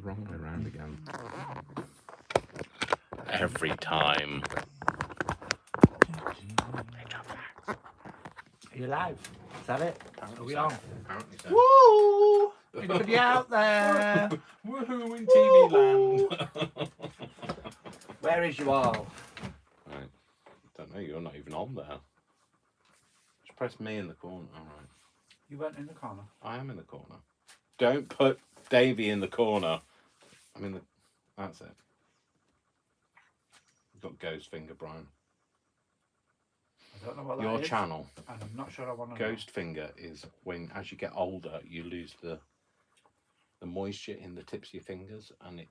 wrong way around again. Every time. Are you live? Is that it? Apparently Are we so. on? Apparently so. Woo! Anybody out there? Woohoo in TV land. Where is you all? Right. Don't know, you're not even on there. Just press me in the corner. Alright. You weren't in the corner. I am in the corner. Don't put Davey in the corner. I'm in the... That's it. You've got ghost finger, Brian. I don't know what that Your is. channel. And I'm not sure I want to Ghost finger is when, as you get older, you lose the moisture in the tips of your fingers, and it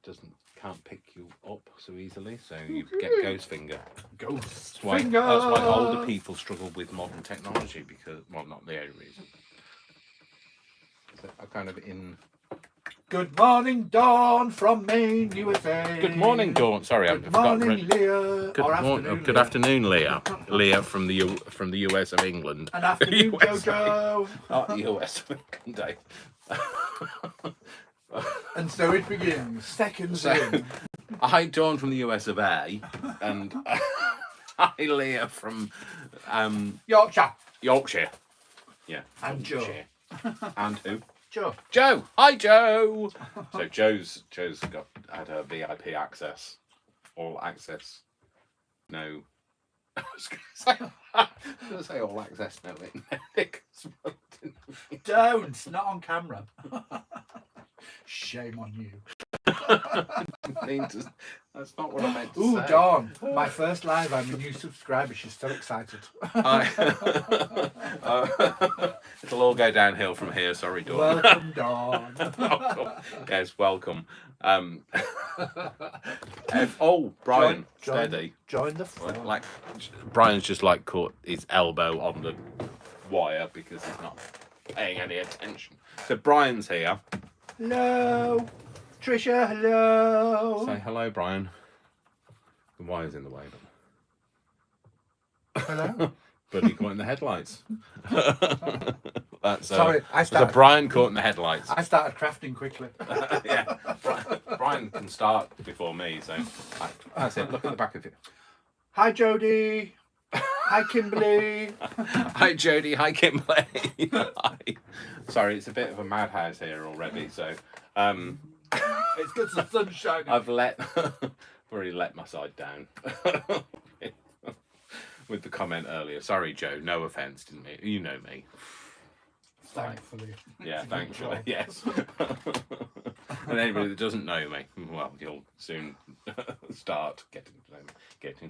can't pick you up so easily. So you get ghost finger. Ghost finger. That's why older people struggle with modern technology because, well, not the only reason. So I kind of in. Good morning, Dawn from Maine, USA. Good morning, Dawn. Sorry, Good morning, Leah. Good afternoon, Leah. Leah from the US of England. And afternoon, USA. Jojo. Not the US of England. And so it begins. Seconds in. Hi, Dawn from the US of A, and hi, Leah from Yorkshire. Yorkshire. Yeah. And Joe. Yorkshire. And who? Joe. Joe. Hi, Joe. So Joe's had her VIP access, all access. No. I was going to say all access. No, Don't. Not on camera. Shame on you. That's not what I meant to say. Ooh, Dawn. My first live. I'm a new subscriber. She's so excited. It'll all go downhill from here. Sorry, Dawn. Welcome, Dawn. Welcome. Yes, welcome. Brian, steady. Join the fun. Like Brian's just like caught his elbow on the wire because he's not paying any attention. So Brian's here. Hello. Trisha, hello. Say hello, Brian. The wire's in the way, Hello. but he caught in the headlights. That's Sorry, so Brian caught in the headlights. I started crafting quickly. Yeah, Brian can start before me, so that's it. Look at the back of it. Hi, Jodie. Hi, Kimberly. Hi, Jodie. Hi, Kimberly. Hi. Sorry, it's a bit of a madhouse here already. So, It's good the sun's shining. I've already let my side down with the comment earlier. Sorry, Joe. No offence, didn't it? You know me. Thankfully. Yeah, thankfully. Yes. And anybody that doesn't know me, well, you'll soon start getting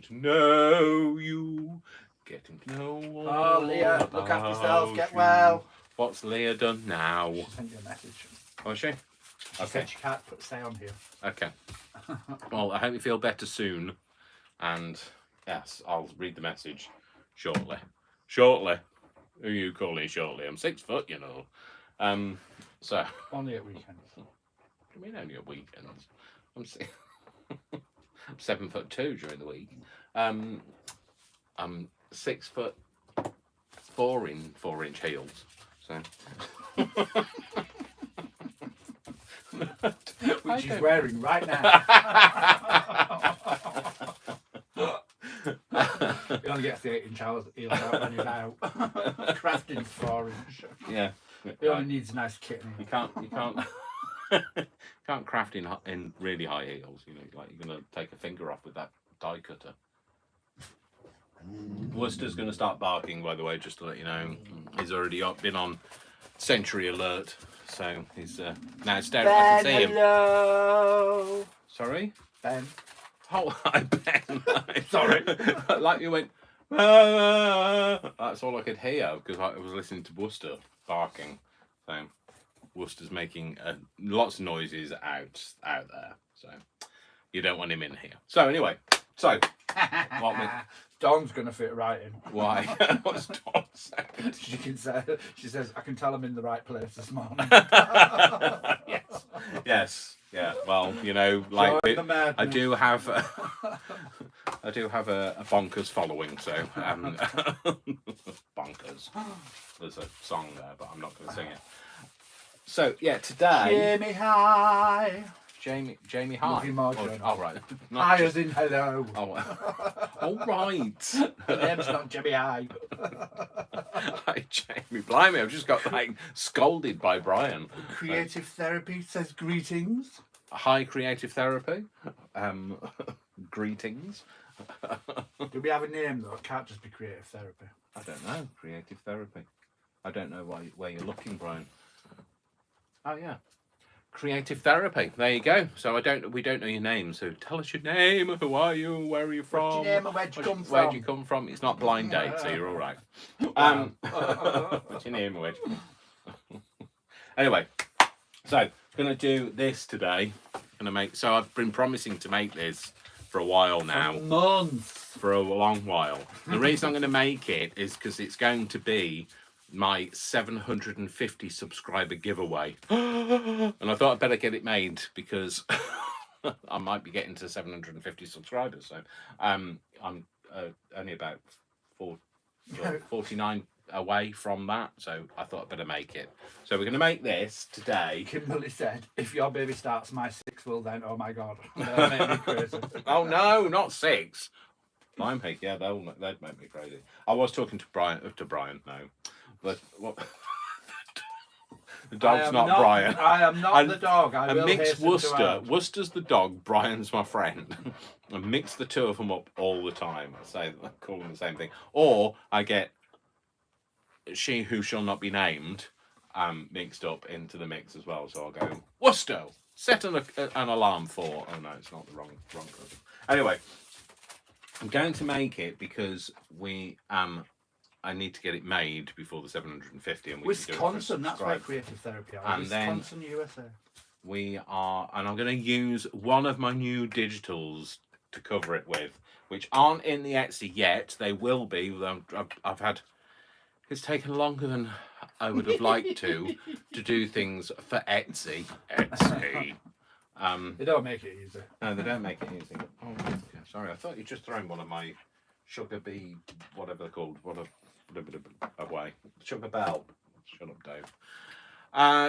to know you, getting to know. Oh, Leah, look after yourself. Get well. What's Leah done now? She sent you a message. Was she? She said she can't stay on here. Okay. Well, I hope you feel better soon. And yes, I'll read the message shortly. Shortly. Who are you calling shortly? I'm 6 foot, you know. So. Only at weekends. I mean, only at weekends. I'm 7'2" during the week. I'm 6 foot 4 in 4-inch heels. So. Which she's wearing right now. You only get the 8-inch heels out when you're out. Crafting 4-inch. Yeah. It only needs a nice kit. You can't can't craft in really high heels. You know, like you're gonna take a finger off with that die cutter. Worcester's gonna start barking, by the way, just to let you know. He's already been on Century Alert, so he's now staring. I can see him. Hello. Sorry, Ben. Oh, hi, Ben. Sorry. Like you went. That's all I could hear because I was listening to Worcester barking. So Worcester's making lots of noises out there. So you don't want him in here. So anyway, Dawn's gonna fit right in. Why? What's Dawn saying? She says, I can tell I'm in the right place this morning. Yes. Yeah. Well, you know, like I do have a bonkers following. So bonkers. There's a song there, but I'm not going to sing it. So yeah, today. Jimmy high. Jamie High. Nothing more, John. Oh, right. Hi as in hello. Oh, all right. The name's not Jimmy High. Hi, Jamie. Blimey, I've just got like scolded by Brian. Creative Therapy says greetings. Hi, Creative Therapy. Greetings. Do we have a name though? It can't just be Creative Therapy. I don't know. Creative Therapy. I don't know where you're looking, Brian. Oh yeah. Creative Therapy. There you go. So we don't know your name. So tell us your name. Who are you? Where are you from? What's your name and where'd you come from? Where'd you come from? It's not blind date, so you're all right. What's your name and where'd you come? Anyway, so gonna do this today. So I've been promising to make this for a while now. Months. For a long while. The reason I'm going to make it is because it's going to be my 750 subscriber giveaway. And I thought I'd better get it made because I might be getting to 750 subscribers. So I'm only about 49 away from that. So I thought I'd better make it. So we're going to make this today. Kimberly said, if your baby starts, my 6 will then. Oh my God. That'll make me crazy. Oh no, not 6. Blimey, yeah, they'd make me crazy. I was talking to Brian, no. But what? The dog's not Brian. I am not the dog. I will mix hasten Worcester. to add. Worcester's the dog. Brian's my friend. I mix the two of them up all the time. I call them the same thing. Or I get she who shall not be named mixed up into the mix as well. So I'll go Worcester. Set an alarm for. Oh no, it's not the wrong person. Anyway, I'm going to make it because I need to get it made before the 750. And Wisconsin, that's where Creative Therapy are. And Wisconsin, USA. And I'm going to use one of my new digitals to cover it with, which aren't in the Etsy yet. They will be. It's taken longer than I would have liked to do things for Etsy. They don't make it easy. No, they don't make it easy. Oh, okay, sorry. I thought you'd just thrown one of my sugar bee, whatever they're called, away. Sugar bell. Shut up, Dave.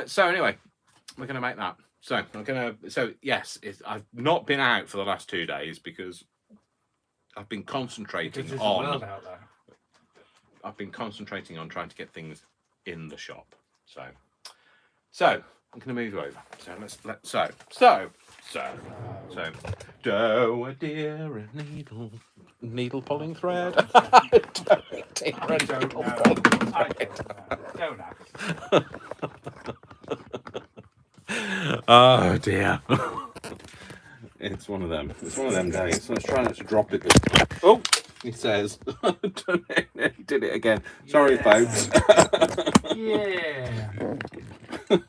So anyway, we're going to make that. So yes, I've not been out for the last 2 days because I've been concentrating on. I've been concentrating on trying to get things in the shop. So I'm going to move you over. So do a dear a needle pulling thread. Oh dear. It's one of them. It's one of them days. Let's try not to drop it this time. Oh, he says. He did it again. Sorry, folks. Yeah.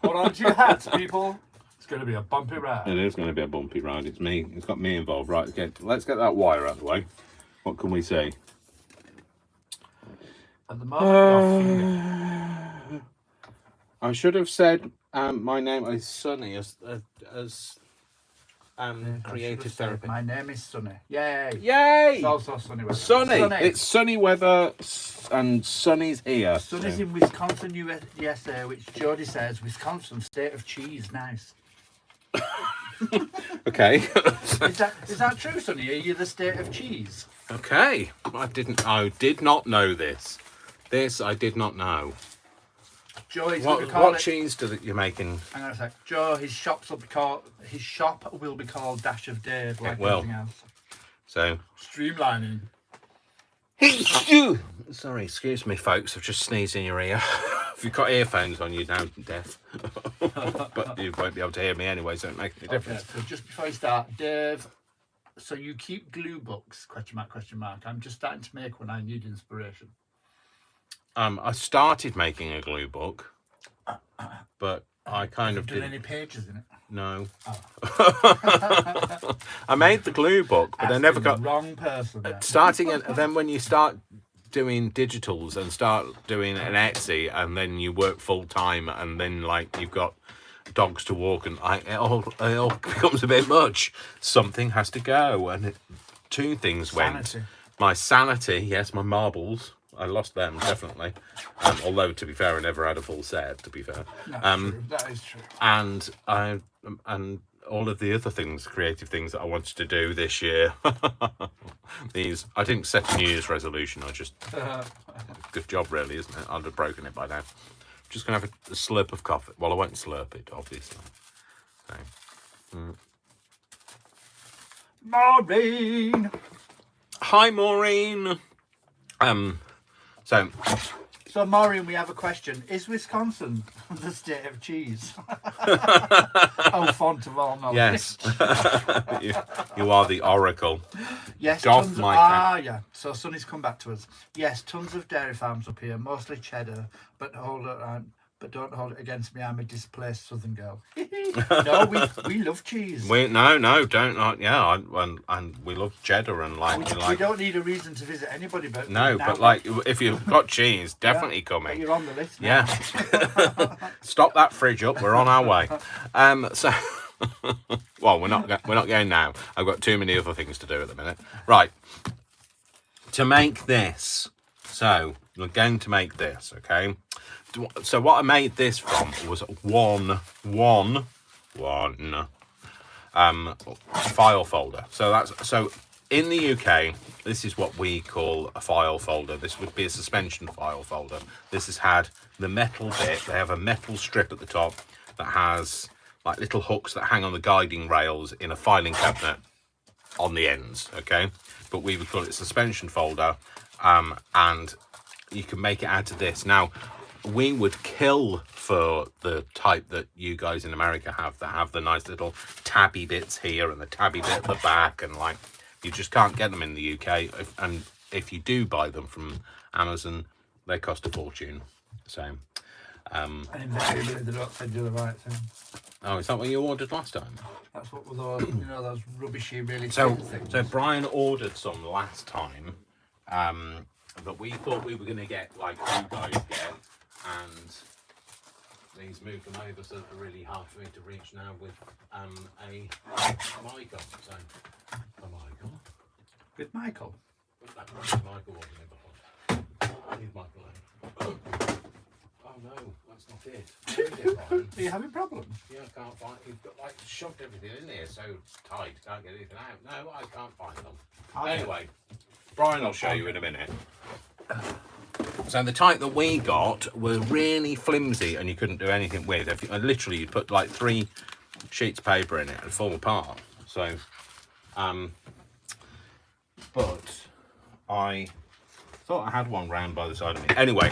Hold on to your hats, people. It's going to be a bumpy ride. It is going to be a bumpy ride. It's me. It's got me involved. Right, okay. Let's get that wire out of the way. What can we see? At the moment, I should have said my name is Sunny as Creative Therapy. My name is Sunny. Yay! Yay! It's also sunny weather. Sunny. It's sunny weather, and Sunny's here. Sunny's in Wisconsin, USA, which Jody says Wisconsin, state of cheese. Nice. Okay. Is that true, Sunny? Are you the state of cheese? Okay. I did not know this. This I did not know. Joe, what cheese you're making? Hang on a sec. Joe, his shop will be called Dash of Dave, like everything else. So streamlining. Sorry, excuse me, folks. I've just sneezed in your ear. If you've got earphones on, you're now deaf. But you won't be able to hear me anyway, so it makes any difference. So just before you start, Dave. So you keep glue books? ? I'm just starting to make one. I need inspiration. I started making a glue book, but I kind of did. Any pages in it? No. I made the glue book, but I never got the wrong person. Starting and then when you start doing digitals and start doing an Etsy, and then you work full time, and then like you've got dogs to walk, and it all becomes a bit much. Something has to go, and two things went. My sanity, yes, my marbles. I lost them, definitely. Although, to be fair, I never had a full set, to be fair. That's true. That is true. And all of the other things, creative things that I wanted to do this year. I didn't set a New Year's resolution. I just good job, really, isn't it? I'd have broken it by now. Just gonna have a slurp of coffee. Well, I won't slurp it, obviously. So, Maureen. Hi, Maureen. So Maureen, we have a question. Is Wisconsin the state of cheese? Oh, font of all knowledge. yes, you are the oracle. Yes, Doff tons my of, yeah. So Sonny's come back to us. Yes, tons of dairy farms up here, mostly cheddar, but don't hold it against me. I'm a displaced Southern girl. No, we love cheese. Don't yeah, and we love cheddar and we don't need a reason to visit anybody, but no, but like if you've got cheese, definitely coming. You're on the list now. Yeah. Stop that fridge up. We're on our way. So. Well, we're not going now. I've got too many other things to do at the minute. Right. To make this, so we're going to make this, okay? So what I made this from was one file folder. So in the UK, this is what we call a file folder. This would be a suspension file folder. This has had the metal bit. They have a metal strip at the top that has like little hooks that hang on the guiding rails in a filing cabinet on the ends, okay? But we would call it suspension folder, and you can make it out of this. Now, we would kill for the type that you guys in America have, that have the nice little tabby bits here and the tabby bit at the back, and like, you just can't get them in the UK. And if you do buy them from Amazon, they cost a fortune. So, and invariably they don't send you the right thing. Oh, is that what you ordered last time? That's what was all, those rubbishy, really So things. So Brian ordered some last time, but we thought we were going to get like you guys get, and he's moved them over, so they're really hard for me to reach now with a mic on. So a mic on. With Michael? Michael wasn't involved. Leave Michael alone. Oh no, that's not it. Are you having problems? Yeah, I can't find. You've got like shoved everything in here so tight, can't get anything out. No, I can't find them. Anyway, Brian will show you in a minute. So the type that we got were really flimsy and you couldn't do anything with. Literally, you'd put like 3 sheets of paper in it and fall apart. So, but I thought I had one round by the side of me. Anyway.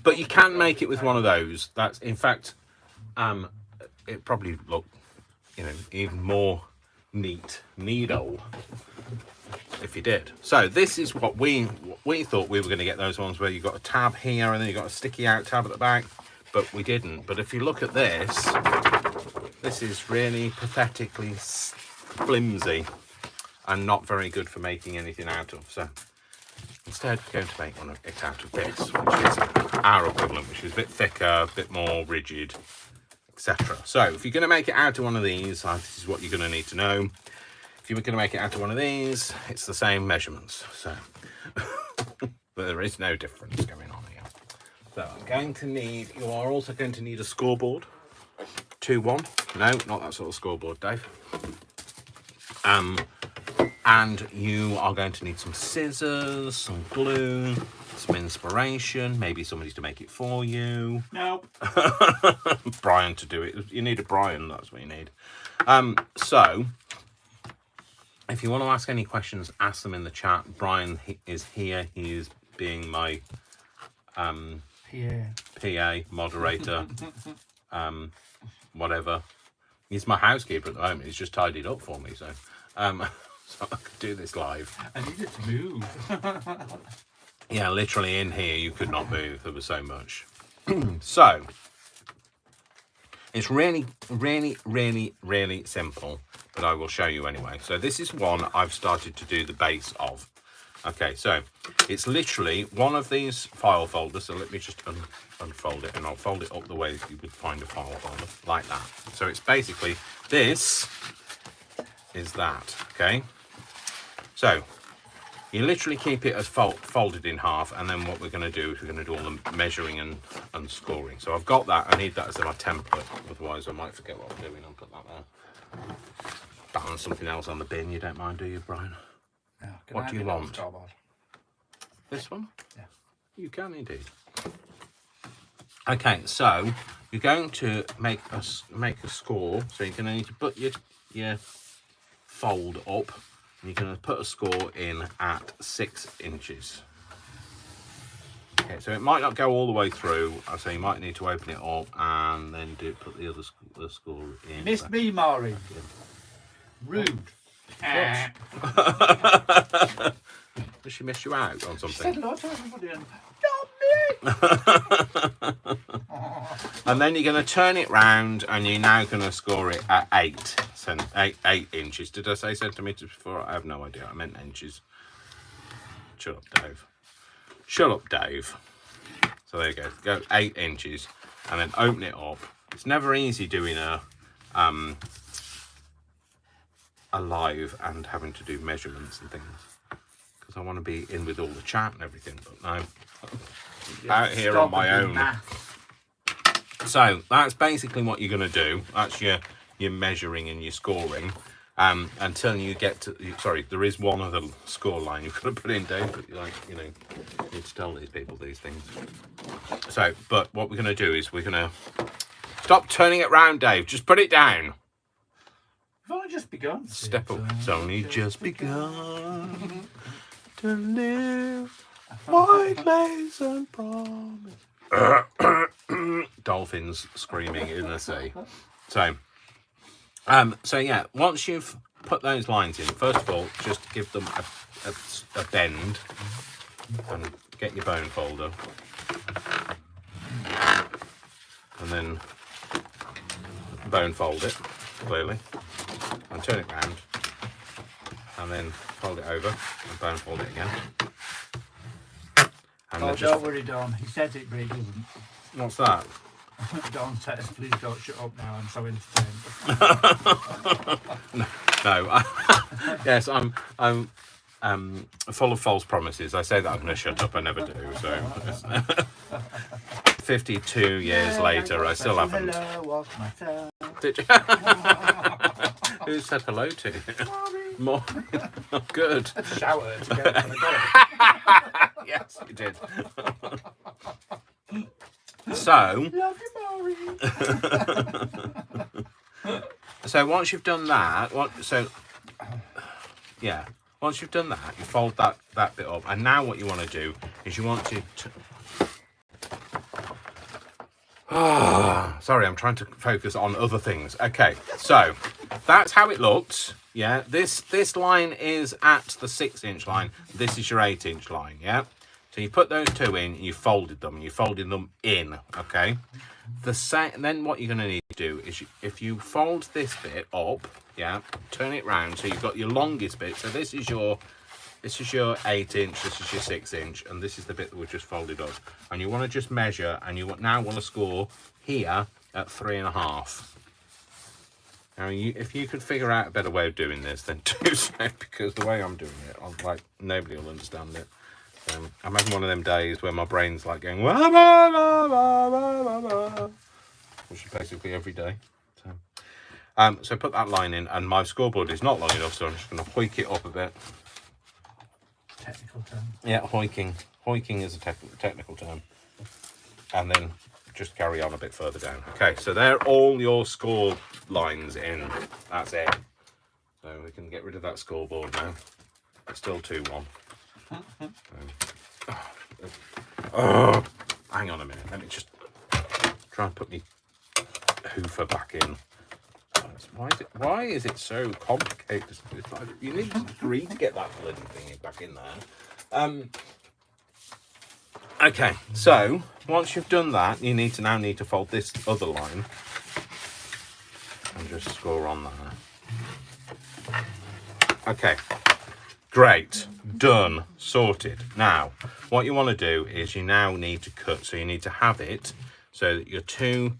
But you can make it with one of those. That's, in fact, it probably look, even more neato if you did. So this is what we thought we were going to get, those ones where you've got a tab here and then you've got a sticky out tab at the back, but we didn't. But if you look at this is really pathetically flimsy and not very good for making anything out of. So instead, we're going to make one of it out of this, which is our equivalent, which is a bit thicker, a bit more rigid, etc. So if you're going to make it out of one of these, this is what you're going to need to know. If you're going to make it out of one of these, it's the same measurements. So but there is no difference going on here. So you are also going to need a scoreboard. 2-1. No, not that sort of scoreboard, Dave. And you are going to need some scissors, some glue, some inspiration, maybe somebody to make it for you. No. Brian to do it. You need a Brian, that's what you need. So, if you want to ask any questions, ask them in the chat. Brian is here. He is being my PA, moderator, whatever. He's my housekeeper at the moment. He's just tidied up for me, so so I could do this live. I needed to move. Yeah, literally in here you could not move. There was so much. So it's really, really, really, really simple, but I will show you anyway. So this is one I've started to do the base of. Okay, so it's literally one of these file folders. So let me just unfold it, and I'll fold it up the way you would find a file folder, like that. So it's basically, this is that, okay? So you literally keep it as folded in half, and then what we're going to do is we're going to do all the measuring and scoring. So I've got that. I need that as my template, otherwise I might forget what I'm doing. I'll put that there. balance something else on the bin. You don't mind, do you, Brian? Yeah, What do you want? Scoreboard? This one? Yeah. You can indeed. Okay, so you're going to make a score. So you're going to need to put your fold up, and you're going to put a score in at 6 inches. Okay, so it might not go all the way through, so you might need to open it up and then put the other score in. Missed me, Maury. Rude. Does she miss you out on She something? said hello to everybody and And then you're going to turn it round, and you're now going to score it at 8 inches. Did I say centimetres before? I have no idea. I meant inches. Shut up, Dave. Shut up, Dave. So there you go. Go 8 inches, and then open it up. It's never easy doing a live and having to do measurements and things, because I want to be in with all the chat and everything. But no, out here on my own. So that's basically what you're going to do. That's your measuring and your scoring. Until you get to, sorry, there is one other score line you've got to put in, Dave, but you need to tell these people these things. So, but what we're going to do is we're going to stop turning it round, Dave. Just put it down. We've only just begun. Step up. It's only just begun to live. White lace and promise. Dolphins screaming in the sea. So yeah, once you've put those lines in, first of all, just give them a bend and get your bone folder, and then bone fold it clearly, and turn it round, and then fold it over and bone fold it again. And oh, don't worry, Don. He says it, but he doesn't. What's that? Don says, please don't shut up now. I'm so entertained. No. Yes, I'm full of false promises. I say that I'm going to shut up. I never do. So 52 years later, I still haven't. Hello, Did you? Who said hello to you? More. Oh, good. Showered together. Yes, you did. So, Love you, Maury. so once you've done that, once you've done that, you fold that bit up, and now what you want to do is you want to. Sorry, I'm trying to focus on other things. Okay, so that's how it looks. Yeah, this line is at the 6 inch line. This is your 8 inch line. Yeah. So you put those two in, and you folded them, in, okay? Then what you're going to need to do is, if you fold this bit up, yeah, turn it round, so you've got your longest bit. So this is your 8 inch, this is your 6 inch, and this is the bit that we've just folded up. And you want to just measure, and you now want to score here at 3.5. Now, if you could figure out a better way of doing this, then do so, because the way I'm doing it, nobody will understand it. I'm having one of them days where my brain's like going, wah, wah, wah, wah, wah, wah, which is basically every day. So put that line in, and my scoreboard is not long enough, so I'm just going to hoik it up a bit. Technical term. Yeah, hoiking. Hoiking is a technical term. And then just carry on a bit further down. Okay, so they're all your score lines in. That's it. So we can get rid of that scoreboard now. It's still 2-1. Hang on a minute. Let me just try and put my hoofer back in. Why is it so complicated? It's like, you need to agree to get that bloody thing back in there. Okay, so once you've done that, you now need to fold this other line and just score on there. Okay. Great, done, sorted. Now, what you want to do is you now need to cut. So you need to have it so that your two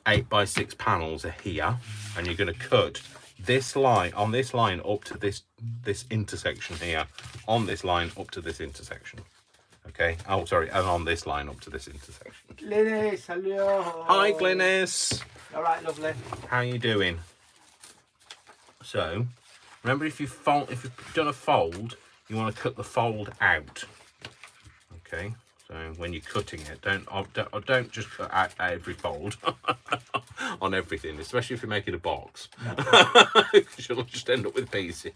8x6 panels are here, and you're going to cut this line up to this intersection here, on this line up to this intersection. Okay. Oh, sorry, and on this line up to this intersection. Glynis, hello. Hi, Glynis. All right, lovely. How you doing? So remember, if you've done a fold, you want to cut the fold out. Okay. So when you're cutting it, don't just cut out every fold on everything, especially if you're making a box. Because you'll just end up with pieces.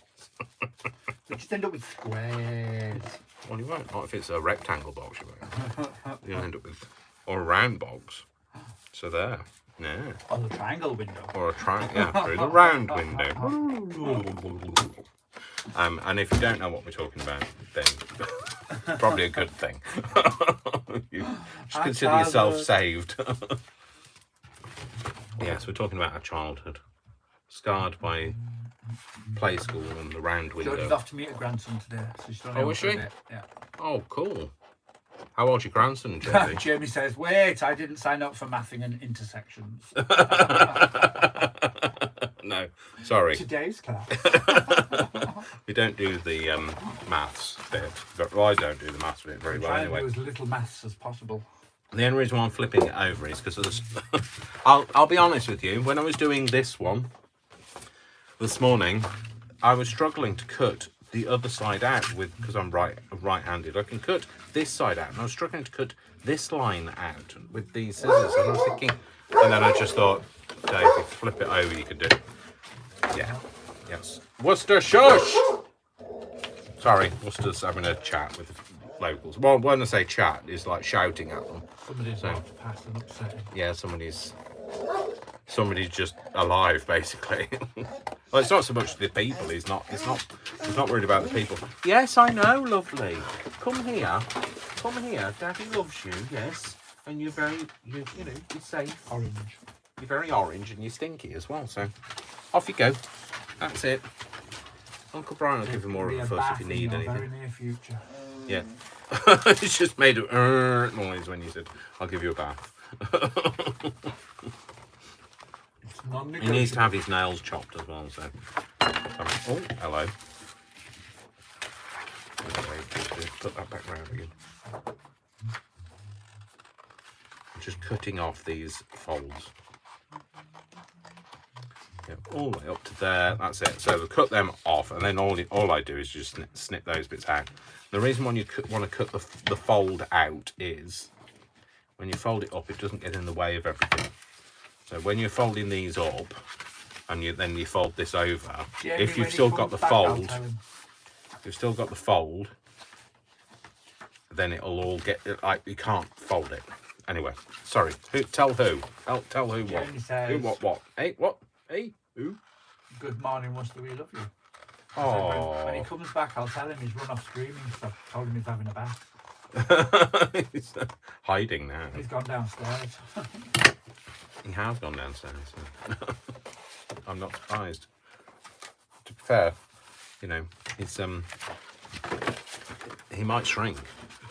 You just end up with squares. Well, you won't. Not if it's a rectangle box, you won't. You'll end up with, or a round box. So there. Yeah. Or the triangle window. Or a triangle, yeah, through the round window. And if you don't know what we're talking about, then probably a good thing. You just consider yourself saved. Yes, we're talking about our childhood, scarred by play school and the round window. Georgie's off to meet a grandson today, so she's done. Oh, is she? Yeah. Oh, cool. How old's your grandson, Jamie? Jamie says, "Wait, I didn't sign up for mathing and intersections." No, sorry. Today's class. We don't do the maths bit. Well, I don't do the maths bit very well anyway. Do as little maths as possible. The only reason why I'm flipping it over is because of this. I'll be honest with you. When I was doing this one this morning, I was struggling to cut the other side out because I'm right-handed. I can cut this side out, and I was struggling to cut this line out with these scissors. And I was thinking, and then I just thought, Dave, if you flip it over, you could do it. Yeah. Yes. Worcester, shush! Sorry, Worcester's having a chat with locals. Well, when I say chat, it's like shouting at them. Somebody's out to pass and upsetting. Yeah, somebody's just alive, basically. Well, it's not so much the people. He's not worried about the people. Yes, I know, lovely. Come here. Daddy loves you. Yes, and you're very, you're safe. Orange. You're very orange and you're stinky as well. So off you go. That's it. Uncle Brian will give you more of a fuss if you need anything. Very near future. Yeah. It's just made a noise when you said, "I'll give you a bath." He needs to have his nails chopped as well, so. Oh, hello. Okay, put that back round again. I'm just cutting off these folds. Yeah, all the way up to there. That's it. So we cut them off, and then all I do is just snip those bits out. The reason why you want to cut the fold out is when you fold it up, it doesn't get in the way of everything. So when you're folding these up, and then you fold this over, if you've still got the fold, then it'll all get like you can't fold it. Anyway, sorry. Tell who what? Who what? Hey, what? Hey, who? Good morning, Worcester. We love you. Oh. When he comes back, I'll tell him he's run off screaming. So I told him he's having a bath. He's hiding now. He's gone downstairs. He has gone downstairs. I'm not surprised. To be fair, it's he might shrink.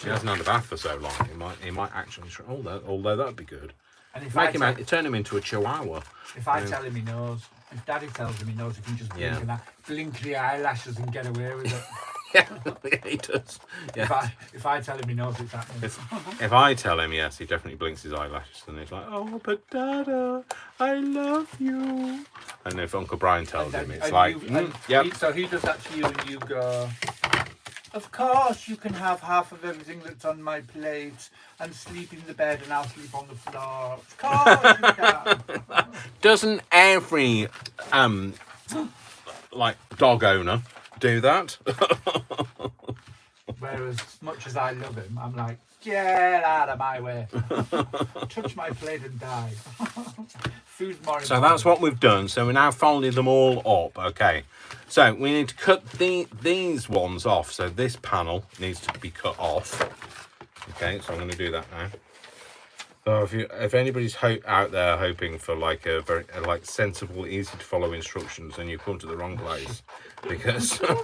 He hasn't had a bath for so long. He might actually shrink. Although that'd be good. And if Turn him into a chihuahua. If I tell him he knows, if Daddy tells him he knows, he can just blink the eyelashes and get away with it. Yeah, he does. Yeah. If I tell him he knows it's happening. If I tell him, yes, he definitely blinks his eyelashes and he's like, "Oh, but Dada, I love you." And if Uncle Brian tells him, it's like, "Yep." So he does that to you, and you go, "Of course, you can have half of everything that's on my plate and sleep in the bed, and I'll sleep on the floor. Of course, you can." Doesn't every dog owner do that? Whereas, as much as I love him, I'm like, get out of my way. Touch my plate and die. Food's more important. So that's what we've done. So we're now folding them all up. Okay. So we need to cut these ones off. So this panel needs to be cut off. Okay. So I'm going to do that now. So if anybody's out there hoping for like a very sensible, easy to follow instructions, then you come to the wrong place, because the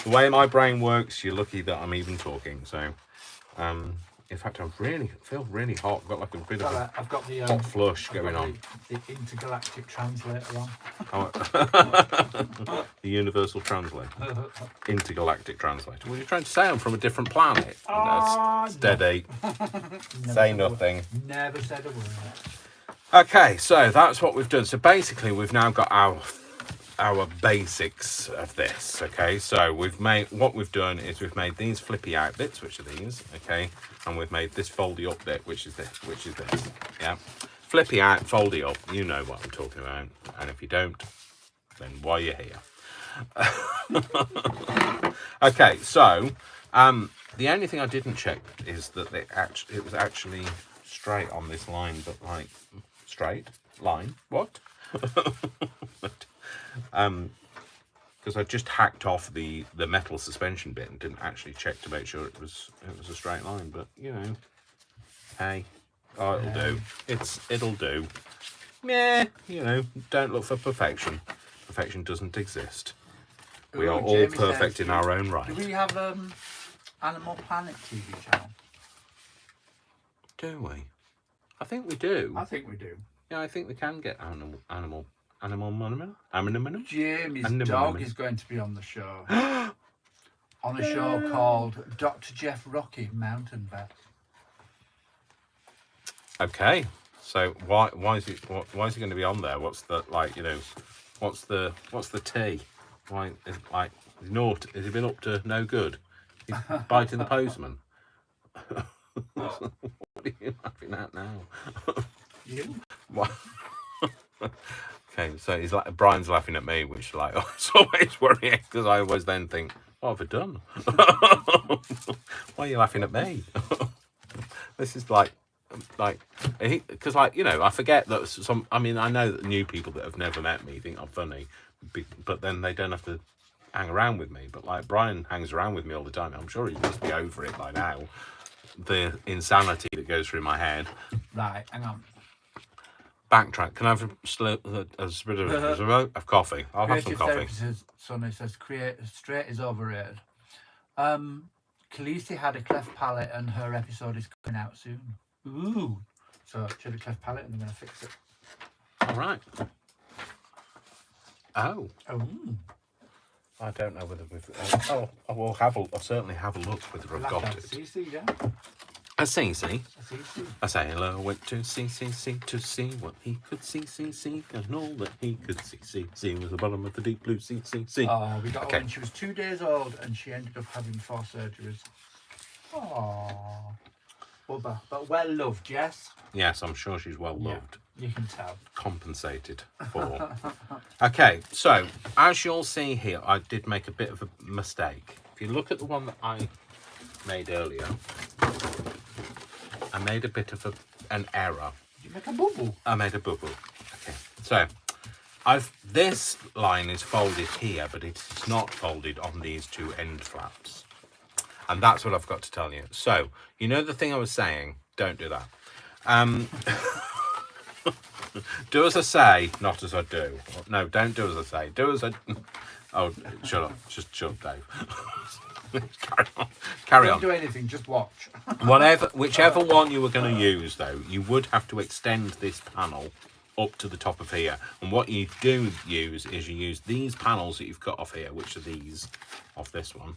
way my brain works, you're lucky that I'm even talking. So, in fact, I feel really hot. I've got like a bit of a hot flush going on. The intergalactic translator on. The universal translator. Intergalactic translator. Well, you're trying to say I'm from a different planet. Steady. Say nothing. Never said a word. Okay, so that's what we've done. So basically, we've now got our basics of this. Okay, so what we've done is we've made these flippy out bits, which are these. Okay, and we've made this foldy up bit, which is this. Yeah, flippy out, foldy up. You know what I'm talking about, and if you don't, then why are you here? Okay, so the only thing I didn't check is that it was actually straight on this line, but like straight line. What? Because I just hacked off the metal suspension bit and didn't actually check to make sure it was a straight line. But you know, hey, oh, it'll do. It'll do. Yeah, you know, don't look for perfection. Perfection doesn't exist. We are all Jamie perfect says, in our own right. Do we have Animal Planet TV channel? Do we? I think we do. I think we do. Yeah, I think we can get animal. Jamie's dog is going to be on the show. On a show called Dr. Jeff Rocky Mountain Vet. Okay, so why is he going to be on there? What's the what's the tea? Why is like naught? Has he been up to no good? He's biting the postman. What are you laughing at now? You? What? Okay, so he's like Brian's laughing at me, which like it's always worrying because I always then think, what have I done? Why are you laughing at me? This is like because like you know I forget that some. I mean I know that new people that have never met me think I'm funny, but then they don't have to hang around with me. But like Brian hangs around with me all the time. I'm sure he must be over it by now. The insanity that goes through my head. Right, hang on. Backtrack. Can I have a bit of coffee? I'll have some coffee. Sonny says straight is overrated. Khaleesi had a cleft palate and her episode is coming out soon. Ooh. So she had a cleft palate and they're going to fix it. All right. Oh. Oh. I don't know whether we've. I will I'll certainly have a look whether I've got it. CC, yeah. A CC. A CC. A sailor went to CCC to see what he could see, and all that he could see was the bottom of the deep blue sea. Oh, we got her when she was 2 days old and she ended up having 4 surgeries. Oh. Bubba. But well loved, yes? Yes, I'm sure she's well loved. You can tell. Compensated for. Okay, so as you'll see here, I did make a bit of a mistake. If you look at the one that I made earlier, I made a bit of an error. Did you make a bubble? I made a bubble. Okay, so this line is folded here, but it's not folded on these 2 end flaps. And that's what I've got to tell you. So, you know the thing I was saying? Don't do that. Do as I say, not as I do. No, don't do as I say. Do as I... Oh, shut up. Just shut up, Dave. Carry on. Don't do anything, just watch. Whichever one you were going to use, though, you would have to extend this panel up to the top of here. And what you do use is you use these panels that you've cut off here, which are these, off this one,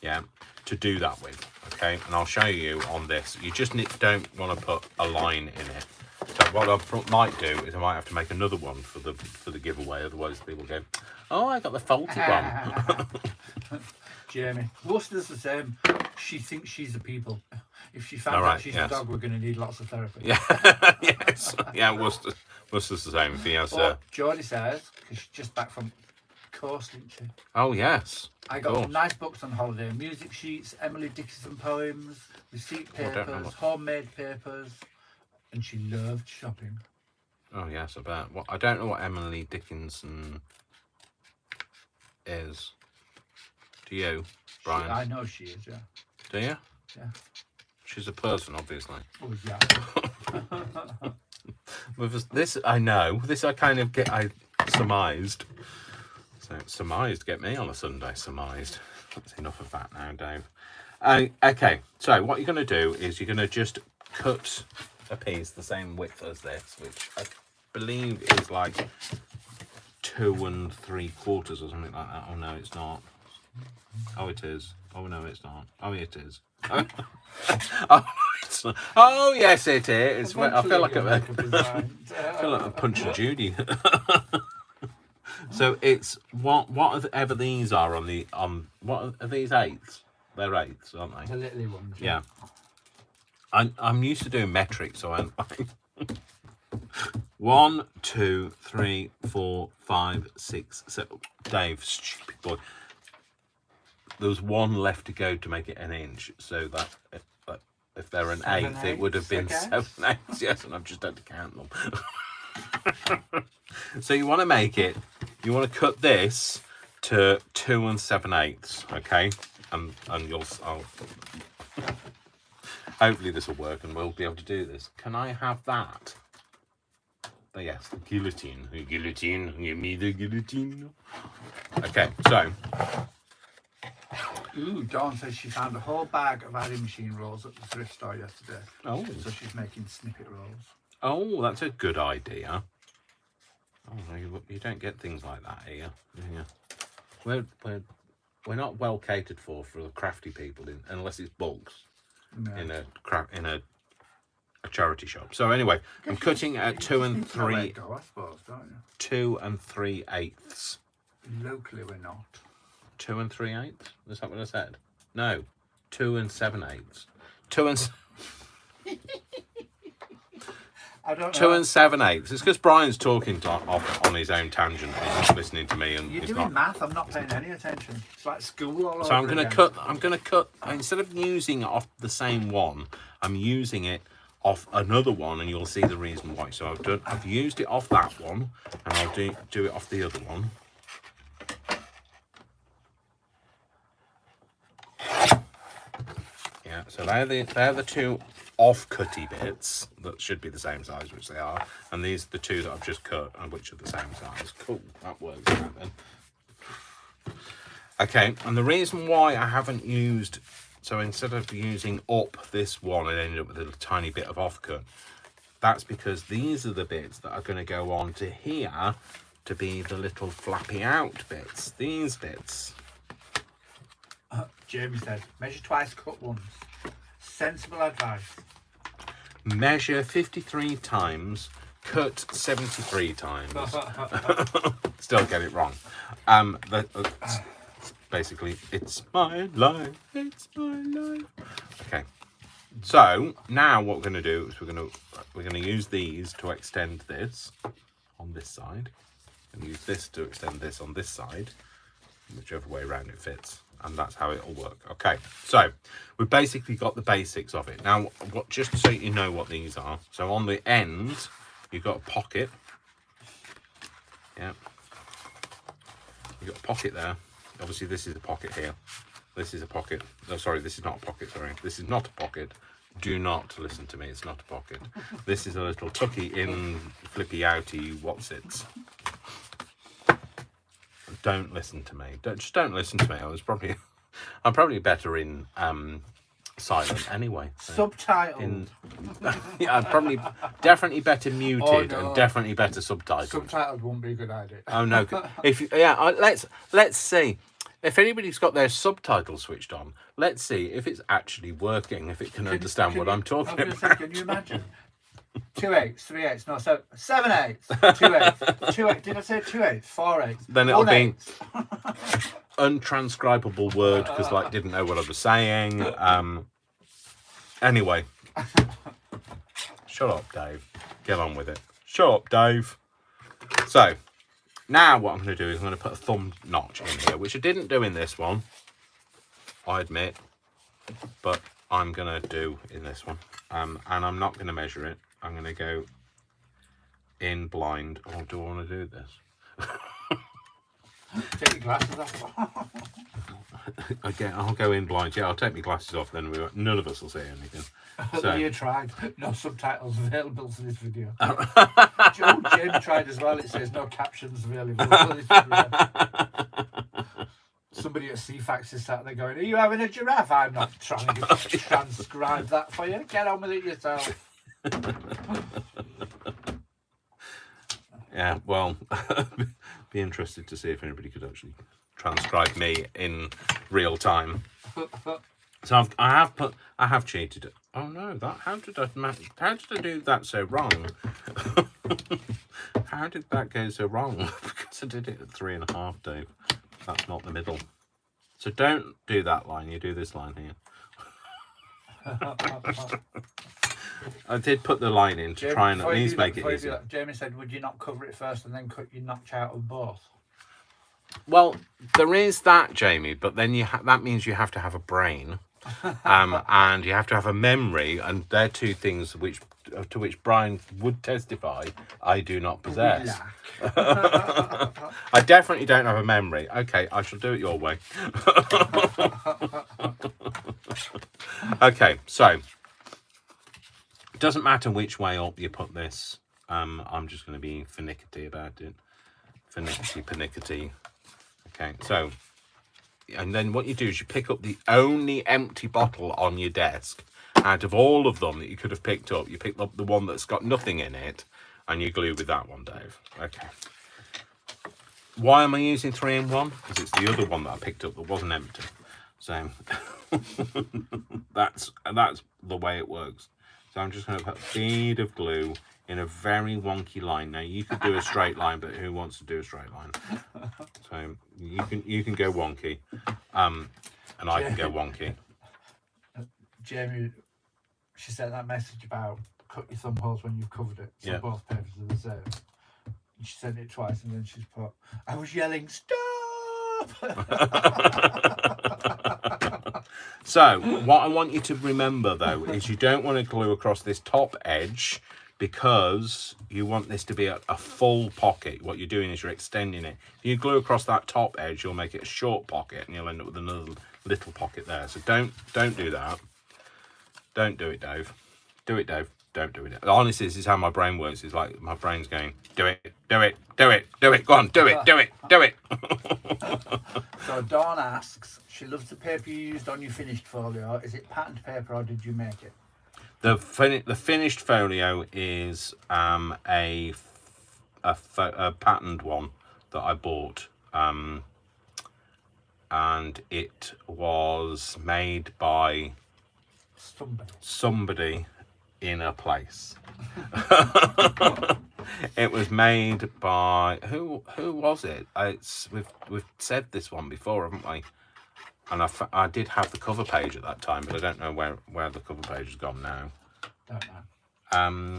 yeah, to do that with, okay? And I'll show you on this. You just don't want to put a line in it. So what I might do is I might have to make another one for the giveaway. Otherwise, people go, "Oh, I got the faulty one." Jamie, Worcester's the same. She thinks she's the people. If she found out she's a dog, we're going to need lots of therapy. Yeah, yes, yeah. Worcester's the same. If he has. Geordie says because she's just back from course, didn't she? Oh yes. I got some nice books on holiday: music sheets, Emily Dickinson poems, receipt papers, homemade papers. And she loved shopping. Oh yes, I bet. I don't know what Emily Dickinson is. Do you, Brian? I know she is, yeah. Do you? Yeah. She's a person, obviously. Oh, yeah. With this, I know. This I kind of get. I surmised. So surmised. Get me on a Sunday. Surmised. That's enough of that now, Dave. Okay. So what you're going to do is you're going to just cut a piece the same width as this, which I believe is like 2 3/4 or something like that. Oh no, it's not. Oh, it is. Oh no, it's not. Oh, it is. Oh, it's not. Oh yes, it is. I feel like Eventually I it'll make up his mind. feel like a Punch and Judy. So it's whatever these are on what are these eighths? They're eighths, aren't they? The little ones. Yeah. I'm used to doing metric, so I'm 1, 2, 3, 4, 5, 6, 7. Dave, stupid boy. There was one left to go to make it an inch, so that if they're an 7 eighth, it would have been eighths, 7 eighths. Yes, and I've just had to count them. So you want to make it. You want to cut this to 2 7/8, okay? And hopefully this will work and we'll be able to do this. Can I have that? Oh, yes, the guillotine. The guillotine. Give me the guillotine. Okay, so. Ooh, Dawn says she found a whole bag of adding machine rolls at the thrift store yesterday. Oh. So she's making snippet rolls. Oh, that's a good idea. Oh, no, you don't get things like that here. Yeah. We're not well catered for the crafty people unless it's bulks. No. In a charity shop. So anyway, I'm cutting at 2 and 3. Go, I suppose, don't you? 2 3/8. Locally, we're not. 2 3/8. Is that what I said? No, 2 7/8. 2 and. I don't know. 2 7/8. It's because Brian's talking off on his own tangent. He's not listening to me, and You're he's doing not. math. I'm not paying any attention. It's like school all over. So I'm going to again. cut. I'm going to cut instead of using it off the same one. I'm using it off another one, and you'll see the reason why. So I've used it off that one, and I'll do it off the other one. Yeah. So they're the two off-cutty bits that should be the same size, which they are, and these are the two that I've just cut, and which are the same size. Cool. That works out then. Okay, and the reason why I haven't used, so instead of using up this one, I ended up with a tiny bit of offcut. That's because these are the bits that are going to go on to here to be the little flappy out bits. These bits. Jamie said, measure twice, cut once. Sensible advice. Measure 53 times, cut 73 times. Still get it wrong. Basically, it's my life. It's my life. Okay. So now what we're going to do is we're going to use these to extend this on this side, and use this to extend this on this side, whichever way around it fits, and that's how it'll work. Okay. So we've basically got the basics of it. Now, just so you know what these are. So on the end, you've got a pocket. Yeah. You've got a pocket there. Obviously, this is a pocket here. This is a pocket. No, sorry, this is not a pocket. Sorry, this is not a pocket. Do not listen to me. It's not a pocket. This is a little tucky in, flippy outy. What's it? Don't listen to me. Just don't listen to me. I'm probably better in silent anyway. So Subtitled. yeah, I'm definitely better muted and definitely better subtitled. Subtitled wouldn't be a good idea. Oh no! Let's see if anybody's got their subtitles switched on. Let's see if it's actually working. If it can understand what I'm talking about. Can you imagine? 2 8s, 3 8s, no, 7 8s, 2 8s, 2 8. Did I say 2 8s? 4 8s. Then it'll be untranscribable word because didn't know what I was saying. Anyway, shut up, Dave. Get on with it. Shut up, Dave. So now what I'm going to do is I'm going to put a thumb notch in here, which I didn't do in this one, I admit, but I'm going to do in this one. And I'm not going to measure it. I'm going to go in blind. Oh, do I want to do this? Take your glasses off. Again, I'll go in blind. Yeah, I'll take my glasses off. Then none of us will see anything. So You tried. No subtitles available for this video. Jamie tried as well. It says no captions available for this video. Somebody at CFAX is sat there going, are you having a giraffe? I'm not trying to transcribe that for you. Get on with it yourself. Yeah, well, be interested to see if anybody could actually transcribe me in real time. So I have cheated. Oh no! How did I do that so wrong? How did that go so wrong? Because I did it at 3.5, Dave. That's not the middle. So don't do that line. You do this line here. I did put the line in to try and at least make it easier. Jamie said, "Would you not cover it first and then cut your notch out of both?" Well, there is that, Jamie, but then that means you have to have a brain, and you have to have a memory, and they're two things to which Brian would testify I do not possess. I definitely don't have a memory. Okay, I shall do it your way. Okay, so it doesn't matter which way up you put this. I'm just going to be finickety about it. Finickety. Okay, so, and then what you do is you pick up the only empty bottle on your desk. Out of all of them that you could have picked up, you pick up the one that's got nothing in it, and you glue with that one, Dave. Okay. Why am I using 3-in-1? Because it's the other one that I picked up that wasn't empty. So, that's the way it works. So I'm just going to put a bead of glue in a very wonky line. Now you could do a straight line, but who wants to do a straight line? So you can go wonky, and I can go wonky. Jamie, she sent that message about cut your thumb holes when you've covered it. So both papers are the same. And she sent it twice, and then she's put, "I was yelling stop." So what I want you to remember though is you don't want to glue across this top edge, because you want this to be a full pocket. What you're doing is you're extending it. If you glue across that top edge, you'll make it a short pocket, and you'll end up with another little pocket there. So don't do that. Don't do it, Dave. Do it, Dave. Don't do it. Honestly, this is how my brain works. It's like my brain's going, do it, do it, do it, do it. Go on, do it, do it, do it. So Dawn asks, she loves the paper you used on your finished folio. Is it patterned paper or did you make it? The finished folio is a patterned one that I bought, and it was made by somebody in a place. It was made by who was it? We've said this one before, haven't we? And I did have the cover page at that time, but I don't know where the cover page has gone now. Don't know.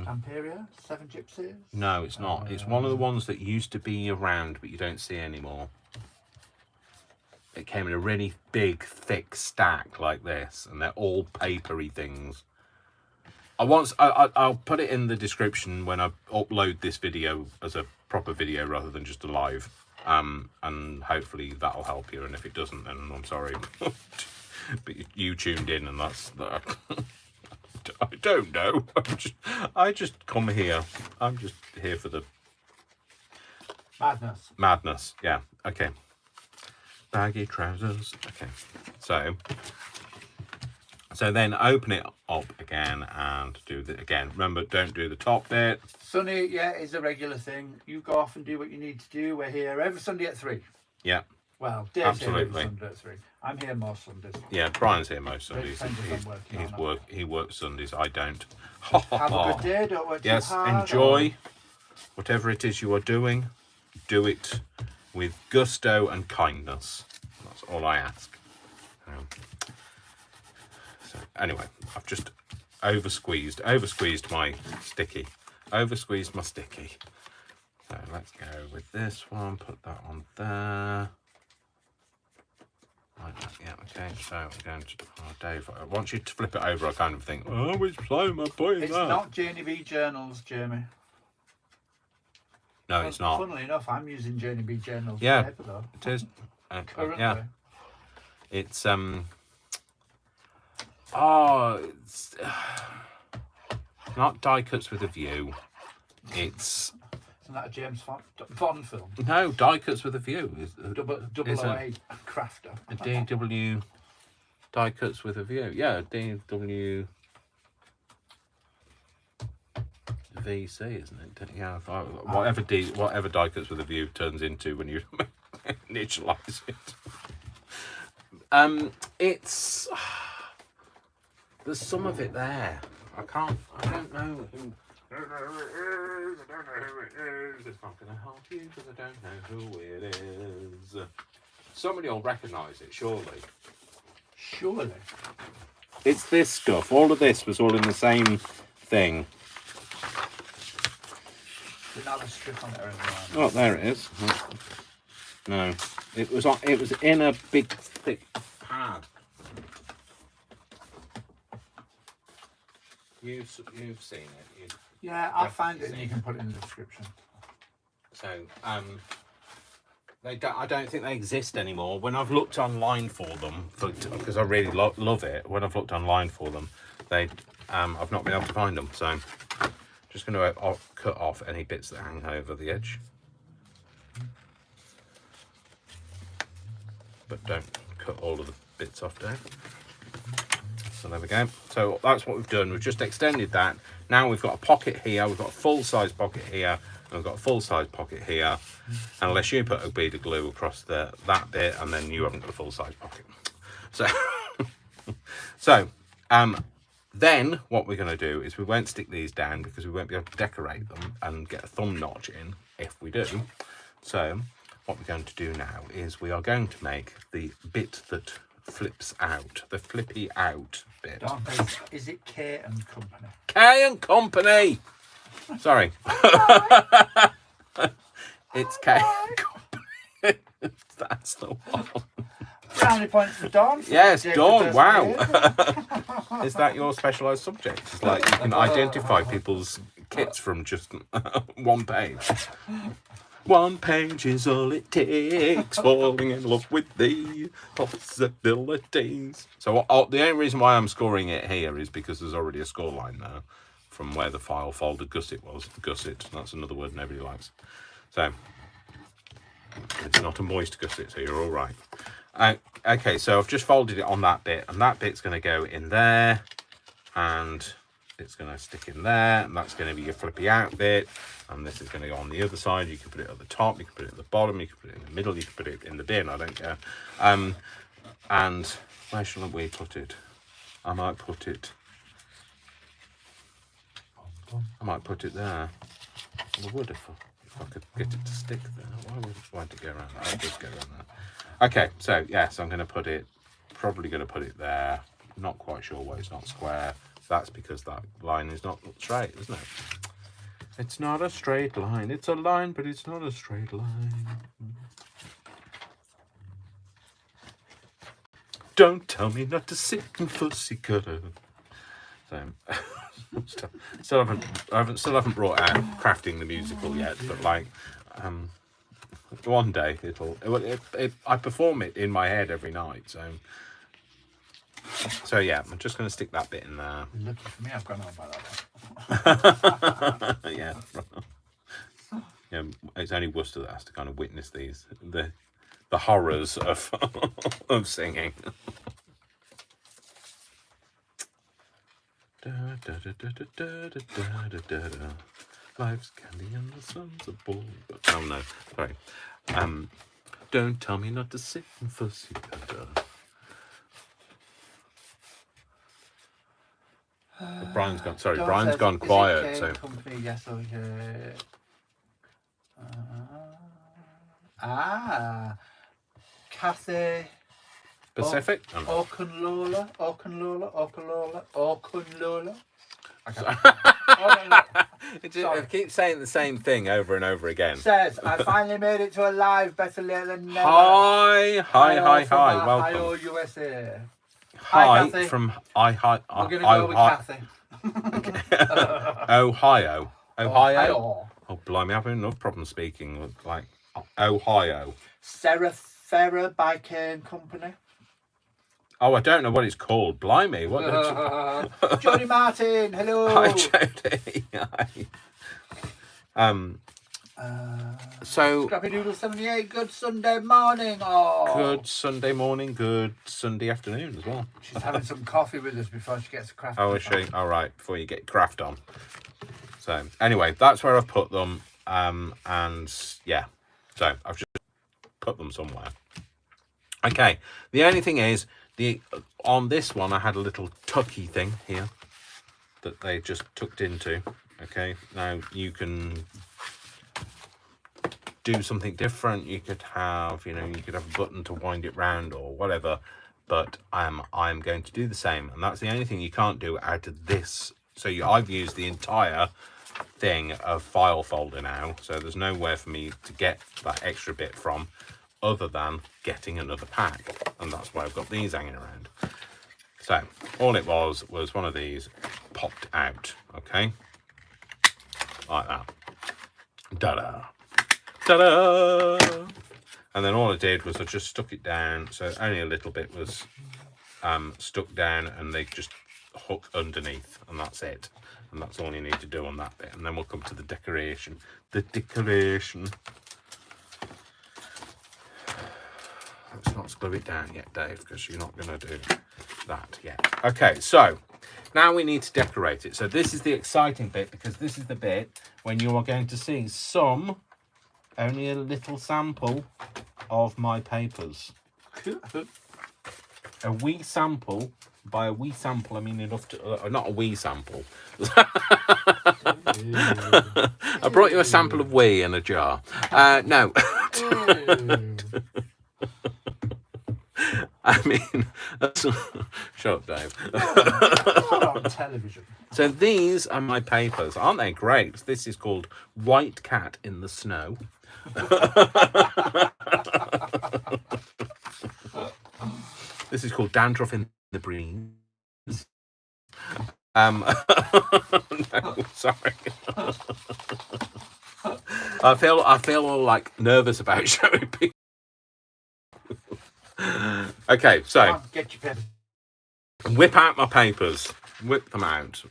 Amperia? 7 Gypsies? No, it's not. It's one of the ones that used to be around, but you don't see anymore. It came in a really big, thick stack like this, and they're all papery things. I'll put it in the description when I upload this video as a proper video rather than just a live. And hopefully that'll help you, and if it doesn't, then I'm sorry. But you tuned in, and that's that. I don't know. I just come here. I'm just here for the madness. Yeah. Okay. Baggy trousers. Okay. So then open it up again and do it again. Remember, don't do the top bit. Sunny, yeah, is a regular thing. You go off and do what you need to do. We're here every Sunday at 3. Yeah. Well, Dave's here every Sunday at 3. I'm here most Sundays. Yeah, Brian's here most Sundays. He works Sundays. I don't. Have a good day. Don't work yes, too hard. Enjoy whatever it is you are doing. Do it with gusto and kindness. That's all I ask. So anyway, I've just over squeezed my sticky. Over-squeezed my sticky. So let's go with this one. Put that on there. Like that. Yeah, okay. So I'm going to... Oh, Dave, I want you to flip it over. I kind of think, oh, which side am I putting that? It's not Janie B Journals, Jamie. No, it's not. Funnily enough, I'm using Janie B Journals paper, though. It is. Currently. Yeah. It's... Oh, it's... not Die Cuts with a View. It's... Isn't that a James Bond film? No, Die Cuts with a View. Double 008 Crafter. A DW Die Cuts with a View. Yeah, DW VC, isn't it? Yeah, whatever Die Cuts with a View turns into when you initialize it. It's... There's some of it there. I don't know who. I don't know who it is. It's not going to help you because I don't know who it is. Somebody will recognise it, surely. Surely. It's this stuff. All of this was all in the same thing. There's not a strip on it or anything. Oh, there it is. No, it was in a big thick pad. You've seen it. Yeah, I'll find it and you can put it in the description. So I don't think they exist anymore. When I've looked online for them, because I really love it. When I've looked online for them, I've not been able to find them. So just going to cut off any bits that hang over the edge, but don't cut all of the bits off down. So there we go. So that's what we've done. We've just extended that. Now we've got a pocket here. We've got a full-size pocket here. And we've got a full-size pocket here. Unless you put a bead of glue across that bit, and then you haven't got a full-size pocket. So, then what we're going to do is we won't stick these down because we won't be able to decorate them and get a thumb notch in if we do. So what we're going to do now is we are going to make the bit that flips out, the flippy out bit. Is it K and Company? K and Company. Sorry. It's K and Company. That's the one. Brownie points for Dawn. Yes, Dawn. Wow. Is that your specialised subject? It's like you can identify people's kits from just one page. One page is all it takes, falling in love with the possibilities. So the only reason why I'm scoring it here is because there's already a score line there from where the file folder gusset was. Gusset, that's another word nobody likes. So it's not a moist gusset, so you're all right. Okay, so I've just folded it on that bit, and that bit's going to go in there, and it's going to stick in there, and that's going to be your flippy out bit, and this is going to go on the other side. You can put it at the top, you can put it at the bottom, you can put it in the middle, you can put it in the bin, I don't care. And where shall we put it? I might put it there. I would if I could get it to stick there. Why did it go around that? I'll just go around that. Okay, so yes, I'm going to put it, probably going to put it there. Not quite sure why it's not square. That's because that line is not straight, isn't it? It's not a straight line. It's a line, but it's not a straight line. Don't tell me not to sit and fussy cutter. So, still haven't brought out crafting the musical yet, but like, one day I perform it in my head every night. So yeah, I'm just going to stick that bit in there. Lucky for me, I've gone on by that one. Yeah. Yeah, it's only Worcester that has to kind of witness the horrors of of singing. Life's candy and the sun's a ball. Oh no, sorry. Don't tell me not to sit and fussy cutter. Brian's gone quiet. So Company, yes, okay. Cathay Pacific. Okunlola. I keep saying the same thing over and over again. Says, I finally made it to a live, better late than never. Hi. Welcome. Ohio, USA. Hi Kathy. from We're going to go with Kathy. Ohio. Ohio. Oh, blimey, I'm having enough problems speaking with, like, Ohio. Sarah Ferrer by K & Company. Oh, I don't know what it's called. Blimey. What? Jodie Martin, hello. Hi, Jodie. Hi. So Scrappy Doodle 78, good Sunday morning. Oh. Good Sunday morning, good Sunday afternoon as well. She's having some coffee with us before she gets a craft. Oh, is she? All right, before you get craft on. So anyway, that's where I've put them. And yeah, so I've just put them somewhere. Okay, the only thing is, On this one, I had a little tucky thing here that they just tucked into. Okay, now you can do something different. You could have, you could have a button to wind it round or whatever, but I'm going to do the same, and that's the only thing you can't do out of this. So I've used the entire thing of file folder now, so there's nowhere for me to get that extra bit from other than getting another pack, and that's why I've got these hanging around. So all it was one of these popped out, okay, like that. Ta-da, ta-da. And then all I did was I just stuck it down, so only a little bit was stuck down, and they just hook underneath, and that's it. And that's all you need to do on that bit. And then we'll come to the decoration. Let's not glue it down yet, Dave, because you're not going to do that yet. Okay, so now we need to decorate it. So this is the exciting bit, because this is the bit when you are going to see only a little sample of my papers. A wee sample. By a wee sample, I mean enough to... not a wee sample. I brought you a sample of wee in a jar. No. I mean... Shut up, Dave. Not on television. So these are my papers. Aren't they great? This is called White Cat in the Snow. This is called Dandruff in the Breeze. No, sorry. I feel all like nervous about showing people. Okay, so Get your pen. whip out my papers. Whip them out.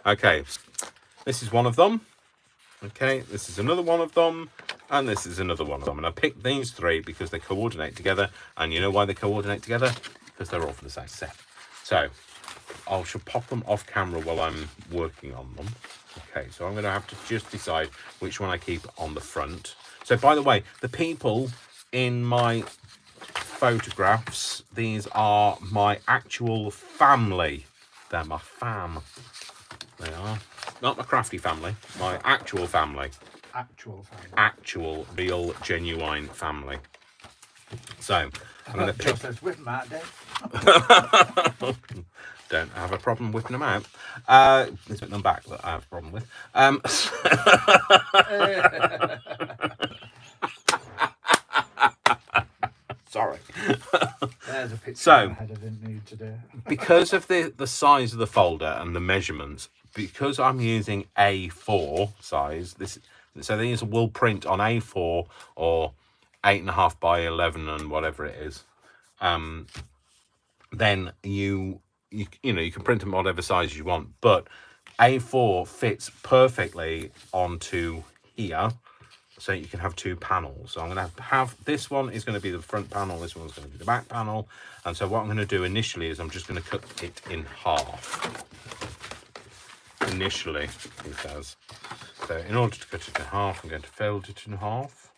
Okay, this is one of them. Okay, this is another one of them, and this is another one of them. And I picked these three because they coordinate together. And you know why they coordinate together? Because they're all from the same set. So I should pop them off camera while I'm working on them. Okay, so I'm going to have to just decide which one I keep on the front. So by the way, the people in my photographs, these are my actual family. They're my fam. They are. Not my crafty family, my actual family. Actual, real, genuine family. So, I'm going to pick... Says, whip them out, Dave. Don't have a problem whipping them out. It's putting them back that I have a problem with. Sorry. There's a picture So, I had I didn't need to do. Because of the size of the folder and the measurements, because I'm using A4 size, so these will print on A4 or 8.5 by 11 and whatever it is. Then you can print them whatever size you want, but A4 fits perfectly onto here, so you can have two panels. So I'm going to have this one is going to be the front panel, this one's going to be the back panel. And so what I'm going to do initially is I'm just going to cut it in half. Initially, he says. So in order to cut it in half, I'm going to fold it in half.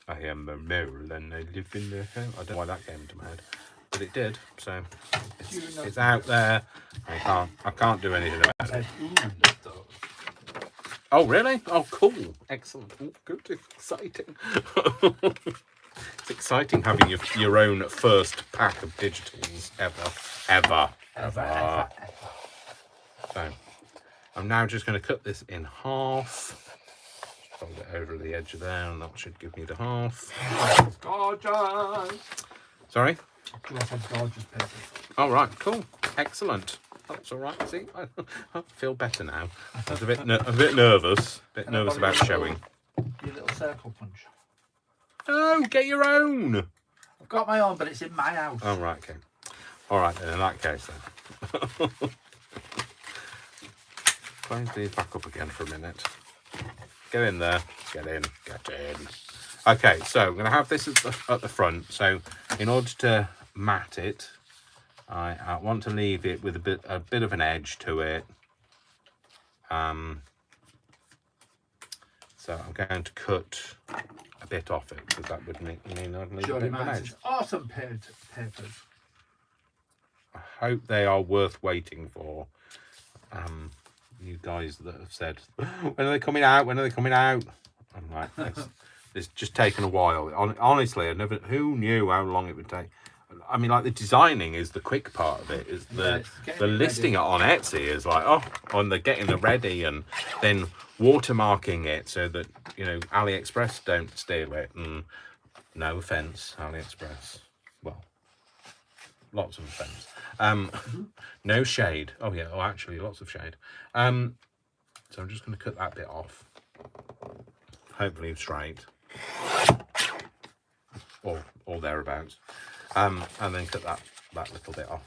I am a mole and I live in the home. I don't know why that came into my head, but it did. So it's out there. I can't do anything about it. Oh, really? Oh, cool. Excellent. Oh, good. Exciting. It's exciting having your own first pack of digitals ever. So, I'm now just going to cut this in half. Fold it over the edge of there, and that should give me the half. Gorgeous. Sorry? I said gorgeous paper. All right, cool. Excellent. That's all right. See, I feel better now. I was a bit nervous. About showing. Your little circle punch. Oh, get your own. I've got my own, but it's in my house. Oh, right, okay. All right, then, in that case, then. Close these back up again for a minute. Get in there. Get in. Okay, so I'm going to have this at the front. So in order to mat it, I want to leave it with a bit of an edge to it. So I'm going to cut a bit off it, because that would mean I'd leave a Jody bit of an Martin's edge. awesome papers. I hope they are worth waiting for. You guys that have said, when are they coming out? When are they coming out? I'm like, it's just taken a while. Honestly, who knew how long it would take? I mean, like, the designing is the quick part of it. Is the listing it on Etsy is like, on the getting it ready and then watermarking it so that, you know, AliExpress don't steal it. And no offense, AliExpress. Well, lots of offense. No shade. Oh yeah. Oh, actually, lots of shade. So I'm just going to cut that bit off. Hopefully straight, or thereabouts. And then cut that little bit off.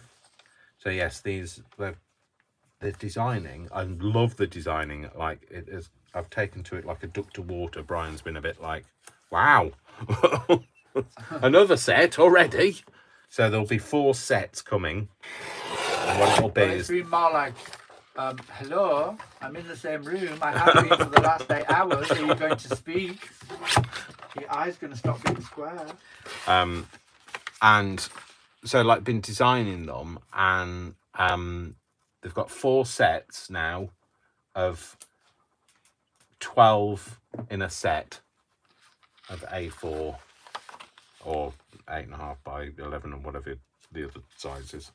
So yes, the designing. I love the designing. Like, it is. I've taken to it like a duck to water. Brian's been a bit like, wow, another set already. So there'll be 4 sets coming. And what it'll be It's been more like, hello, I'm in the same room. I have been for the last 8 hours. Are you going to speak? Your eye's going to stop being square. And so, like, been designing them, and they've got 4 sets now of 12 in a set of A4 or 8.5 by 11 or whatever the other size is.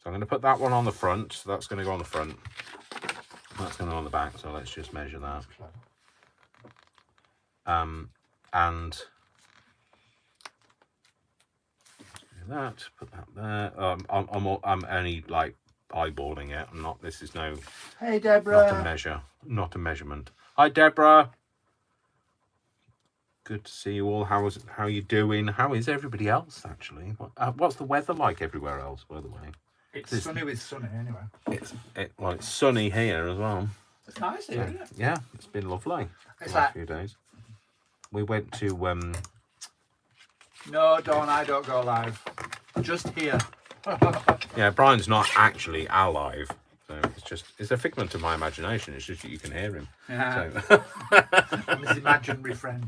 So I'm going to put that one on the front. So that's going to go on the front. That's going to go on the back. So let's just measure that. And do that. Put that there. I'm only like eyeballing it. I'm not. This is no. Hey, Deborah. Not a measure. Not a measurement. Hi, Deborah. Good to see you all. How are you doing? How is everybody else, actually? What's the weather like everywhere else, by the way? It's sunny with sunny, anyway. It's sunny here as well. It's nice here, isn't it? Yeah, it's been lovely It's the last few days. We went to... No, Dawn, I don't go live. Just here. Yeah, Brian's not actually alive. So it's a figment of my imagination. It's just that you can hear him. Yeah. So. I'm his imaginary friend.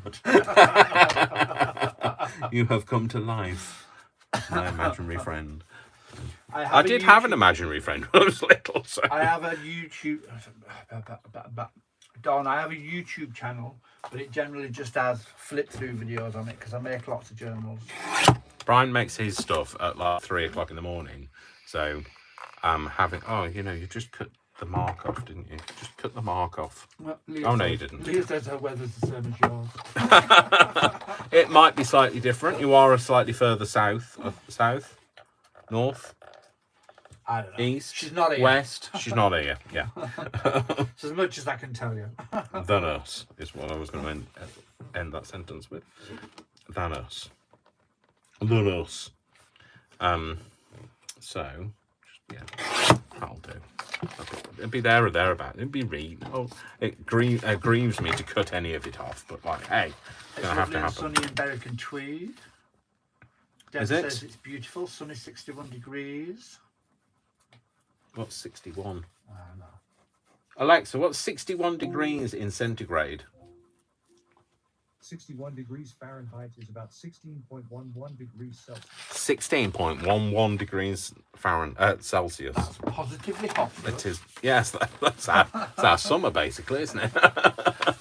You have come to life, my imaginary friend. I did have an imaginary friend when I was little. So. I have a YouTube... Dawn, I have a YouTube channel, but it generally just has flip-through videos on it because I make lots of journals. Brian makes his stuff at like 3 o'clock in the morning. So having... Oh, you know, you just cut the mark off, didn't you? Just cut the mark off. Well, oh, no, you didn't. Leah says her weather's the same as yours. It might be slightly different. You are a slightly further south, north, I don't know. east, She's not here. west. She's not here, yeah. It's as much as I can tell you. Than us is what I was going to end that sentence with. Than us. Than us. So, yeah, that'll do. It'd be there or thereabout. It'd be read. Oh, it grieves me to cut any of it off, but like, hey, it's gonna have to happen. Sunny in Berwick and Tweed. Deb Is it? says it's beautiful. Sunny, 61 degrees. What's 61? I don't know. Alexa, what's 61 degrees in centigrade? 61 degrees Fahrenheit is about 16.11 degrees Celsius. 16.11 degrees Fahrenheit, Celsius. That's positively hot. It is. Yes, that's our summer, basically, isn't it?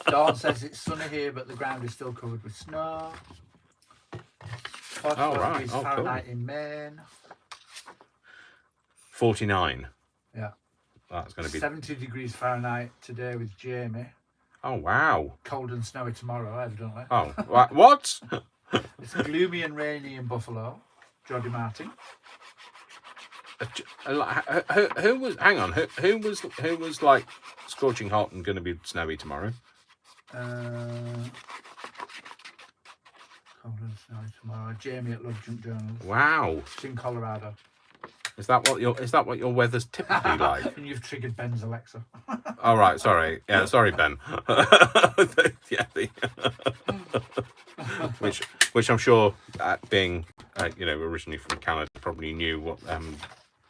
Dawn says it's sunny here, but the ground is still covered with snow. 44 degrees Fahrenheit in Maine. 49. Yeah. That's going to be 70 degrees Fahrenheit today with Jamie. Oh, wow. Cold and snowy tomorrow, evidently. Oh, what? It's gloomy and rainy in Buffalo. Jody Martin. Who was? Hang on. Who was like scorching hot and going to be snowy tomorrow? Cold and snowy tomorrow. Jamie at Love Junk Journals. Wow. It's in Colorado. Is that what your weather's typically like? And you've triggered Ben's Alexa. All right. Sorry. Yeah. Sorry, Ben. Yeah. Which I'm sure, being originally from Canada, probably knew what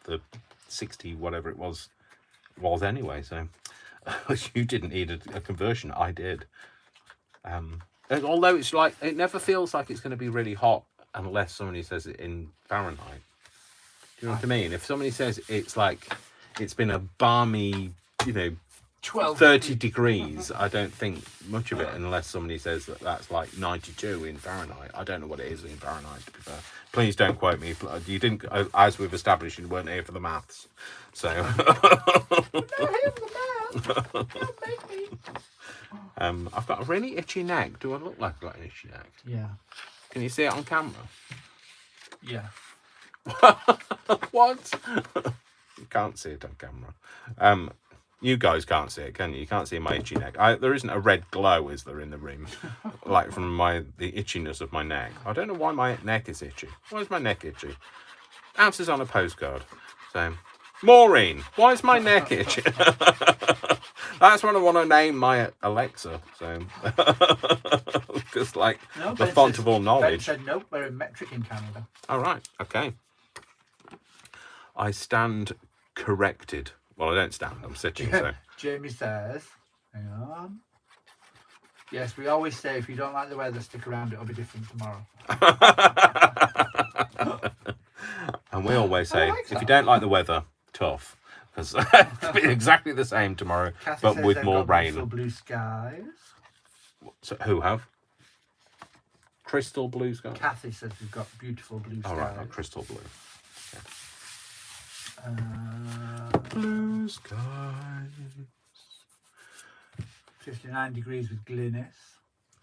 the 60 whatever it was anyway. So you didn't need a conversion. I did. Although it's like, it never feels like it's going to be really hot unless somebody says it in Fahrenheit. Do you know what I mean? If somebody says it's like, it's been a balmy, 30 degrees, I don't think much of it unless somebody says that that's like 92 in Fahrenheit. I don't know what it is in Fahrenheit, to be fair. Please don't quote me. You didn't, as we've established, you weren't here for the maths. So. Don't make me. I've got a really itchy neck. Do I look like I've got an itchy neck? Yeah. Can you see it on camera? Yeah. What? You can't see it on camera. You guys can't see it, can you? You can't see my itchy neck. There isn't a red glow, is there, in the room? Like from the itchiness of my neck. I don't know why my neck is itchy. Why is my neck itchy? Answers on a postcard. So, Maureen, why is my neck itchy? That's what I want to name my Alexa. So, because the Ben font says- of all Ben knowledge. said nope, we're in metric in Canada. All right, okay. I stand corrected. Well, I don't stand. I'm sitting. So. Jamie says, hang on. Yes, we always say if you don't like the weather, stick around. It'll be different tomorrow. And we always say, like if that. you don't like the weather, tough. Because it'll be exactly the same tomorrow, Kathy but says with they've more got beautiful rain. blue skies. So, who have? Crystal blue sky? Kathy says we've got beautiful blue skies. Oh, right, not crystal blue. Uh, Blue sky. 59 degrees with glynnis.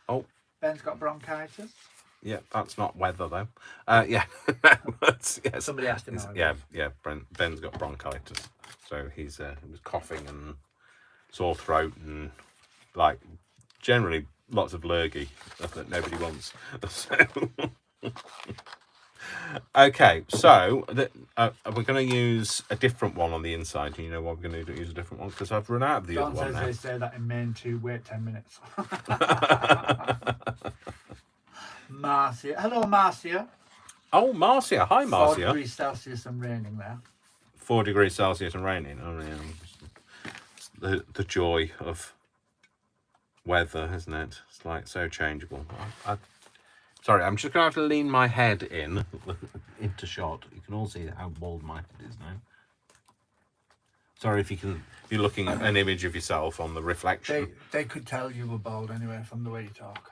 Oh. Ben's got bronchitis. Yeah, that's not weather, though. Yeah. Yes. Somebody asked him. Yeah. Ben's got bronchitis. So he was coughing and sore throat and, generally lots of lurgy that nobody wants. So... Okay, so we're going to use a different one on the inside. Do you know why we're going to use a different one? Because I've run out of the Don other one says now. they say that in Maine too. Wait 10 minutes. Marcia. Hello, Marcia. Oh, Marcia. Hi, 4 Marcia. degrees Celsius and raining there. 4 degrees Celsius and raining. Oh, yeah. The joy of weather, isn't it? It's like so changeable. Sorry, I'm just going to have to lean my head into shot. You can all see how bald my head is now. Sorry if you're looking at an image of yourself on the reflection. They could tell you were bald anyway from the way you talk.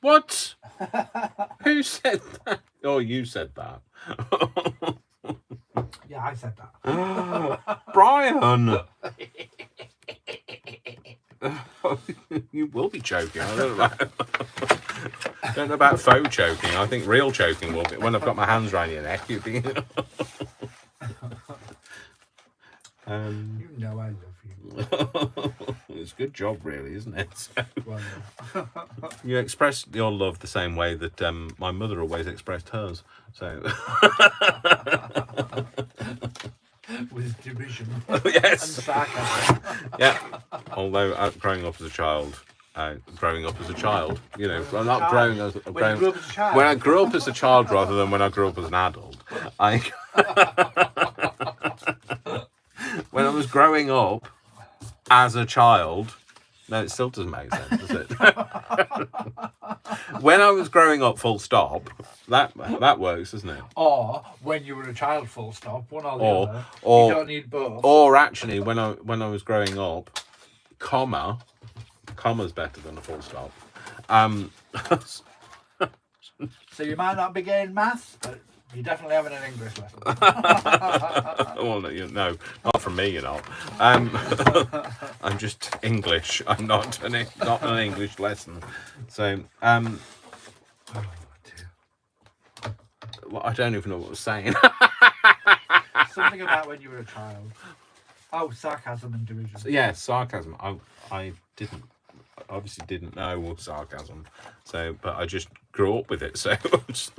What? Who said that? Oh, you said that. Yeah, I said that. Brian! You will be choking. I don't know about faux choking. I think real choking will be when I've got my hands around your neck. You'd be. You know I love you. It's a good job, really, isn't it? Well, You express your love the same way that my mother always expressed hers. So. with derision Yes. and sarcasm. Yeah. Although growing up as a child, I'm not growing as When you grew up as a child. when I grew up as a child rather than when I grew up as an adult. When I was growing up as a child, no, it still doesn't make sense, does it? When I was growing up, full stop. That works, doesn't it? Or when you were a child, full stop. One or the other. Or you don't need both. Or actually, when I was growing up, comma's better than a full stop. So you might not be getting maths, but you're definitely having an English lesson. Well, no, not from me, I'm just English. I'm not an English lesson. So, oh dear. Well, I don't even know what I was saying. Something about when you were a child. Oh, sarcasm and derision. Yeah, sarcasm. I obviously didn't know sarcasm, but I just grew up with it. So I'm just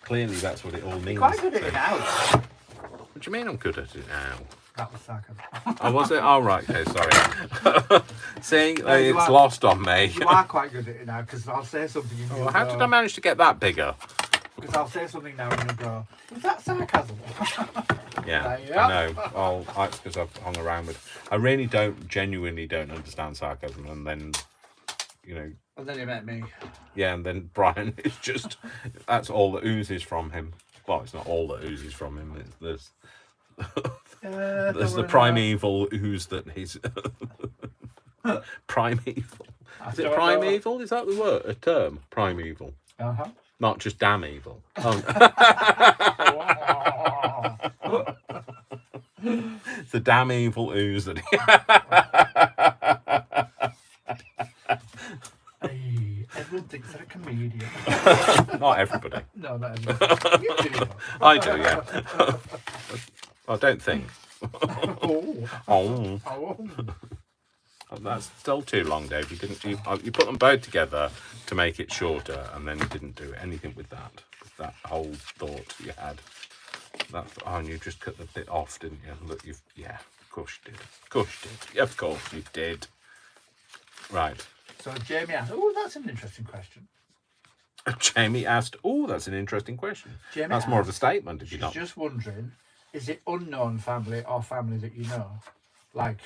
clearly that's what it all means. You're quite good at it now. What do you mean I'm good at it now? That was sarcasm. Oh, was it? Oh, right. Okay, sorry. See, No, you it's are- lost on me. You are quite good at it now, because I'll say something and you'll How did I manage to get that bigger? Because I'll say something now and you'll go, was that sarcasm? Yeah, Yeah. I know. That's because I've hung around with. I really genuinely don't understand sarcasm, and then you know. And then he met me. Yeah, and then Brian is just, that's all that oozes from him. Well, it's not all that oozes from him. There's the primeval ooze that he's primeval. Is it primeval? Is that the word? A term? Primeval. Uh-huh. Not just damn evil. Oh. It's the damn evil ooze that he... Hey, everyone thinks they're a comedian. Not everybody. No, not everybody. You do. I do, yeah. I don't think. Oh. That's still too long, Dave. You put them both together to make it shorter, and then you didn't do anything with that whole thought you had. And you just cut the bit off, didn't you? Look, yeah, of course you did. Of course you did. Of course you did. Right. So Jamie asked, oh, that's an interesting question. Jamie asked, oh, that's an interesting question. Jamie that's more of a statement, if you not. She's just wondering, is it unknown family or family that you know? Like,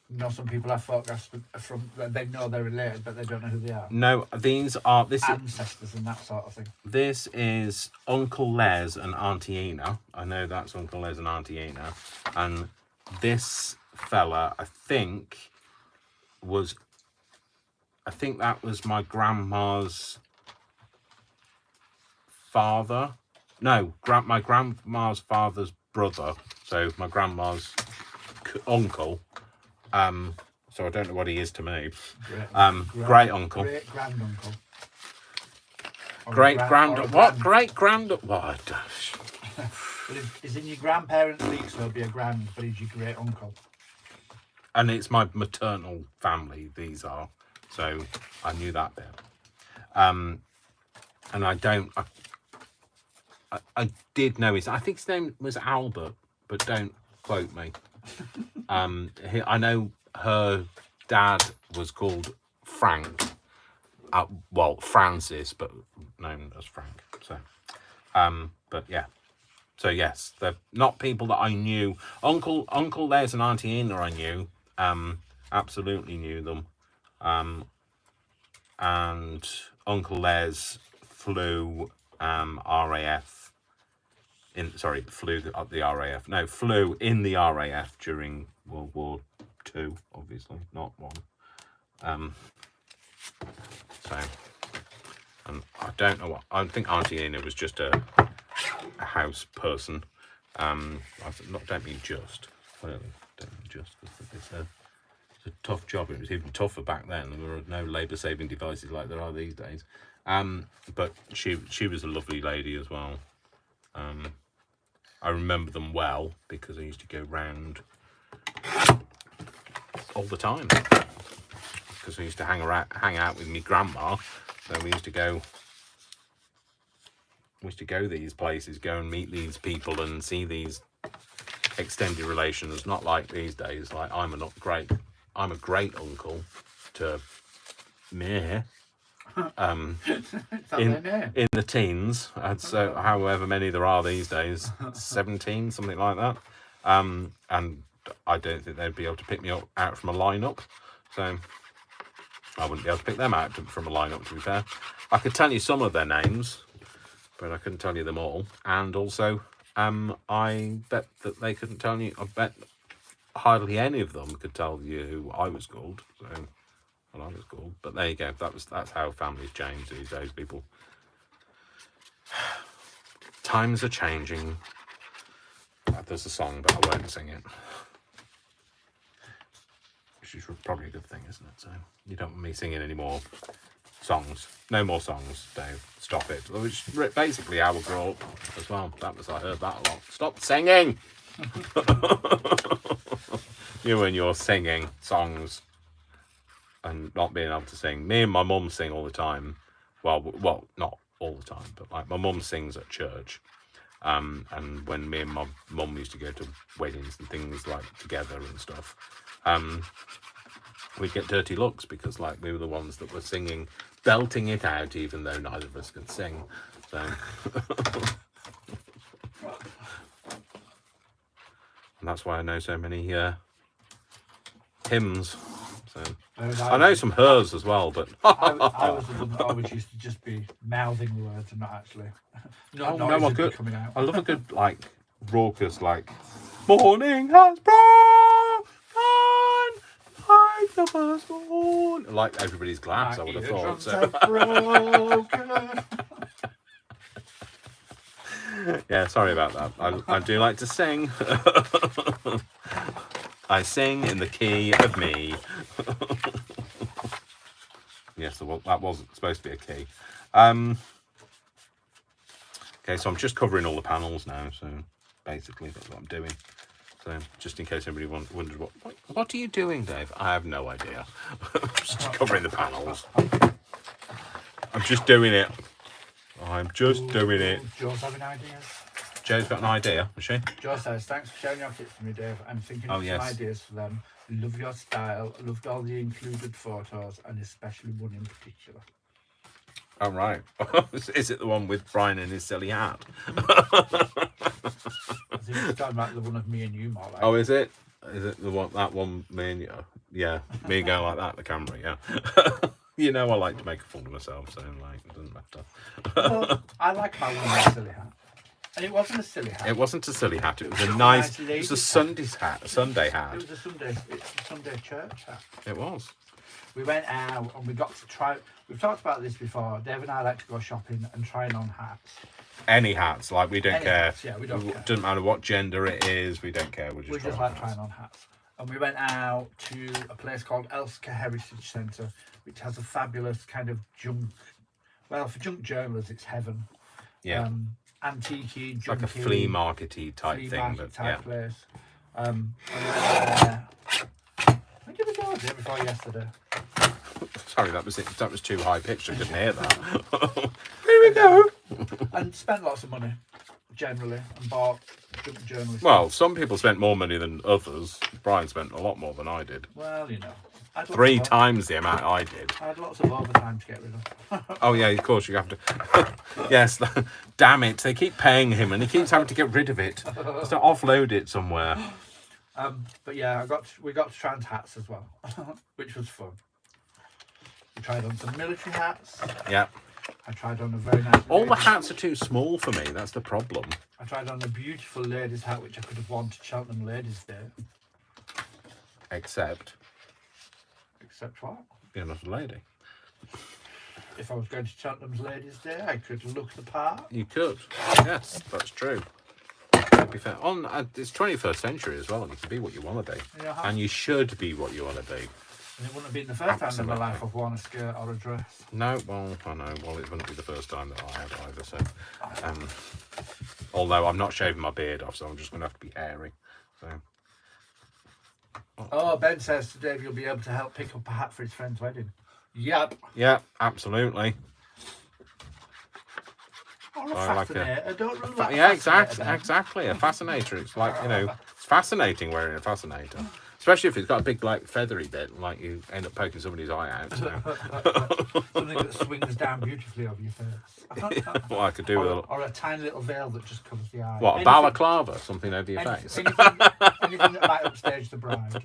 you know, some people have photographs from they know they're related, but they don't know who they are. No, these are ancestors and that sort of thing. This is Uncle Les and Auntie Ina. I know that's Uncle Les and Auntie Ina. And this fella, I think that was my grandma's father. No, my grandma's father's brother. So my grandma's uncle. So I don't know what he is to me. Great uncle. Great granduncle. Great grand. What? Great grand. What? He's in your grandparents' league, so he'll be a grand, but he's your great uncle. And it's my maternal family. These are. So I knew that bit. And I don't. I did know his. I think his name was Albert, but don't quote me. I know her dad was called Frank. Well, Francis, but known as Frank. So, but yeah. So yes, they're not people that I knew. Uncle Les and Auntie Ina I knew. Absolutely knew them. And Uncle Les flew RAF. Flew in the RAF during World War II, obviously, not one. So, and I don't know what. I think Auntie Ina was just a house person. Don't mean just. Clearly, don't mean just because it's a tough job. It was even tougher back then. There were no labour-saving devices like there are these days. But she was a lovely lady as well. I remember them well because I used to go round all the time because we used to hang out with my grandma. So we used to go these places, go and meet these people and see these extended relations. Not like these days. Like I'm a great uncle to me. In the teens, so however many there are these days, 17, something like that. And I don't think they'd be able to pick me out from a lineup, so I wouldn't be able to pick them out from a lineup, to be fair. I could tell you some of their names, but I couldn't tell you them all. And also, I bet that they couldn't tell you. I bet hardly any of them could tell you who I was called. So. Well, I was called, but there you go. That's how families change these days, people. Times are changing. There's a song, but I won't sing it. Which is probably a good thing, isn't it? So you don't want me singing any more songs. No more songs, Dave. Stop it. Which is basically how I grew up as well. I heard that a lot. Stop singing. You and your singing songs. And not being able to sing. Me and my mum sing all the time. Well, not all the time, but like my mum sings at church. And when me and my mum used to go to weddings and things like together and stuff, we'd get dirty looks because like we were the ones that were singing, belting it out, even though neither of us could sing. So, and that's why I know so many hymns. So. I know some hers as well, but I was the one that always used to just be mouthing the words and not actually. Not no, noises I be could. coming out. I love a good like raucous like morning has broken, like the first morn. Like everybody's glass, I would have thought. Eardrums So. have broken. Yeah, sorry about that. I do like to sing. I sing in the key of me. Yes, that wasn't supposed to be a key. Okay, so I'm just covering all the panels now. So basically, that's what I'm doing. So just in case anybody wonders what are you doing, Dave? I have no idea. Just covering the panels. I'm just doing it. I'm just doing it. Joe's having ideas. Joe's got an idea, has she? Joe says, thanks for sharing your kits to me, Dave. I'm thinking of yes. some ideas for them. Love your style. Loved all the included photos, and especially one in particular. Oh, right. Is it the one with Brian and his silly hat? I think he's talking about the one of me and you more like. Oh, is it? Is it the one, that one, me and you? Yeah, me going like that at the camera, yeah. You know I like to make a fool of myself, so like, it doesn't matter. Well, I like my one with a silly hat. And it wasn't a silly hat. It wasn't a silly hat, it was a nice, it was a Sunday hat. It was a Sunday church hat. It was. We went out and we got to try. We've talked about this before. Dave and I like to go shopping and trying on hats. Any hats, like we don't care. Hats, yeah, we don't care. Doesn't matter what gender it is, we don't care. We just like trying on hats. And we went out to a place called Elska Heritage Centre, which has a fabulous kind of junk. Well, for junk journalists, it's heaven. Yeah. Antique-y, It's like a junky, flea market-y type flea thing. market But, type yeah. place. And when did we go? Day before yesterday. Sorry, that was it. That was too high pitched. I couldn't hear that. Here we go. And spent lots of money, generally, and bought junk journalists. Well, some people spent more money than others. Brian spent a lot more than I did. Well, you know. I had lots 3 of- times the amount I did. I had lots of overtime to get rid of. Oh yeah, of course you have to. Yes, damn it! They keep paying him, and he keeps having to get rid of it. Just to offload it somewhere. But yeah, we got to try on hats as well, which was fun. We tried on some military hats. Yeah. I tried on a very nice. All the hats are too small for me. That's the problem. I tried on a beautiful ladies' hat, which I could have worn to Cheltenham Ladies' Day. Except Except what? you're not a lady. If I was going to Cheltenham's Ladies' Day, I could look the part. You could. Yes, that's true. To be fair, it's 21st century as well. You can be what you want to be, Yeah. and you should be what you want to be. And it wouldn't have been the first time in my Absolutely. life I've worn a skirt or a dress. No, well, I know. Well, it wouldn't be the first time that I have either. So, although I'm not shaving my beard off, so I'm just going to have to be hairy. So, Oh, Ben says to Dave you'll be able to help pick up a hat for his friend's wedding. Yep. yeah, absolutely. Or a I like it. fascinator. Don't rule that. Yeah, fascinator then. exactly. A fascinator. It's like, it's fascinating wearing a fascinator. Especially if it's got a big, like, feathery bit, like you end up poking somebody's eye out. So. Something that swings down beautifully over your face. What I could do with Or a tiny little veil that just covers the eye. a balaclava, something over your face. Anything that might upstage the bride.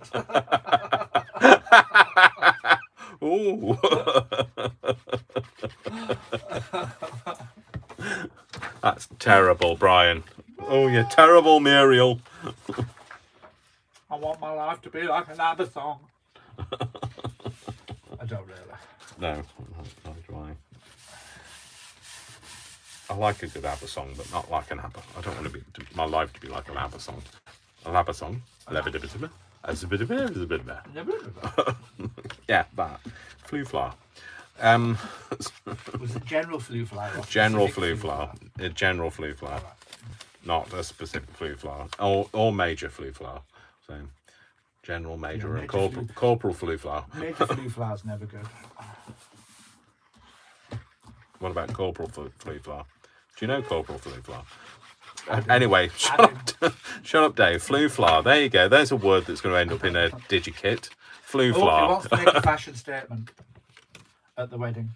Ooh. That's terrible, Brian. Oh, you're terrible, Muriel. I want my life to be like an ABBA song. I don't really. No, not do I. I like a good ABBA song, but not like an ABBA. I don't want my life to be like an ABBA song. An ABBA song. Yeah, that. Flu flower. Was it general flu flower? General flu flower. A general flu flower. Not a specific flu flower. Or major flu flower. So, general, major, and major corporal flu flower. Major flu flower's never good. What about corporal flu flower? Do you know corporal flu flower? Anyway, shut up, Dave. Flu flower. There you go. There's a word that's going to end up in a digikit. Flu He flower. wants to make a fashion statement at the wedding.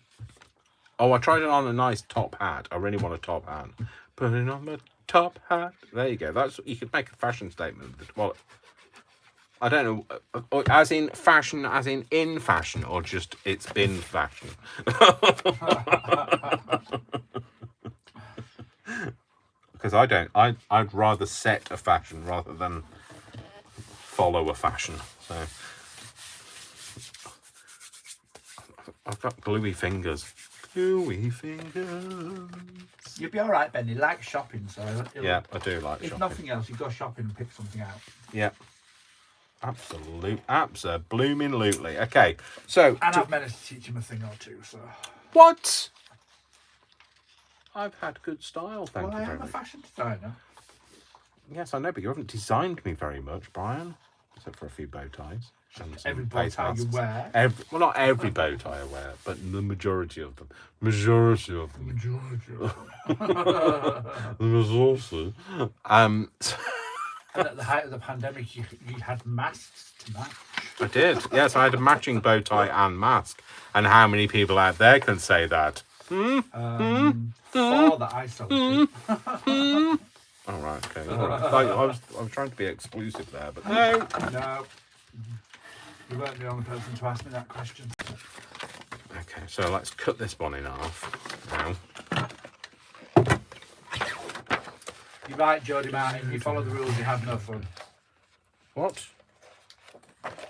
Oh, I tried it on a nice top hat. I really want a top hat. Putting on my top hat. There you go. You could make a fashion statement. Well, I don't know, as in fashion, as in fashion, or just it's been fashion. Because I'd rather set a fashion rather than follow a fashion. So I've got gluey fingers. Gluey fingers. You'll be all right, Ben. He likes shopping, so Yeah, I do like if shopping. nothing else, you go shopping and pick something out. Yeah. Absolutely. Okay, so And I've managed to teach him a thing or two. So what? I've had good style, thank well, you I very am a much. fashion designer. Yes, I know, but you haven't designed me very much, Brian. Except for a few bow ties. And some Every bow face tie you masks. wear. Well, not every bow tie I wear, but the majority of them. Majority of them. The majority. And at the height of the pandemic, you had masks to match. I did. Yes, I had a matching bow tie and mask. And how many people out there can say that? 4 that I sold to. All right, okay. All right. I was trying to be exclusive there, but no. No. You weren't the only person to ask me that question. Okay, so let's cut this one in half now. You're right, Jodie Martin. You follow the rules, you have no fun. What?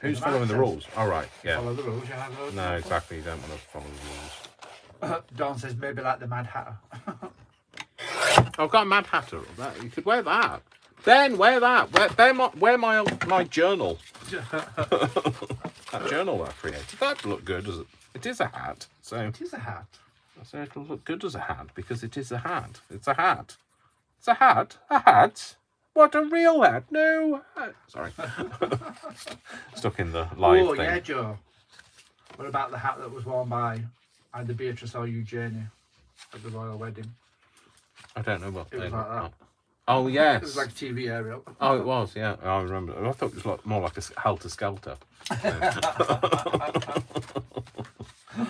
Who's The following the man rules? All right, yeah. Follow the rules, you have no No, fun. exactly. You don't want to follow the rules. Dawn says maybe like the Mad Hatter. I've got a Mad Hatter. You could wear that. Ben, wear that. Wear my journal. That journal I created. That'd look good as it is a hat. So It is a hat. so it'll look good as a hat because it is a hat. It's a hat. It's a hat. A hat. What, a real hat? No. Sorry. Stuck in the live Oh, thing. yeah, Joe. What about the hat that was worn by either Beatrice or Eugenia at the royal wedding? I don't know what It was they like look that. Oh, yes. It was like a TV aerial. Oh, it was, yeah. I remember. I thought it was more like a helter-skelter.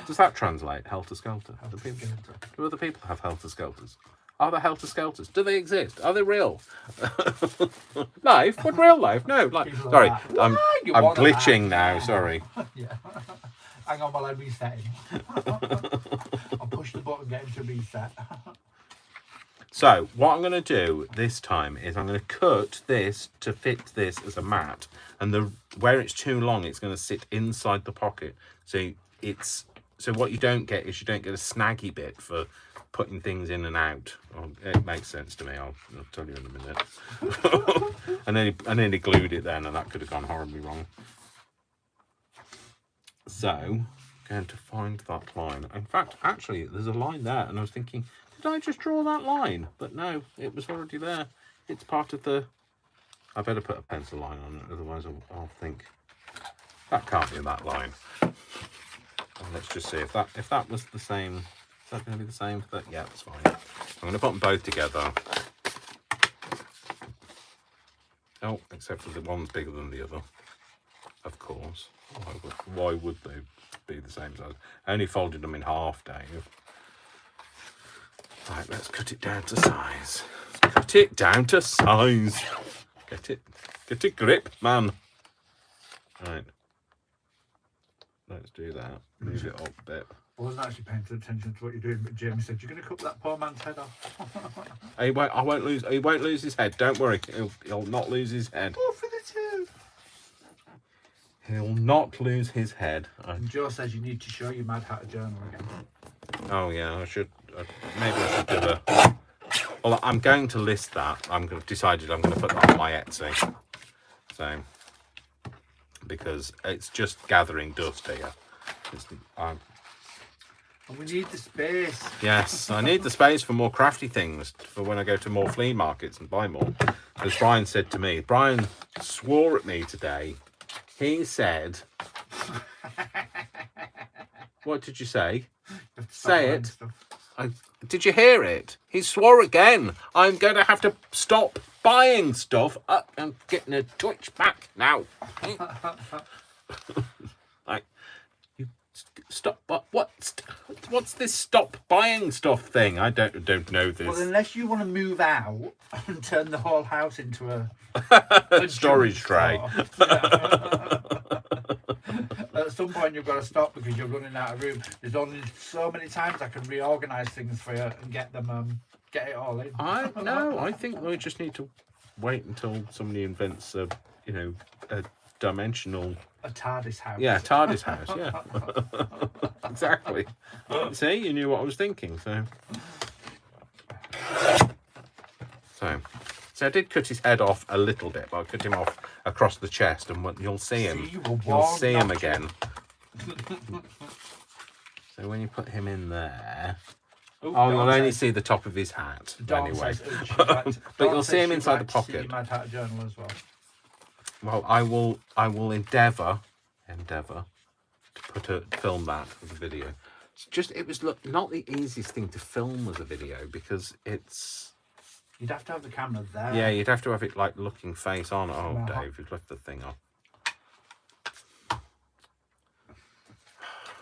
Does that translate, helter-skelter? Do other people have helter-skelters? Are there helter-skelters? Do they exist? Are they real? Life? What, real life? No. People are Sorry, like, I'm "Why you I'm want a glitching hat?" now. Sorry. Yeah. Hang on while I'm resetting. I'll push the button, get him to reset. So what I'm going to do this time is I'm going to cut this to fit this as a mat, and where it's too long, it's going to sit inside the pocket. So what you don't get is you don't get a snaggy bit for putting things in and out. It makes sense to me. I'll tell you in a minute. and then he glued it then, and that could have gone horribly wrong. So, going to find that line. In fact, actually, there's a line there, and I was thinking, did I just draw that line? But no, it was already there. It's part of the... I better put a pencil line on it, otherwise I'll think that can't be that line. And let's just see if that was the same. Is that going to be the same? Yeah, that's fine. I'm going to put them both together. Oh, except for the one's bigger than the other. Of course. Why would they be the same size? I only folded them in half, Dave. Right, let's cut it down to size. Cut it down to size. Get it grip, man. Right. Let's do that. Move it up a bit. I wasn't actually paying attention to what you're doing, but Jamie said, you're going to cut that poor man's head off. He won't lose his head. Don't worry. He'll not lose his head. Oh, for the two. He'll not lose his head. And Joe says you need to show your Mad Hatter journal again. Oh yeah, I should. Maybe I should do a. Well, I'm going to list that. Decided I'm going to put that on my Etsy. So, because it's just gathering dust here. And we need the space. Yes, I need the space for more crafty things for when I go to more flea markets and buy more. As Brian said to me, Brian swore at me today. He said, "What did you say? Say it." Did you hear it? He swore again. I'm going to have to stop buying stuff. I'm getting a twitch back now. Like, you Stop. What's this stop buying stuff thing? I don't know this. Well, unless you want to move out and turn the whole house into a storage tray. Yeah. At some point, you've got to stop because you're running out of room. There's only so many times I can reorganize things for you and get them, get it all in. I think we just need to wait until somebody invents a dimensional. A TARDIS house. Yeah, TARDIS house. Yeah, exactly. See, you knew what I was thinking. So I did cut his head off a little bit, but I cut him off across the chest, and you'll see him. You'll see him again. So when you put him in there, you'll only see the top of his hat anyway. But you'll see him inside the pocket. You might have a journal as well. Well, I will endeavour to film that as a video. It was not the easiest thing to film as a video because it's. You'd have to have the camera there. Yeah, you'd have to have it like looking face on. Oh, no. Dave, you've left the thing on.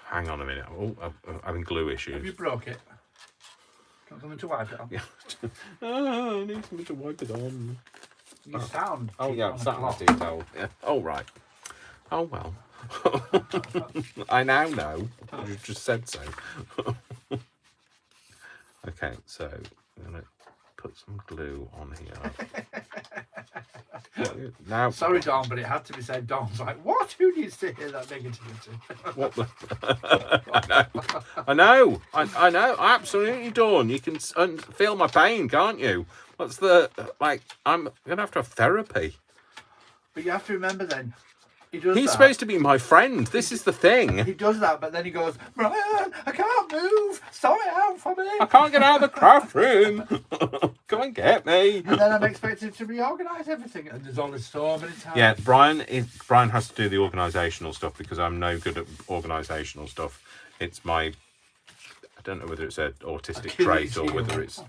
Hang on a minute. Oh, I'm having glue issues. Have you broke it? Want something to wipe it on? Yeah. I need something to wipe it on. You sound. Oh yeah, sound detail. Yeah. Oh right. Oh well. I now know. You've just said so. Okay, so I'm gonna put some glue on here. Now, sorry, Dawn, but it had to be said. Dawn's like, "What? Who needs to hear that negativity?" What the? I know. Absolutely, Dawn. You can feel my pain, can't you? What's the I'm gonna have to have therapy. But you have to remember then. He's supposed to be my friend. This is the thing. He does that, but then he goes, "Brian, I can't move. Sort it out for me. I can't get out of the craft room. Come and get me." And then I'm expected to reorganise everything, and there's only so many times. Yeah, Brian has to do the organisational stuff because I'm no good at organisational stuff. It's my, I don't know whether it's an autistic trait or whether it's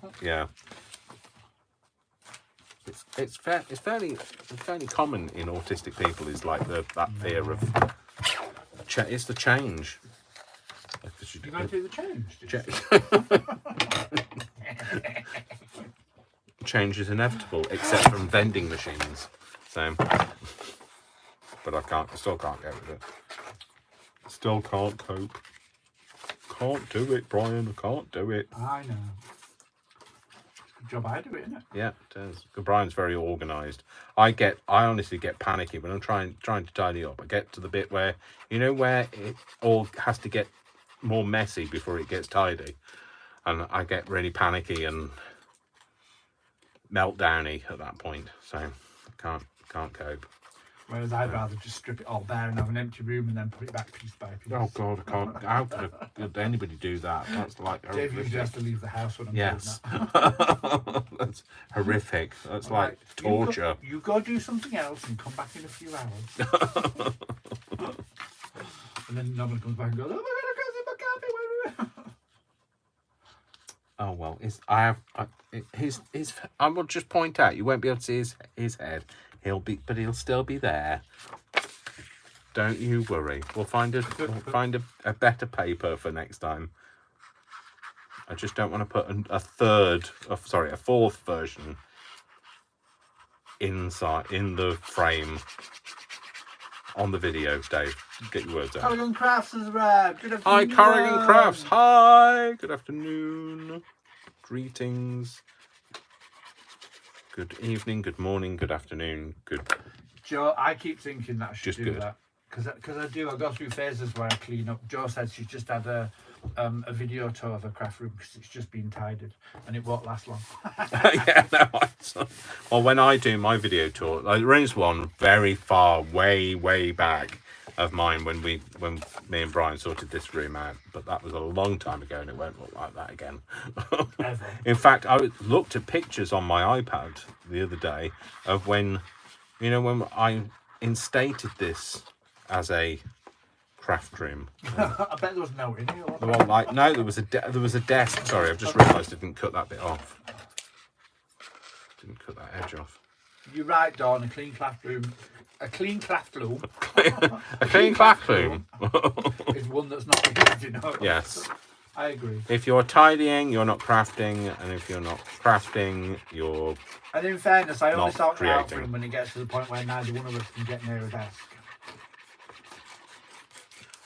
It's fairly common in autistic people is like that fear of it's the change. You're going to do the change. Change is inevitable, except from vending machines. So, but I still can't go with it. Still can't cope. Can't do it, Brian. I can't do it. I know. Job I do it, isn't it? Yeah, it does. Brian's very organised. I honestly get panicky when I'm trying to tidy up. I get to the bit where where it all has to get more messy before it gets tidy, and I get really panicky and meltdowny at that point. So I can't cope. Whereas I'd rather just strip it all bare and have an empty room and then put it back piece by piece. Oh God, I can't. How could anybody do that? That's like Dave usually has to leave the house when I'm doing that. That's horrific. That's like torture. You go do something else and come back in a few hours. And then no one comes back and goes, "Oh my God, I can't see my coffee." Oh well, I will just point out. You won't be able to see his head. But he'll still be there. Don't you worry. We'll find a better paper for next time. I just don't want to put a fourth version inside in the frame on the video. Dave, get your words out. Corrigan Crafts has arrived. Good Hi, afternoon. Corrigan Crafts. Hi. Good afternoon. Greetings. Good evening, good morning, good afternoon, good. Joe, I keep thinking that I should do good. that because I go through phases where I clean up. Joe said she's just had a video tour of her craft room because it's just been tidied and it won't last long. Yeah, no. Well, when I do my video tour, there is one very far, way back of mine when me and Brian sorted this room out, but that was a long time ago and it won't look like that again. Ever. In fact, I looked at pictures on my iPad the other day of when I instated this as a craft room. I bet there was no in here. No, there was a desk. Sorry, I've just realised I didn't cut that bit off. Didn't cut that edge off. You're right, Dawn. A clean craft room A clean classroom. A clean classroom. Is one that's not used, you know. Yes. I agree. If you're tidying, you're not crafting, and if you're not crafting, you're... And in fairness, I only Not sort it out for creating. him when it gets to the point where neither one of us can get near a desk.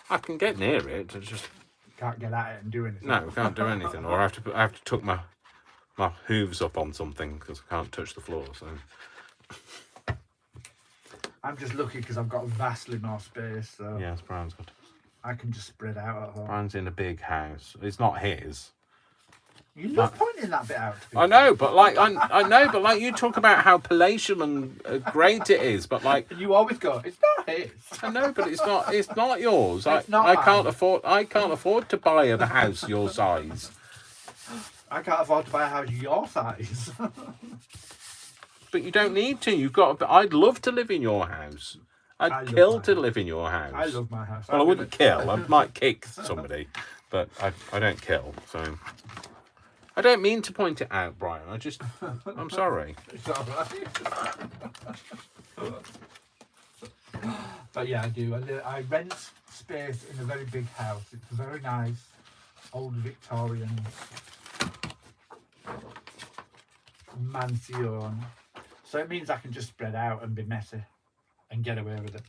I can get near it. I just Can't get at it and do anything. no, can't do anything. Or I have to tuck my hooves up on something because I can't touch the floor. So I'm just lucky because I've got vastly more space, so yes, Brian's got. I can just spread out at home. Brian's in a big house. It's not his. You love pointing that bit out to people. I know, but like I know, but like you talk about how palatial and great it is, but like And you always go, it's not his. I know, but it's not yours. It's not I can't mine. I can't afford to buy a house your size. I can't afford to buy a house your size. But you don't need to. You've got. I'd love to live in your house. I I'd love kill my to house. live in your house. I love my house. Well, I wouldn't kill. I might kick somebody, but I don't kill. So I don't mean to point it out, Brian. I'm sorry. It's all right. But yeah, I do. I rent space in a very big house. It's very nice, old Victorian mansion. So it means I can just spread out and be messy and get away with it.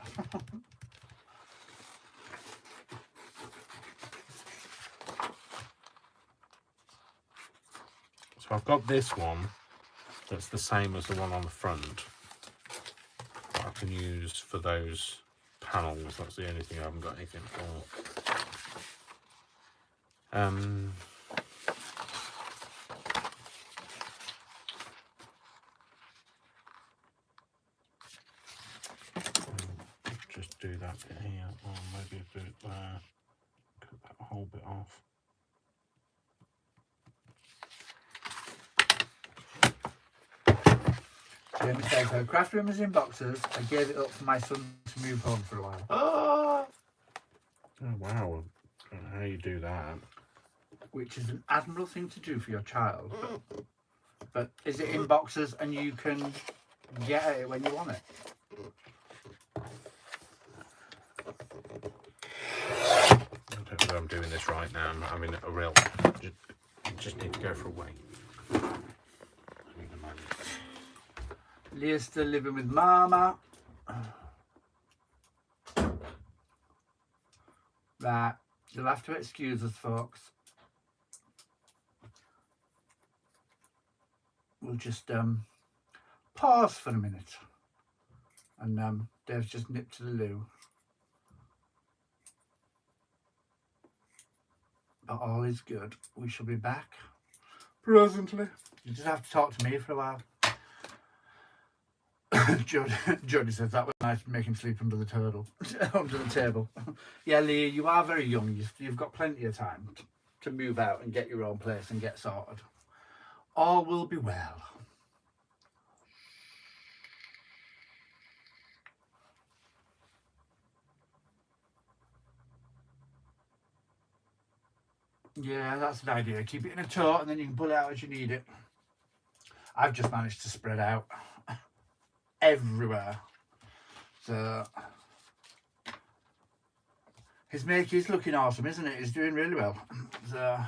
So I've got this one that's the same as the one on the front that I can use for those panels. That's the only thing I haven't got anything for. Just do that bit here, or maybe do it there. Cut that whole bit off. Jamie says her craft room is in boxes. I gave it up for my son to move home for a while. Oh wow! I don't know how you do that. Which is an admirable thing to do for your child. But is it in boxes and you can get at it when you want it? I don't know if I'm doing this right now. I'm having a real. Just need to go for a wait. Leah's still living with Mama. Right, you'll have to excuse us, folks. We'll just pause for a minute. And Dave's just nipped to the loo. But all is good. We shall be back presently. You just have to talk to me for a while. Jody says that was nice to make him sleep under the under the table. Yeah, Leah, you are very young. You've got plenty of time to move out and get your own place and get sorted. All will be well. Yeah, that's an idea. Keep it in a tote and then you can pull it out as you need it. I've just managed to spread out everywhere. So his Makey's looking awesome, isn't it? He's doing really well. So,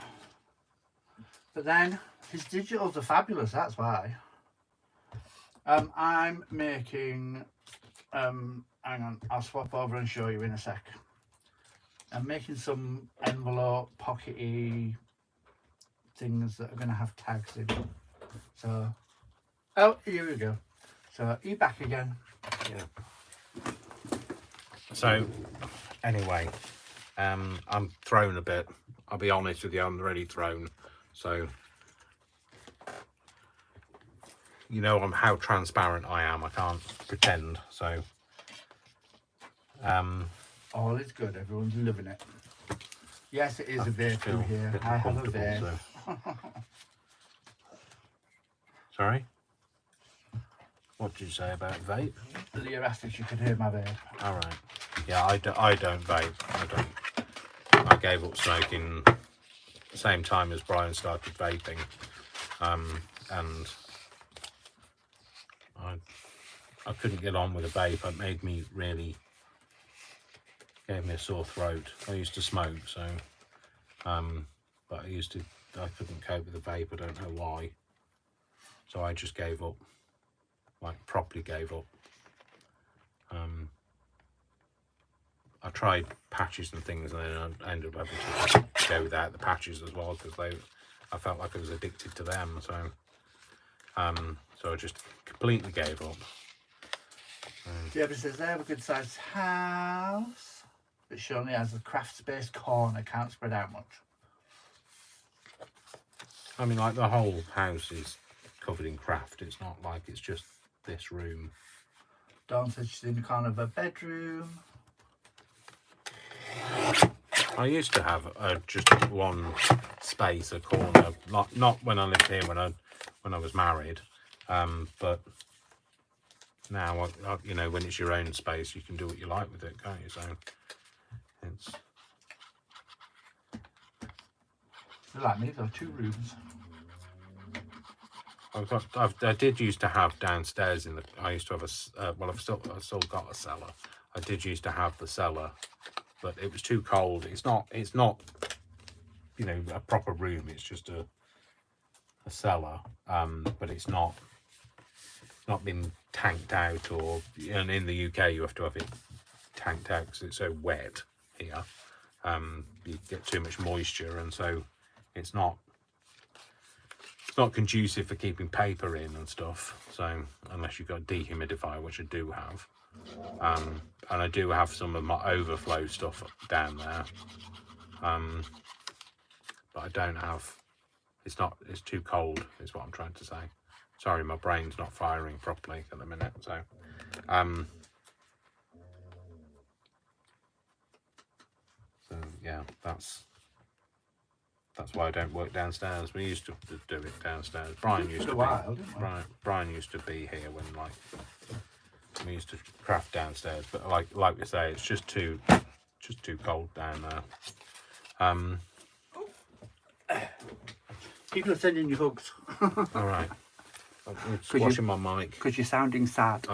but then his digitals are fabulous, that's why. I'm making hang on, I'll swap over and show you in a sec. I'm making some envelope pockety things that are going to have tags in. So, oh, here we go. So, you back again? Yeah. So, anyway, I'm thrown a bit. I'll be honest with you, I'm really thrown. So, you know how transparent I am. I can't pretend. So, all is good. Everyone's loving it. Yes, it is a vape through here. bit I have a uncomfortable, vape. so. Sorry? What did you say about vape? Leah asked if you could hear my vape. All right. Yeah, I don't vape. I don't. I gave up smoking the same time as Brian started vaping, and I couldn't get on with a vape. It made me really, gave me a sore throat. I used to smoke, so, but I couldn't cope with the vape. I don't know why. So I just gave up, like properly gave up. I tried patches and things, and then I ended up having to go without the patches as well, because I felt like I was addicted to them. So, so I just completely gave up. Deborah says they have a good sized house, but she only has a craft space corner, can't spread out much. I mean, like the whole house is covered in craft. It's not like it's just this room. Dawn says she's in the corner of her bedroom. I used to have just one space, a corner, not when I lived here, when I was married, but now you know, when it's your own space, you can do what you like with it, can't you? So it's Like me, there are 2 rooms. I did used to have downstairs I used to have I've still got a cellar. I did used to have the cellar, but it was too cold. It's not you know, a proper room. It's just a cellar, but it's not been tanked out, and in the UK you have to have it tanked out because it's so wet here. You get too much moisture, and so it's not conducive for keeping paper in and stuff. So unless you've got a dehumidifier, which I do have, and I do have some of my overflow stuff down there, but I don't have. It's too cold, is what I'm trying to say. Sorry, my brain's not firing properly at the minute. So, yeah, that's why I don't work downstairs. We used to do it downstairs. Brian used to Brian used to be here when we used to craft downstairs. But like we say, it's just too cold down there. People are sending you hugs. All right. I'm squashing my mic. Because you're sounding sad.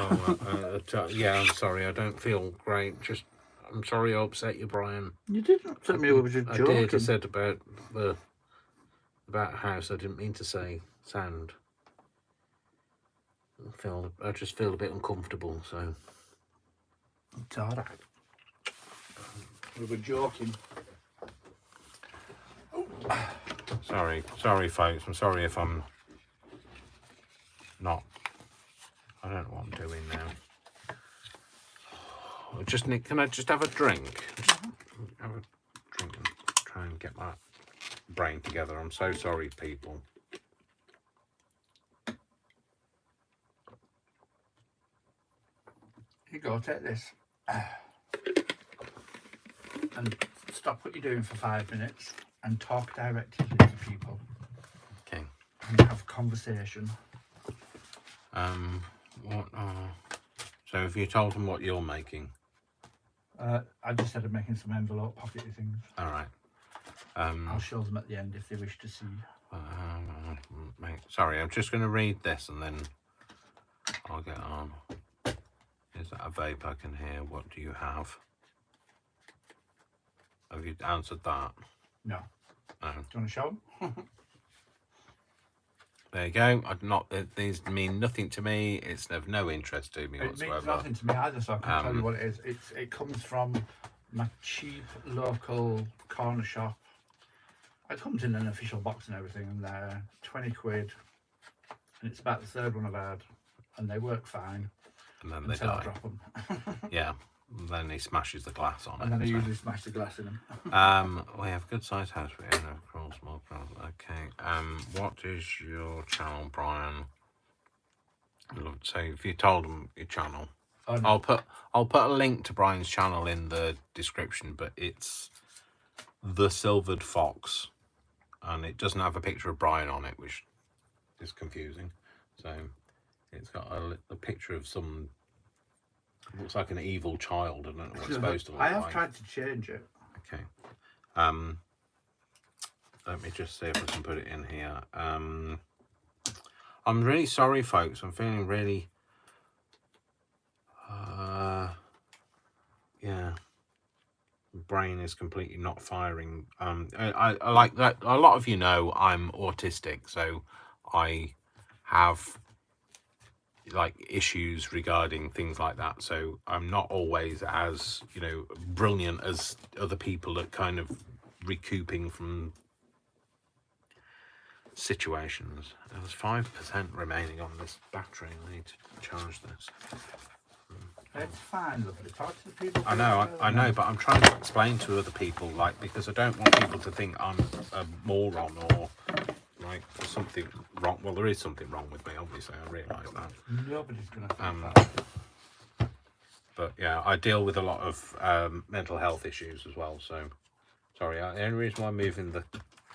Yeah, I'm sorry. I don't feel great. I'm sorry I upset you, Brian. You didn't upset me. I was just joking. I did. I said about house. I didn't mean to say sound. I just feel a bit uncomfortable. So it's all right. We were joking. Sorry, folks. I'm sorry if I'm not. I don't know what I'm doing now. Can I just have a drink? Have a drink and try and get my brain together. I'm so sorry, people. Here you go, take this. And stop what you're doing for 5 minutes and talk directly to people. Okay. And have a conversation. So have you told them what you're making? I just said I'm making some envelope pockety things. All right. I'll show them at the end if they wish to see. Sorry, I'm just going to read this and then I'll get on. Is that a vape I can hear? What do you have? Have you answered that? No. No. Do you want to show them? There you go. These mean nothing to me. It's of no interest to me whatsoever. It means nothing to me either, so I can tell you what it is. It comes from my cheap local corner shop. It comes in an official box and everything, and they're 20 quid. And it's about the 3rd one I've had, and they work fine. And then they die. I drop them. Yeah. And then he smashes the glass on it. And then I usually smash the glass in them. We have good sized house. We have small crowd. Okay. What is your channel, Brian? So if you told them your channel, Oh, no. I'll put a link to Brian's channel in the description, but it's The Silvered Fox, and it doesn't have a picture of Brian on it, which is confusing. So it's got a picture of some. Looks like an evil child. I don't know what it's supposed to look like. I have tried to change it. Okay. Let me just see if I can put it in here. I'm really sorry, folks. I'm feeling really yeah, brain is completely not firing. I like that. A lot of you know I'm autistic, so I have like issues regarding things like that. So I'm not always as, you know, brilliant as other people at kind of recouping from situations. There's 5% remaining on this battery. I need to charge this. It's fine, lovely. Talk to the people. I know, but I'm trying to explain to other people, like, because I don't want people to think I'm a moron or like there's something wrong. Well, there is something wrong with me, obviously. I realise that. Nobody's going to think that. But yeah, I deal with a lot of mental health issues as well. So, sorry, the only reason why I'm moving the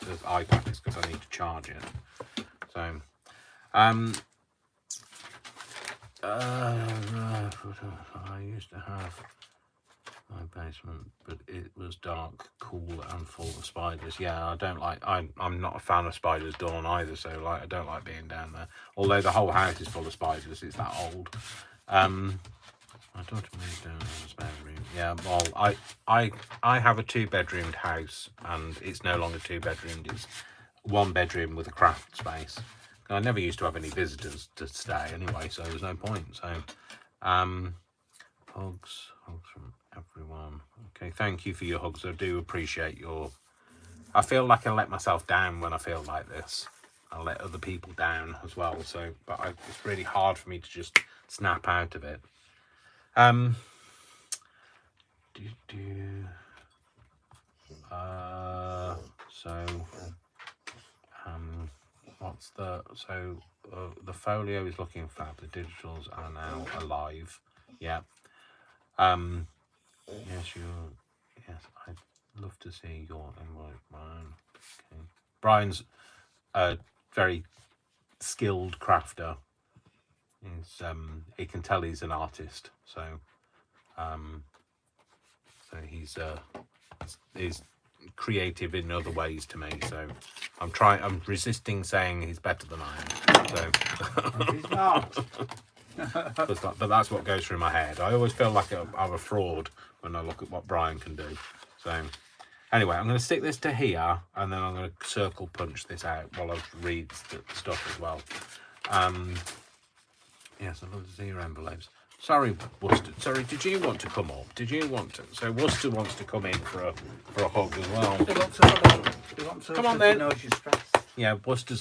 iPad is because I need to charge it. So, I used to have my basement, but it was dark, cool, and full of spiders. Yeah, I don't like. I'm not a fan of spiders dawn either. So, like, I don't like being down there. Although the whole house is full of spiders, it's that old. My daughter moved down to the spare room. Yeah, well, I have a 2-bedroomed house, and it's no longer 2-bedroomed. It's 1 bedroom with a craft space. I never used to have any visitors to stay anyway, so there's no point. So, hugs from everyone. Okay, thank you for your hugs. I do appreciate your. I feel like I let myself down when I feel like this. I let other people down as well. So, but it's really hard for me to just snap out of it. What's the the folio is looking fab. The digitals are now alive. Yeah. Yes, I'd love to see your invite, Brian. Okay. Brian's a very skilled crafter. He can tell he's an artist, so he's creative in other ways to me. So I'm resisting saying he's better than I am. So He's not. but that's what goes through my head. I always feel like I'm a fraud when I look at what Brian can do. So anyway, I'm going to stick this to here, and then I'm going to circle punch this out while I read the stuff as well. Yes, I'd love to see your envelopes. Sorry, Worcester. Sorry, did you want to come up? Did you want to? So Worcester wants to come in for a hug as well. He wants to Come on then. He knows you're stressed. Yeah, Worcester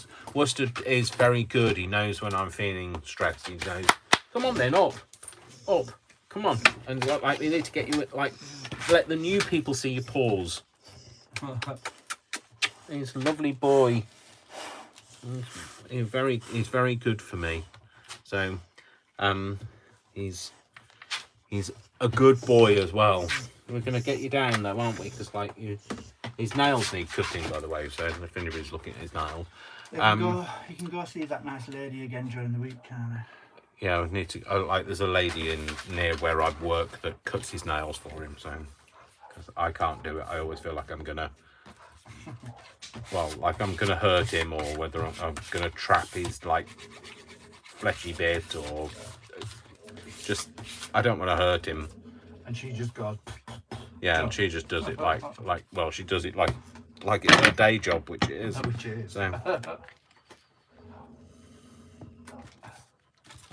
is very good. He knows when I'm feeling stressed. He knows. Come on then, up. Come on, and like we need to get you like let the new people see your paws. He's a lovely boy. He's very good for me. So, he's a good boy as well. We're gonna get you down though, aren't we? Because like his nails need cutting, by the way. So if anybody's looking at his nails, You can go see that nice lady again during the week, can't I? yeah, we need to. Like, there's a lady near where I work that cuts his nails for him. So, because I can't do it, I always feel like I'm gonna. Well, like I'm gonna hurt him, or whether I'm gonna trap his like fleshy bit, or just I don't want to hurt him. And she just goes. Yeah, and she just does it like well, she does it like it's her day job, which it is. Which it is. So I'm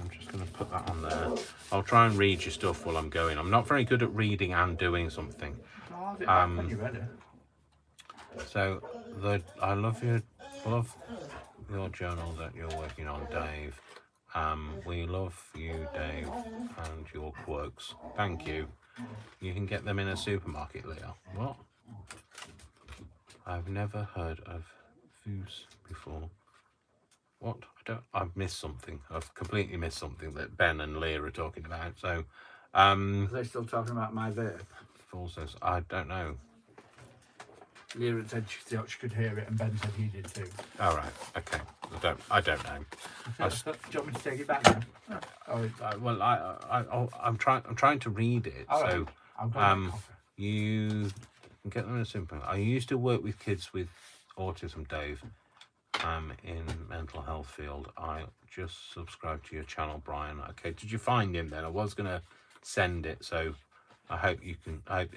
just gonna put that on there. I'll try and read your stuff while I'm going. I'm not very good at reading and doing something. I'll have it back when you're ready. So I love your journal that you're working on, Dave. We love you, Dave, and your quirks. Thank you. You can get them in a supermarket, Leah. What? I've never heard of Foos before. What? I've missed something. I've completely missed something that Ben and Leah are talking about. So, Are they still talking about my vape? Fool says, I don't know. Leah had said she thought she could hear it, and Ben said he did too. All right. Okay. I don't know. Do you want me to take it back now? Well, I'm trying to read it. All so, right. I'll go and get coffee. you can get them in a simple. I used to work with kids with autism, Dave. In mental health field. I just subscribed to your channel, Brian. Okay, did you find him then? I was gonna send it, so I hope you can. I hope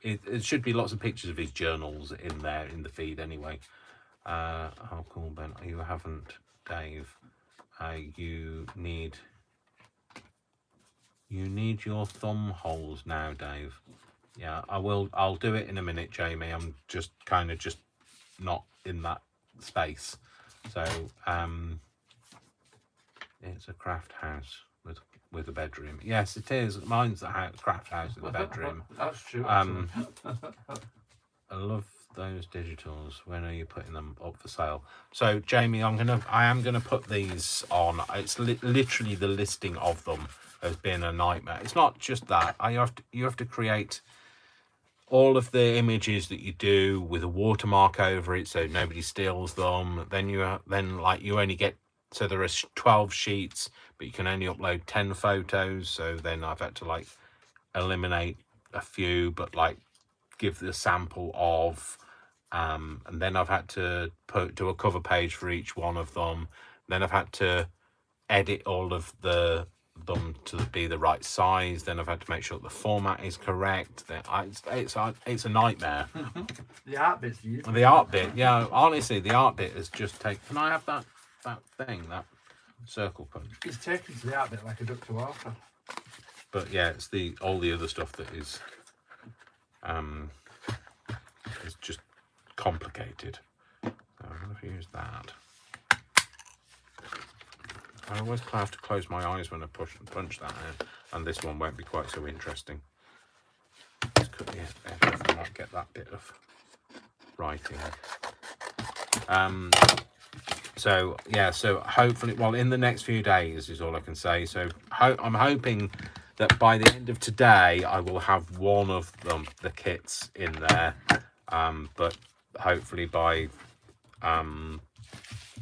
it should be lots of pictures of his journals in there in the feed anyway. Oh, cool, Ben. You haven't, Dave. You need your thumb holes now, Dave. Yeah, I will. I'll do it in a minute, Jamie. I'm just kind of just not in that space. So, it's a craft house with a bedroom. Yes, it is. Mine's a craft house with a bedroom. That's true. I love those digitals. When are you putting them up for sale? So, Jamie, I am gonna put these on. It's literally the listing of them has been a nightmare. It's not just that. You have to create all of the images that you do with a watermark over it so nobody steals them. Then you only get, so there are 12 sheets, but you can only upload 10 photos. So then I've had to like eliminate a few, but like give the sample of, and then I've had to do a cover page for each one of them. Then I've had to edit all of them to be the right size. Then I've had to make sure the format is correct. It's a nightmare. The art bit's the easy. The art bit, yeah. Honestly, the art bit is just Can I have that thing, that circle punch? It's taken to the art bit like a duck to water. But yeah, it's all the other stuff that is just complicated. So I'm going to use that. I always have to close my eyes when I punch that in, and this one won't be quite so interesting. Just cut the edge and not get that bit of writing. So yeah, so hopefully, well, in the next few days is all I can say. So I'm hoping that by the end of today I will have one of the kits in there, but hopefully by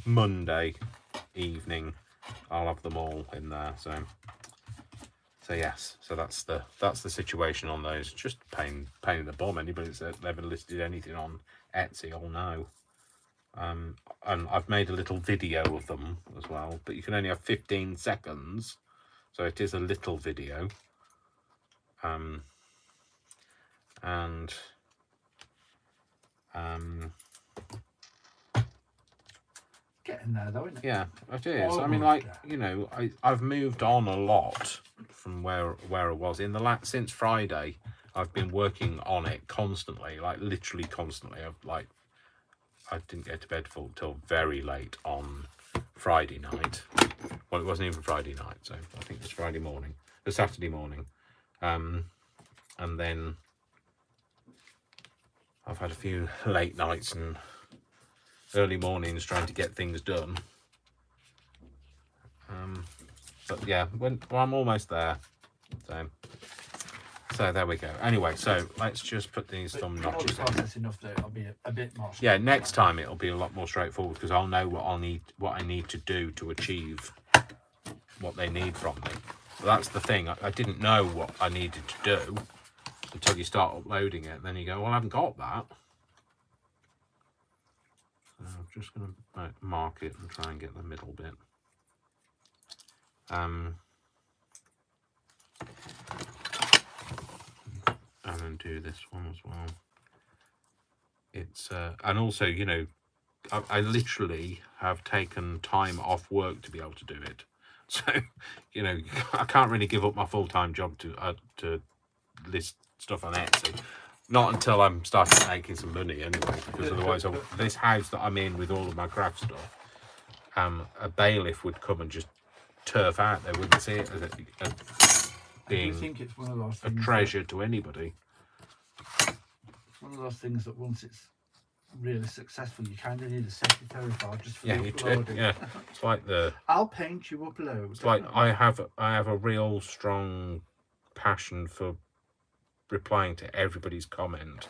Monday evening I'll have them all in there. So yes, so that's the situation on those. Just pain in the bum. Anybody that's ever listed anything on Etsy will know. And I've made a little video of them as well, but you can only have 15 seconds, so it is a little video. Getting there though, isn't it? Yeah, it is. Almost I mean, like, there. you know, I've moved on a lot from where I was since Friday. I've been working on it constantly, like literally constantly. I didn't go to bed till very late on Friday night. Well, it wasn't even Friday night, so I think it was Friday morning, or Saturday morning. And then I've had a few late nights and early mornings trying to get things done. But yeah, I'm almost there. So there we go. Anyway, so let's just put these thumb notches in. Process enough that it'll be a bit more. Yeah, next time it'll be a lot more straightforward because I'll know what I need to do to achieve what they need from me. But that's the thing. I didn't know what I needed to do until you start uploading it. And then you go, well, I haven't got that. So I'm just going to mark it and try and get the middle bit. And then do this one as well. It's and also, you know, I literally have taken time off work to be able to do it. So, you know, I can't really give up my full-time job to list stuff on Etsy. Not until I'm starting making some money anyway, because otherwise this house that I'm in with all of my craft stuff, a bailiff would come and just turf out. They wouldn't see it as being think it's one of those a things treasure to anybody. It's one of those things that once it's really successful, you kind of need a secretary for just for Yeah, the you do. uploading. Yeah, it's like I'll paint you upload. it's like I have a real strong passion for replying to everybody's comment.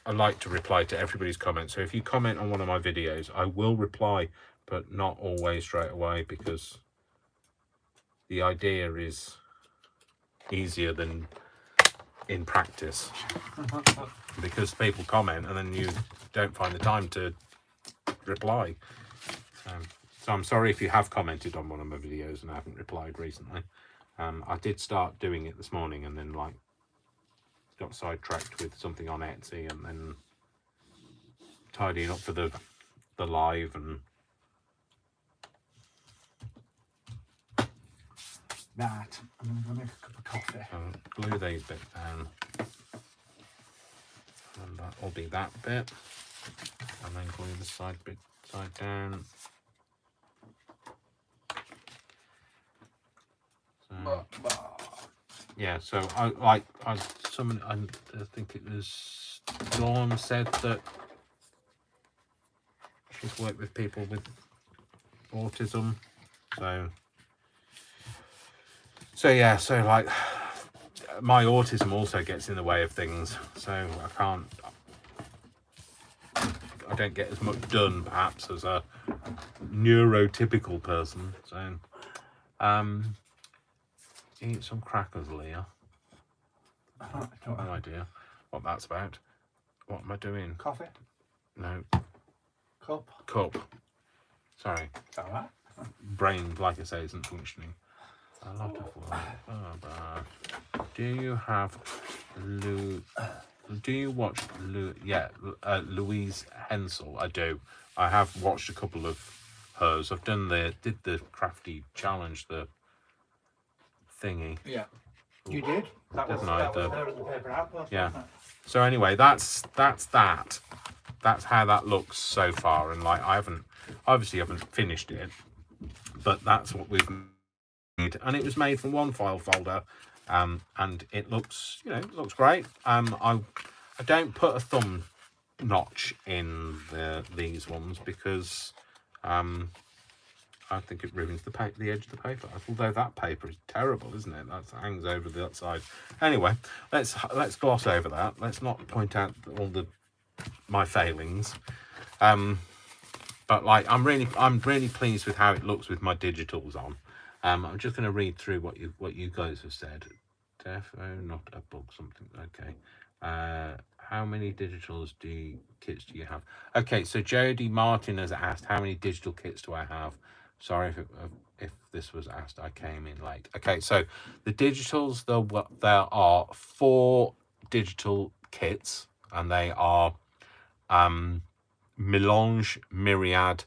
I like to reply to everybody's comments. So if you comment on one of my videos, I will reply, but not always straight away, because the idea is easier than in practice. Because people comment and then you don't find the time to reply. So I'm sorry if you have commented on one of my videos and I haven't replied recently. I did start doing it this morning and then like got sidetracked with something on Etsy and then tidying up for the live and Right, I'm going to go make a cup of coffee. glue these bits down. And that'll be that bit. And then glue the side down. So, yeah, so I think it was Dawn said that she's worked with people with autism. So yeah, so like my autism also gets in the way of things, so I don't get as much done perhaps as a neurotypical person. So eat some crackers, Leah. No idea what that's about. What am I doing? Coffee? No. Cup? Sorry. Is that right? Brain, like I say, isn't functioning. A lot of work. Do you have do you watch Louise Hensel? I do. I have watched a couple of hers. I've did the crafty challenge, the thingy. Yeah. You did? That was her at the paper outpost, yeah. wasn't it? So anyway, that's that. That's how that looks so far, and like I obviously haven't finished it, but that's what we've made, and it was made from one file folder, and it looks, looks great. I don't put a thumb notch in these ones because I think it ruins the edge of the paper. Although that paper is terrible, isn't it? That hangs over the outside. Anyway, let's gloss over that. Let's not point out all my failings. But like I'm really pleased with how it looks with my digitals on. I'm just going to read through what you guys have said. Defo, not a book, something. Okay. How many digitals kits do you have? Okay, so Jody Martin has asked, how many digital kits do I have? Sorry if this was asked, I came in late. Okay, so the digitals, there are 4 digital kits, and they are Melange, Myriad,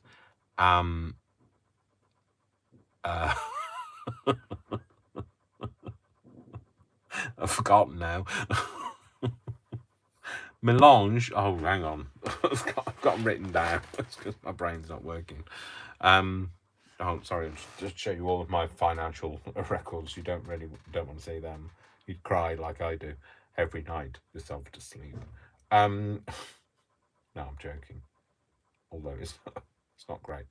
I've forgotten now. Melange. Oh, hang on. I've got them written down. It's because my brain's not working. Oh, sorry. Just show you all of my financial records. You don't want to see them. You'd cry like I do every night yourself to sleep. No, I'm joking. Although it's not great.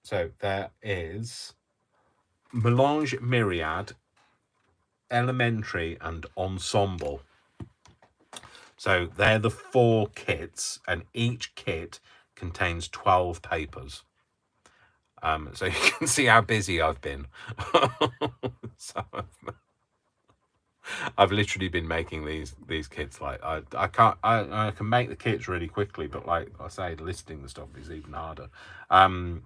So there is Melange, Myriad, Elementary, and Ensemble. So they're the 4 kits, and each kit contains 12 papers. So you can see how busy I've been. So I've literally been making these kits. Like I can make the kits really quickly, but like I say, listing the stuff is even harder. And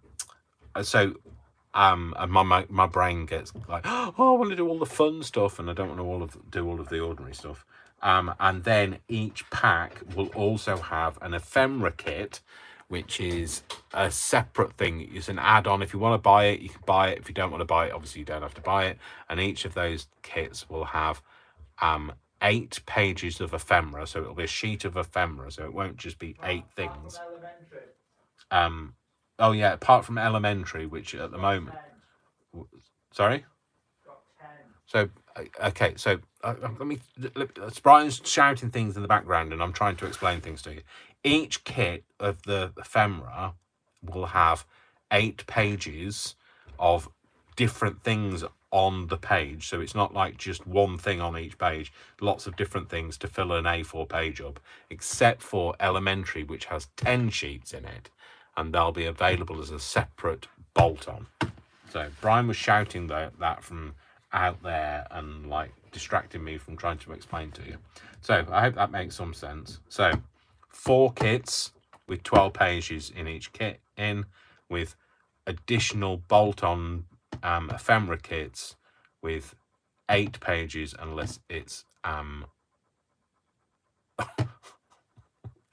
my brain gets like, oh, I want to do all the fun stuff, and I don't want to do all of the ordinary stuff. And then each pack will also have an ephemera kit, which is a separate thing. It's an add-on. If you want to buy it, you can buy it. If you don't want to buy it, obviously you don't have to buy it. And each of those kits will have 8 pages of ephemera. So it'll be a sheet of ephemera. So it won't just be 8 things. Oh yeah, apart from Elementary, which at the moment... Sorry? So, okay, so Brian's shouting things in the background and I'm trying to explain things to you. Each kit of the ephemera will have 8 pages of different things on the page. So it's not like just one thing on each page, lots of different things to fill an A4 page up, except for Elementary, which has 10 sheets in it, and they'll be available as a separate bolt-on. So Brian was shouting that from out there and like distracting me from trying to explain to you. So I hope that makes some sense. So 4 kits with 12 pages in each kit, with additional bolt-on ephemera kits with 8 pages unless it's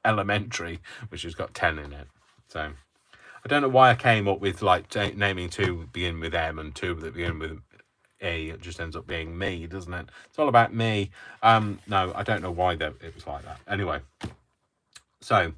elementary, which has got 10 in it. So I don't know why I came up with like naming 2 begin with M and 2 that begin with A. It just ends up being me, doesn't it? It's all about me. No, I don't know why it was like that. Anyway, so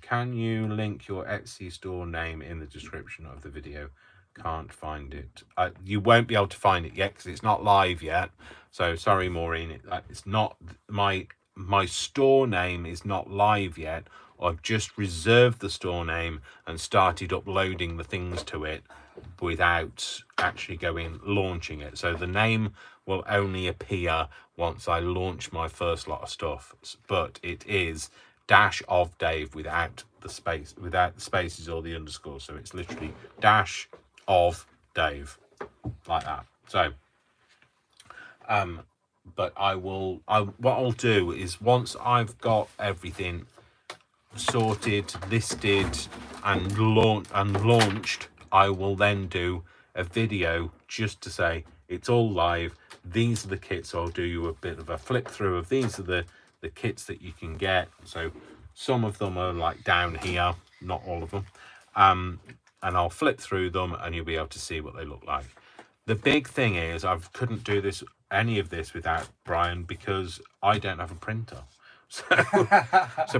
can you link your Etsy store name in the description of the video? Can't find it. You won't be able to find it yet because it's not live yet. So sorry, Maureen. It's not my store name is not live yet. I've just reserved the store name and started uploading the things to it without actually launching it. So the name will only appear once I launch my first lot of stuff. But it is dash of Dave without the spaces or the underscore. So it's literally dash of Dave, like that. So but what I'll do is once I've got everything sorted, listed and launched, I will then do a video just to say it's all live. These are the kits. I'll do you a bit of a flip through of these are the kits that you can get. So some of them are like down here, not all of them, and I'll flip through them and you'll be able to see what they look like. The big thing is I couldn't do any of this without Brian because I don't have a printer. So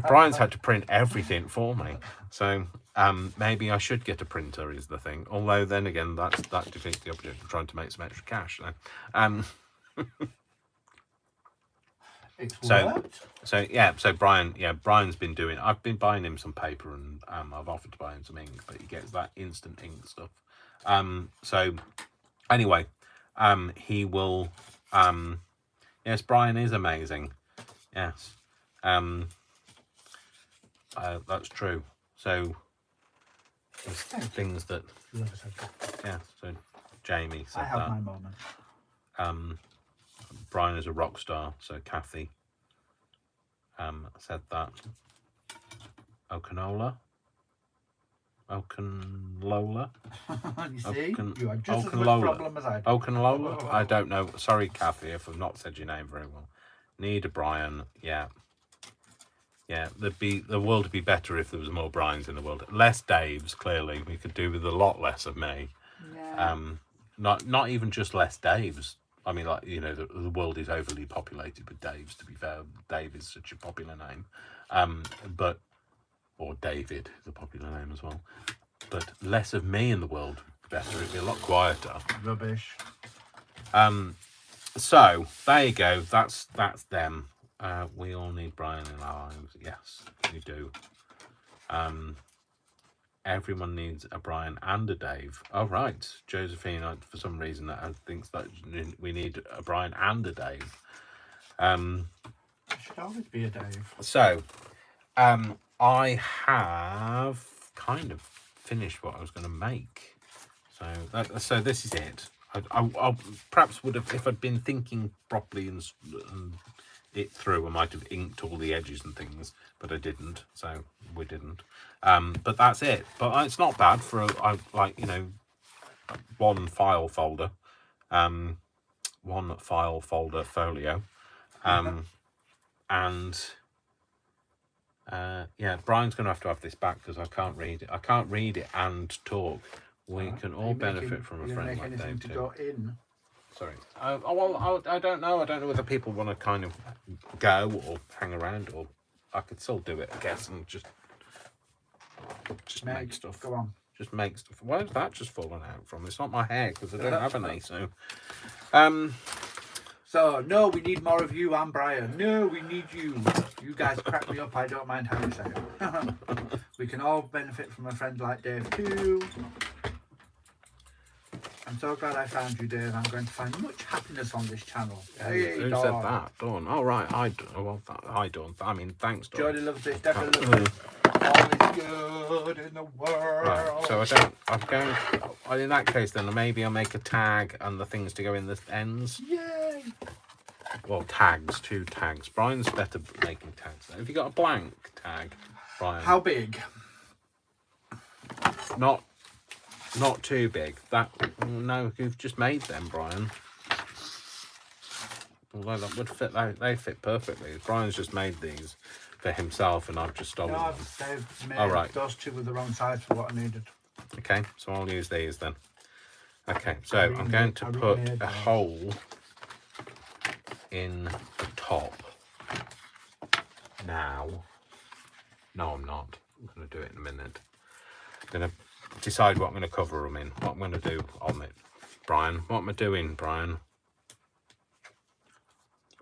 Brian's had to print everything for me. So maybe I should get a printer is the thing. Although then again, that defeats the object of trying to make some extra cash. So Brian's been doing. I've been buying him some paper and I've offered to buy him some ink, but he gets that instant ink stuff. So anyway, he will. Yes, Brian is amazing. Yes. That's true. So there's things that so Jamie said I have that. my moment. Brian is a rock star, so Kathy said that. Okanola. You see, you are just as much Okanlola. problem as I do. Okanlola? I don't know. Sorry, Kathy, if I've not said your name very well. Need a Brian, yeah. Yeah, the world would be better if there was more Brians in the world. Less Daves, clearly. We could do with a lot less of me. Yeah. Not even just less Daves. I mean, like, you know, the world is overly populated with Daves, to be fair. Dave is such a popular name. Or David is a popular name as well. But less of me in the world would be better. It'd be a lot quieter. Rubbish. So there you go. That's them. We all need Brian in our lives. Yes, we do. Everyone needs a Brian and a Dave. Oh right, Josephine, for some reason that thinks that we need a Brian and a Dave. There should always be a Dave. So, I have kind of finished what I was going to make. So this is it. I perhaps would have, if I'd been thinking properly and it through, I might have inked all the edges and things, but I didn't. So we didn't. But that's it. But it's not bad for one file folder, folio, and. Yeah, Brian's going to have this back because I can't read it. I can't read it and talk. We can all benefit from a friend like Dave too. Go in? Sorry. Well, I don't know. I don't know whether people want to kind of go or hang around, or I could still do it, I guess, and just make stuff. Go on. Just make stuff. Where's that just fallen out from? It's not my hair because I don't have any. So, So, no, we need more of you and Brian. No, we need you. You guys crack me up. I don't mind how you say it. We can all benefit from a friend like Dave too. I'm so glad I found you, Dave. I'm going to find much happiness on this channel. Hey, who Dawn. said that? Dawn. Oh, right. Hi, Dawn. I mean, thanks, Dawn. Jodie loves it. Definitely loves it. All is good in the world. Right, so in that case then maybe I'll make a tag and the things to go in the ends. Yay! Well, two tags. Brian's better at making tags. Have you got a blank tag, Brian? How big? Not not too big. That no, you've just made them, Brian. Although that would fit, they fit perfectly. Brian's just made these for himself, and I've just stolen No, them. they've made All right. those two were the wrong size for what I needed. Okay, so I'll use these then. Okay, so I'm going to put a hole in the top now. No, I'm not. I'm going to do it in a minute. I'm going to decide what I'm going to cover them in, what I'm going to do on it. Brian, what am I doing, Brian?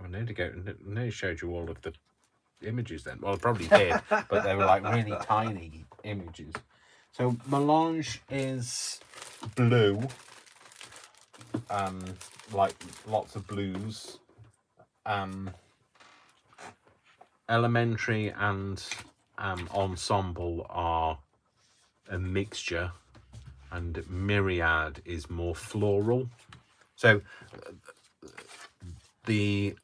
I nearly showed you all of the images then. Well, I probably did, but they were like really tiny images. So melange is blue, like lots of blues. Elementary and ensemble are a mixture, and myriad is more floral. So the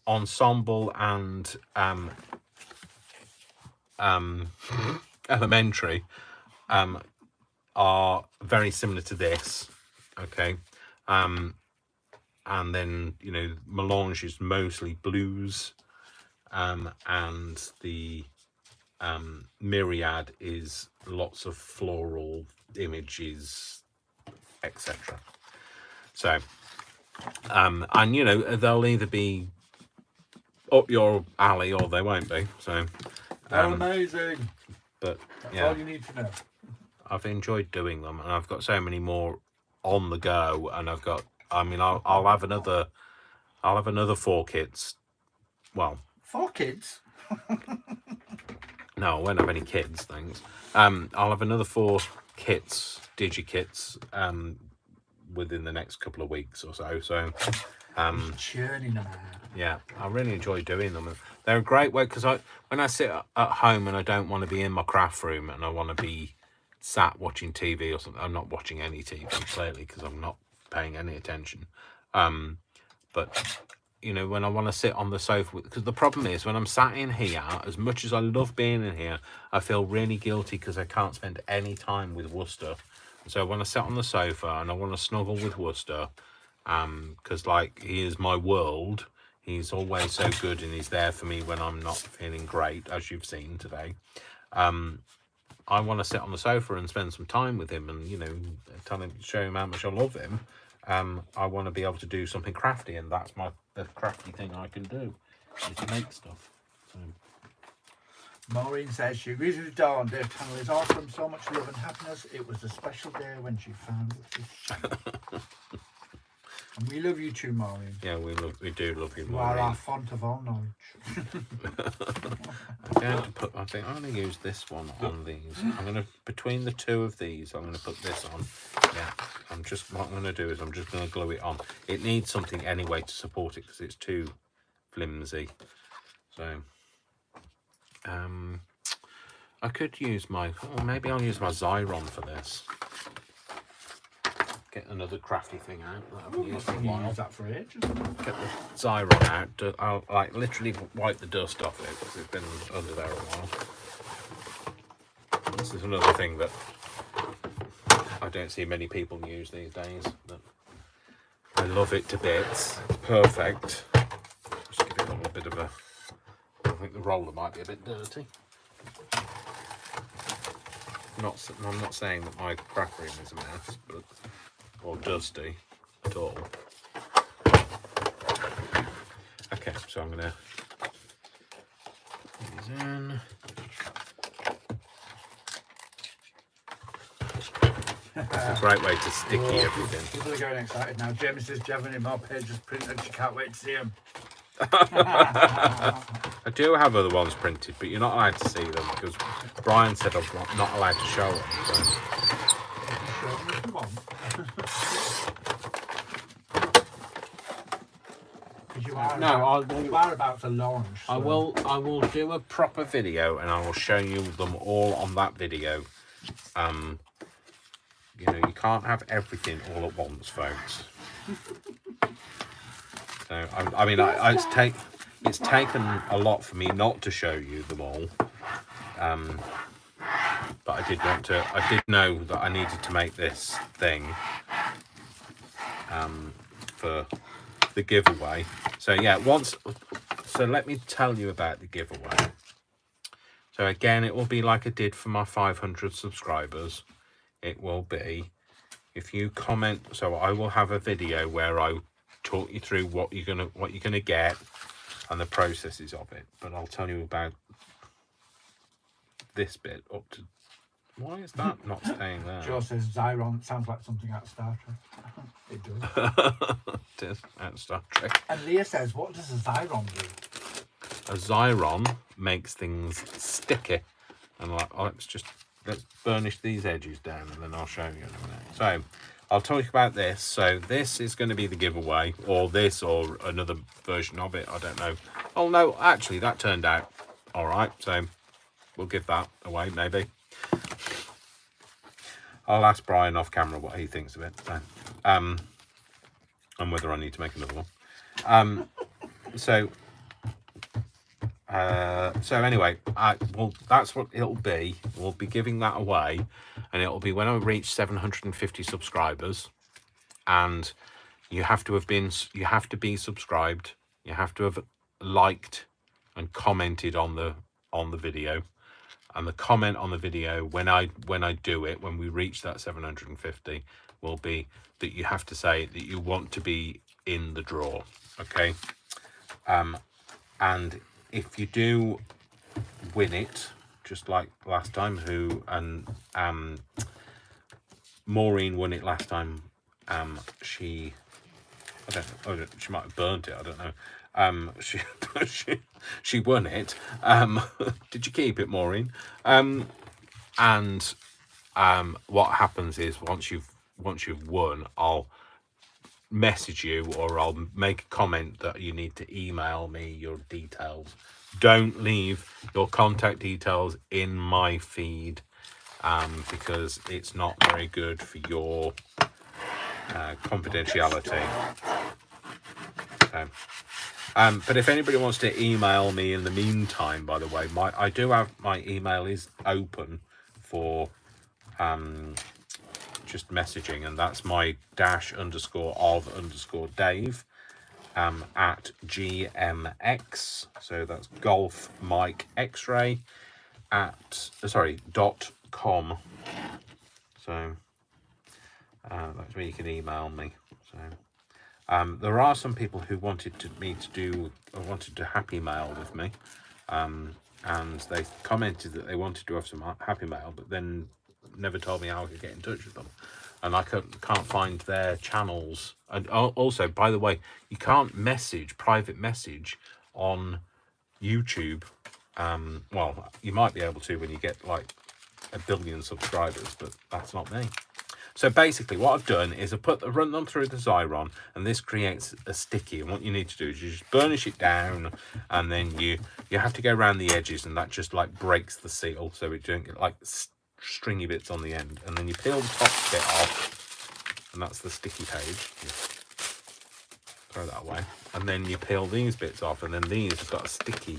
ensemble and elementary are very similar to this, okay, and then melange is mostly blues, and the myriad is lots of floral images, etc. So and they'll either be up your alley or they won't be. So they're amazing. But that's yeah, all you need to know. I've enjoyed doing them, and I've got so many more on the go, and I've got, I'll have another 4 kits. Well, 4 kids? No, I won't have any kids, thanks. I'll have another 4 kits, digi-kits, within the next couple of weeks or so. So churning them out. Yeah, I really enjoy doing them. They're a great way, because when I sit at home and I don't want to be in my craft room and I want to be sat watching TV or something. I'm not watching any TV clearly because I'm not paying any attention. But when I want to sit on the sofa, because the problem is when I'm sat in here, as much as I love being in here, I feel really guilty because I can't spend any time with Worcester. So when I sit on the sofa and I want to snuggle with Worcester, because he is my world. He's always so good, and he's there for me when I'm not feeling great, as you've seen today. I want to sit on the sofa and spend some time with him, and show him how much I love him. I want to be able to do something crafty, and that's the crafty thing I can do, is make stuff. So. Maureen says she agrees with Dawn. Their channel is awesome, so much love and happiness. It was a special day when she found this channel. And we love you too, Maureen. Yeah, we do love you, Maureen. You are our font of all knowledge. I think I'm going to use this one on these. I'm going to, between the 2 of these, I'm going to put this on. Yeah, what I'm going to do is I'm just going to glue it on. It needs something anyway to support it because it's too flimsy. So, I could use maybe I'll use my Xyron for this. Get another crafty thing out that I haven't used for a while. Use that for ages. Get the Xyron out. I'll literally wipe the dust off it because it's been under there a while. This is another thing that I don't see many people use these days. But I love it to bits. It's perfect. Just give it a little bit of I think the roller might be a bit dirty. I'm not saying that my craft room is a mess, or dusty at all. Okay, so I'm gonna put these in. It's a great way to sticky everything. People are getting excited now. Jamie says, "Do you have any more pages printed? She can't wait to see them." I do have other ones printed, but you're not allowed to see them because Brian said I'm not allowed to show them. So. You are about to launch. So. I will do a proper video and I will show you them all on that video. You can't have everything all at once, folks. So it's taken a lot for me not to show you them all. but I did know that I needed to make this thing for the giveaway. So yeah, so let me tell you about the giveaway. So again, it will be like I did for my 500 subscribers. It will be, if you comment, so I will have a video where I talk you through what you're gonna get and the processes of it. But I'll tell you about this bit up to. Why is that not staying there? Joe says Zyron sounds like something out of Star Trek. It does. It is out of Star Trek. And Leah says, what does a Zyron do? A Zyron makes things sticky, and like, let's burnish these edges down, and then I'll show you in a minute. So I'll talk about this. So this is going to be the giveaway, or this, or another version of it. I don't know. Oh no, actually that turned out all right. So we'll give that away maybe. I'll ask Brian off camera what he thinks of it. So, and whether I need to make another one. So anyway, well, that's what it'll be. We'll be giving that away, and it'll be when I reach 750 subscribers, and you have to be subscribed. You have to have liked and commented on the video, and the comment on the video when I do it, when we reach that 750, will be that you have to say that you want to be in the draw. Okay, and if you do win it, just like last time, Maureen won it last time. She might have burnt it. I don't know. She won it. Did you keep it, Maureen? And what happens is once you've won, I'll message you, or I'll make a comment that you need to email me your details. Don't leave your contact details in my feed, because it's not very good for your confidentiality. So, but if anybody wants to email me in the meantime, by the way, I do have my email is open for just messaging, and that's my _of_Dave at GMX. So that's Golf Mike X-ray .com. So that's where you can email me. So there are some people who wanted to happy mail with me, and they commented that they wanted to have some happy mail, but then never told me how I could get in touch with them, and I can't find their channels. And also, by the way, you can't private message on YouTube. Well, you might be able to when you get like 1 billion subscribers, but that's not me. So basically what I've done is run them through the Zyron, and this creates a sticky, and what you need to do is you just burnish it down, and then you have to go around the edges, and that just like breaks the seal, so it don't get like stringy bits on the end. And then you peel the top bit off, and that's the sticky page. Throw that away, and then you peel these bits off, and then these have got a sticky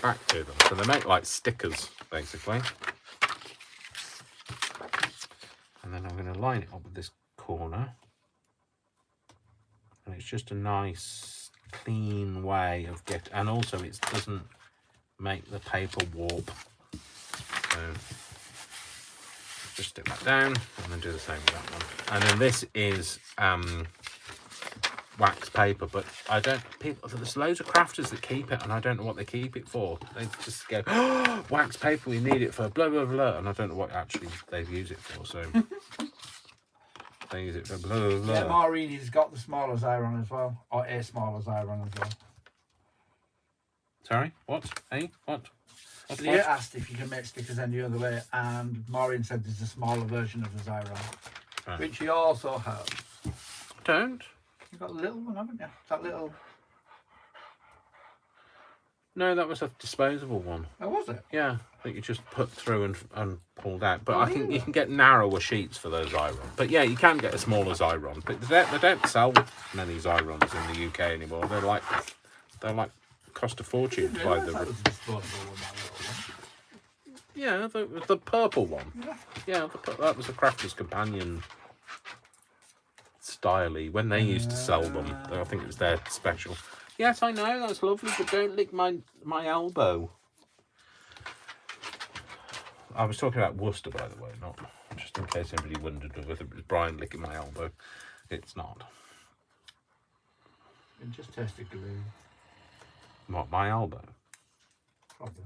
back to them, so they make like stickers basically. And then I'm going to line it up with this corner, and it's just a nice clean way of and also it doesn't make the paper warp. So just stick that down, and then do the same with that one. And then this is wax paper, but there's loads of crafters that keep it, and I don't know what they keep it for. They just go, oh, wax paper, we need it for blah blah blah, and I don't know what actually they use it for. So they use it for blah blah blah. Yeah, Maureen has got the smaller Zyron as well, or a smaller Zyron as well. Sorry, what? Hey, what? Leah asked if you can make stickers any other way, and Maureen said there's a smaller version of the Zyron, which he also has. Don't. You've got a little one, haven't you? That little... No, that was a disposable one. Oh, was it? Yeah, that you just put through and pulled out. But I think you can get narrower sheets for those Zyron. But yeah, you can get a smaller Zyron. But they don't sell many Zyrons in the UK anymore. They're like cost a fortune to buy the... Yeah, the purple one. Yeah, that was a Crafter's Companion styly when they used to sell them. I think it was their special. Yes, I know, that's lovely, but don't lick my elbow. I was talking about Worcester, by the way, not just in case anybody wondered whether it was Brian licking my elbow. It's not. It just tasted glue. What, my elbow? Probably.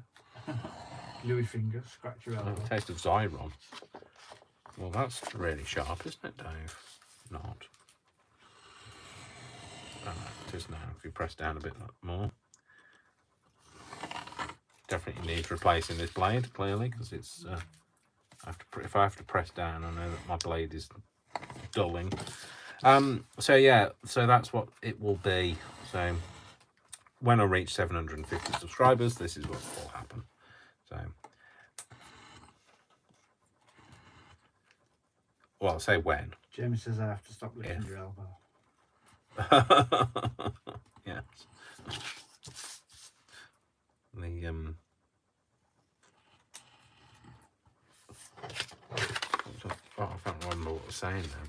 Gluey fingers, scratch your elbow. Taste of Zyron. Well, that's really sharp, isn't it, Dave? Not. Oh, it is now. If you press down a bit more. Definitely needs replacing this blade, clearly, because it's. If I have to press down, I know that my blade is dulling. So yeah, so that's what it will be. So when I reach 750 subscribers, this is what will happen. So, well, I'll say when. Jamie says I have to stop licking your elbow. Yes. I can't remember what I was saying then.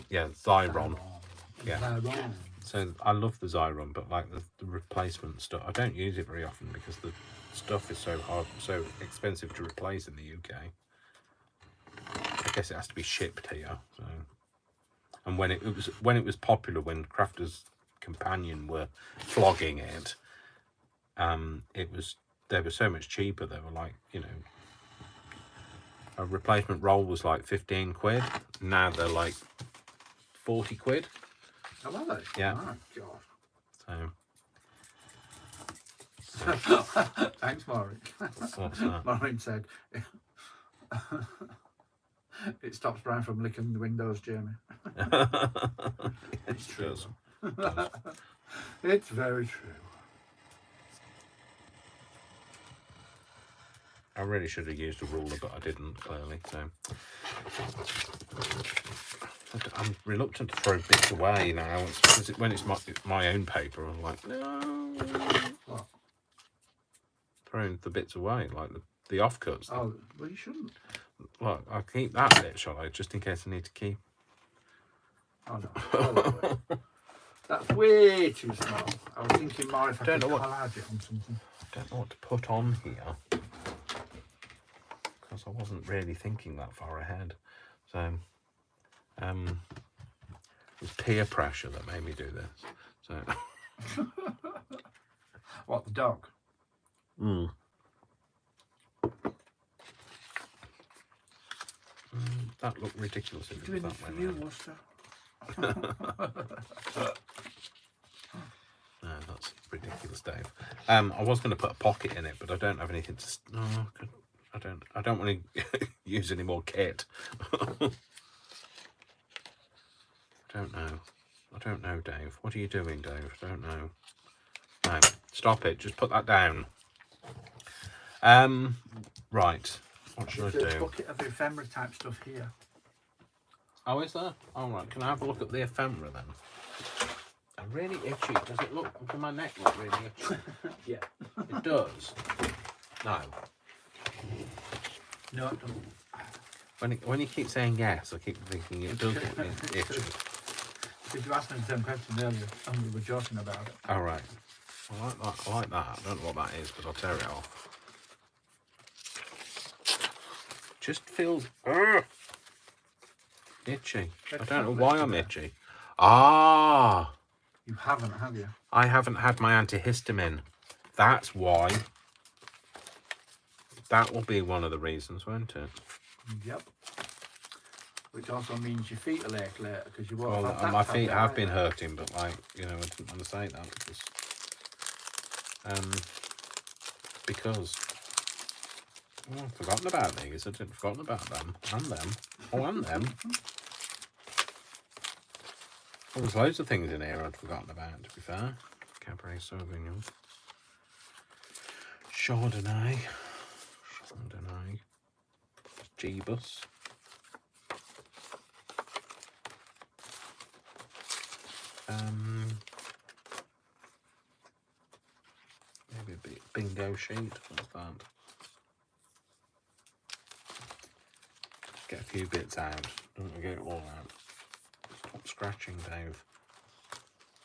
Yeah, Zyron. Yeah. Zyron. So I love the Zyron, but like the replacement stuff, I don't use it very often because the stuff is so expensive to replace in the UK. I guess it has to be shipped here. So, and when it was popular, when Crafter's Companion were flogging it, they were so much cheaper. They were like, you know, a replacement roll was like 15 quid. Now they're like 40 quid. Oh, are they? Yeah. Oh, So. Thanks, Maureen. What's that? Maureen said, it stops Brian from licking the windows, Jamie. It's true. It does. It's very true. I really should have used a ruler, but I didn't, clearly. So I'm reluctant to throw bits away now. When it's my own paper, I'm like, no. What? Throwing the bits away, like the offcuts. Oh, well, you shouldn't. Well, I'll keep that bit, shall I? Just in case I need to keep. Oh, no. That's way too small. I was thinking more if I could collage it on something. I don't know what to put on here. Because I wasn't really thinking that far ahead. So, it was peer pressure that made me do this. So. What, the dog? That looked ridiculous if it was that way around. Worcester? No, that's ridiculous, Dave. I was going to put a pocket in it, but I don't have anything to. No, I don't want to use any more kit. I don't know, Dave. What are you doing, Dave? I don't know. No, stop it. Just put that down. Right. What should I do? There's a bucket of ephemera type stuff here. Oh, is there? All right. Can I have a look at the ephemera then? I'm really itchy. Does it look? Does my neck look really itchy? Yeah. It does. No. No, it doesn't. When you keep saying yes, I keep thinking it does look itchy. Because you asked me the same question earlier and we were joking about it. All right. I like that. I like that. I don't know what that is, but I'll tear it off. Just feels itchy. I don't know why I'm itchy. Ah. You haven't, have you? I haven't had my antihistamine. That's why. That will be one of the reasons, won't it? Yep. Which also means your feet will ache later because you won't have that. My feet have been hurting, but like, you know, I didn't want to say that because I've forgotten about these. I'd forgotten about them and them. Oh, and them. Well, there's loads of things in here I'd forgotten about, to be fair. Cabernet Sauvignon. Chardonnay. Jeebus. Maybe a bit bingo sheet. What's that? get a few bits out. Don't want to get it all out. Stop scratching, Dave.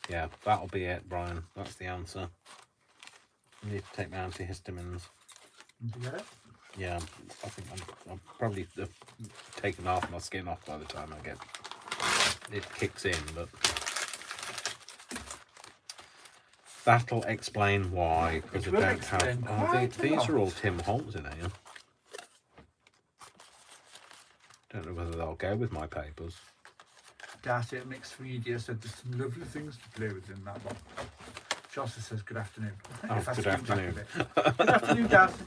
Yeah, that'll be it, Brian. That's the answer. I need to take my antihistamines. Did you get it? Yeah, I think I'm probably taken half my skin off by the time it kicks in, but that'll explain why, because I will don't explain have. quite a These are all lot. Tim Holtz in here. Don't know whether they'll go with my papers. Darcy at Mixed Media said there's some lovely things to play with in that box. She also says good afternoon. Oh, If I good scoot back a afternoon. bit. Good afternoon, Darcy.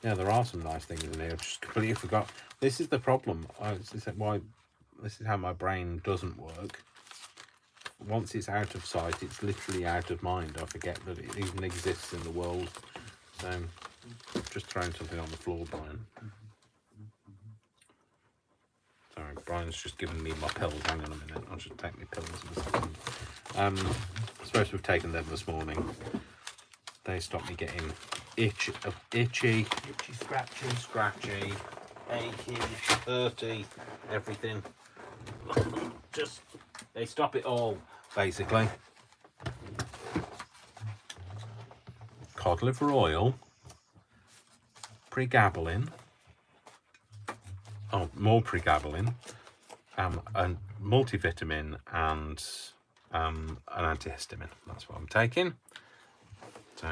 Yeah, there are some nice things in here. I just completely forgot. This is the problem. This is how my brain doesn't work. Once it's out of sight, it's literally out of mind. I forget that it even exists in the world. So, just throwing something on the floor, Brian. Sorry, Brian's just giving me my pills. Hang on a minute. I'll just take my pills in a second. I'm supposed to have taken them this morning. They stopped me getting itchy, Itchy, scratchy. scratchy, achy, hurty, everything. Just, they stop it all, basically. Cod liver oil, pregabalin, more pregabalin, and multivitamin and an antihistamine. That's what I'm taking. So,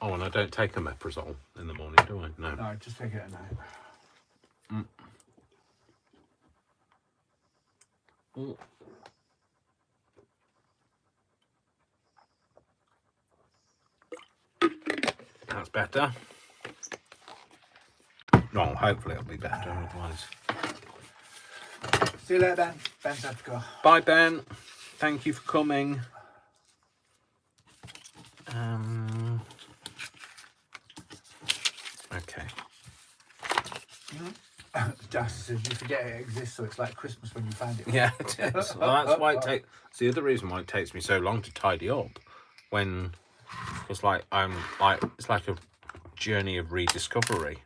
and I don't take omeprazole in the morning, do I? No. No, just take it at night. Mm. That's better. No, hopefully it'll be better, otherwise. See you later, Ben. Ben's had to go. Bye, Ben. Thank you for coming. Okay. Darcy says you forget it exists, so it's like Christmas when you find it. Yeah, it is. Well, that's why it takes. It's the other reason why it takes me so long to tidy up. When it's like it's like a journey of rediscovery.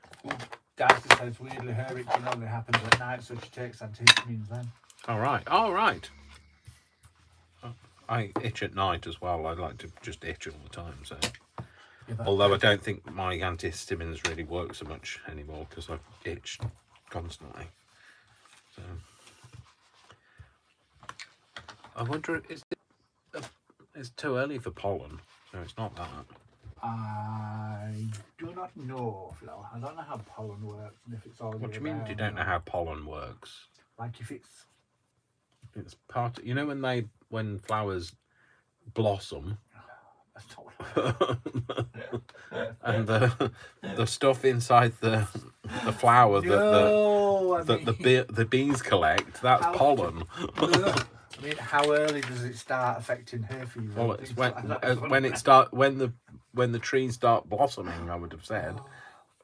Darcy says weirdly her itching only happens at night, so she takes antihistamines then. All right. All right. I itch at night as well. I like to just itch all the time. So, Yeah, although I don't think my antihistamines really work so much anymore because I've itched constantly. So, I wonder, it's too early for pollen? No, it's not that. I do not know, Flo. I don't know how pollen works and if it's all. What do you mean you don't know how pollen works? Like if it's. It's part. You know when flowers blossom. That's not what And the stuff inside the flower the bees collect, that's pollen. I mean, how early does it start affecting hay fever? Well, it's when the trees start blossoming, I would have said.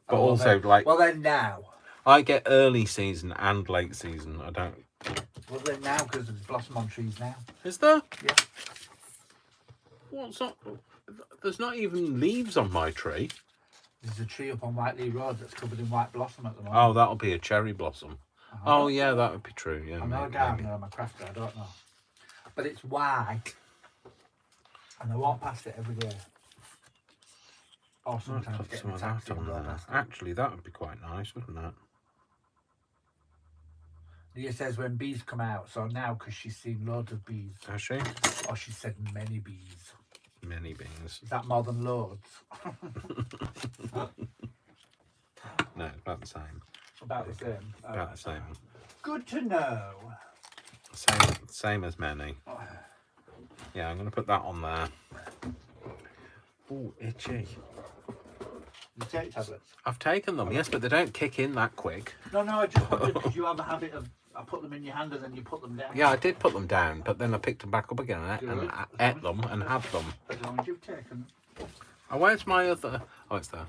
But also, well then now. I get early season and late season. I don't. Well then now, because there's blossom on trees now. Is there? Yeah. What's up? There's not even leaves on my tree. There's a tree up on Whiteley Road that's covered in white blossom at the moment. Oh, that'll be a cherry blossom. Oh, yeah, that would be true. Yeah, I'm not a gardener, I'm a crafter, I don't know. But it's white. And I walk past it every day. Or sometimes Put get some in a of that taxi and on go there. past it. Actually, that would be quite nice, wouldn't it? Leah says when bees come out, so now because she's seen loads of bees. Has she? Or she said many bees. Many beans. Is that more than loads? No, about the same. About the same. About the same. Good to know. Same as many. Yeah, I'm going to put that on there. Oh, itchy. You take tablets? I've taken them, yes, but they don't kick in that quick. No, I just wondered because you have a habit of I put them in your hand and then you put them down. Yeah, I did put them down, but then I picked them back up again and ate them and had them. As long as you've taken. Oh, where's my other? Oh, it's there.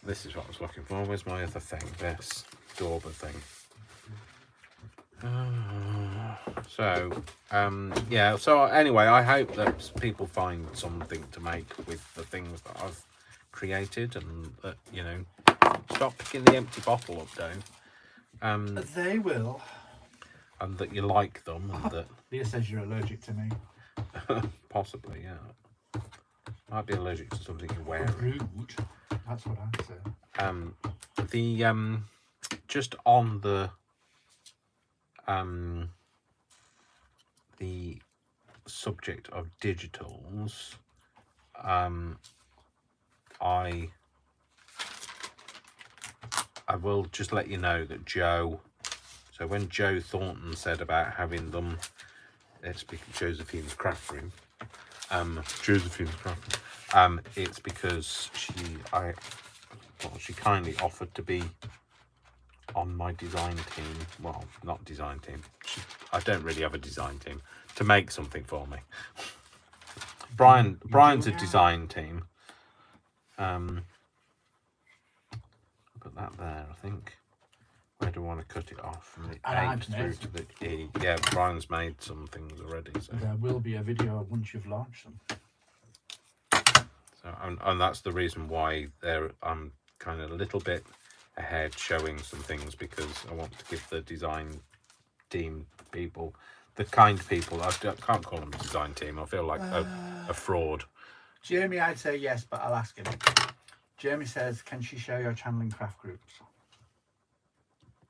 This is what I was looking for. Where's my other thing? This Dauber thing. So, yeah. So anyway, I hope that people find something to make with the things that I've created, and that, you know, stop picking the empty bottle up, Dave. They will. And that you like them, and that Leah says you're allergic to me. possibly, yeah, might be allergic to something you're wearing. Rude. That's what I said. Just on the subject of digitals, I will just let you know that Joe. So when Joe Thornton said about having them, it's because Josephine's craft room. Josephine's craft room. It's because she kindly offered to be on my design team. Well, not design team. I don't really have a design team, to make something for me. Brian's a design team. Put that there, I think. Where do I want to cut it off? From the A through to the E. Yeah, Brian's made some things already. So there will be a video once you've launched them. So, and that's the reason why I'm kind of a little bit ahead showing some things, because I want to give the design team people, the kind people, I can't call them a design team, I feel like a fraud. Jamie, I'd say yes, but I'll ask him. Jamie says, can she share your channel in craft groups?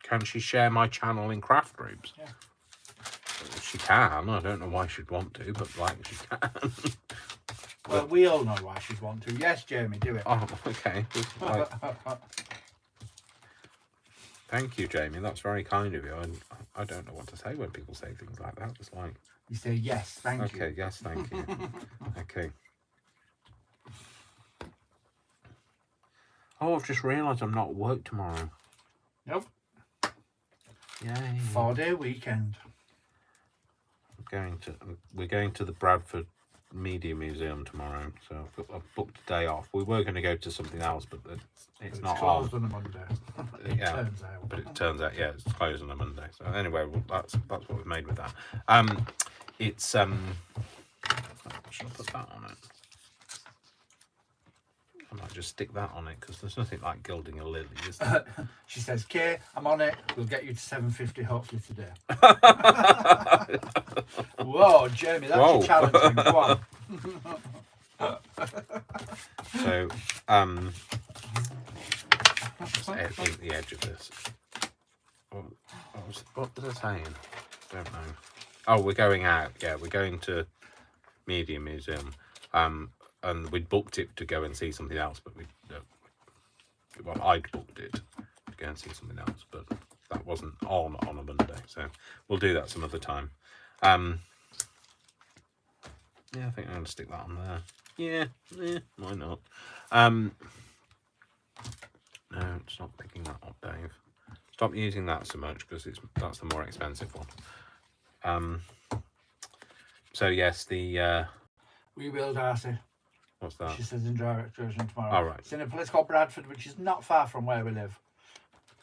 Can she share my channel in craft groups? Yeah. She can. I don't know why she'd want to, but like, she can. Well, we all know why she'd want to. Yes, Jamie, do it. Oh, okay. Thank you, Jamie. That's very kind of you. I don't know what to say when people say things like that. It's like, you say yes, thank you. Okay, yes, thank you. Okay. Oh, I've just realised I'm not at work tomorrow. Nope. Yay. 4-day weekend. We're going to the Bradford Media Museum tomorrow, so I've booked a day off. We were going to go to something else, but it's not closed on a Monday. Yeah, turns out. but it turns out, yeah, it's closed on a Monday. So anyway, well, that's what we've made with that. It's should I put that on it? I might just stick that on it, because there's nothing like gilding a lily, is there? She says, Kay, I'm on it. We'll get you to 750 hopefully today. Whoa, Jamie, that's your challenge. Go on. So, just edit the edge of this. What was I saying? Don't know. Oh, we're going out. Yeah, we're going to Media Museum. And we'd booked it to go and see something else, but I'd booked it to go and see something else, but that wasn't on a Monday, so we'll do that some other time. Yeah, I think I'm going to stick that on there. Yeah, why not? No, it's not picking that up, Dave. Stop using that so much, because that's the more expensive one. So yes, the We will, Darcy. What's that? She says enjoy our excursion tomorrow. All right. It's in a place called Bradford, which is not far from where we live.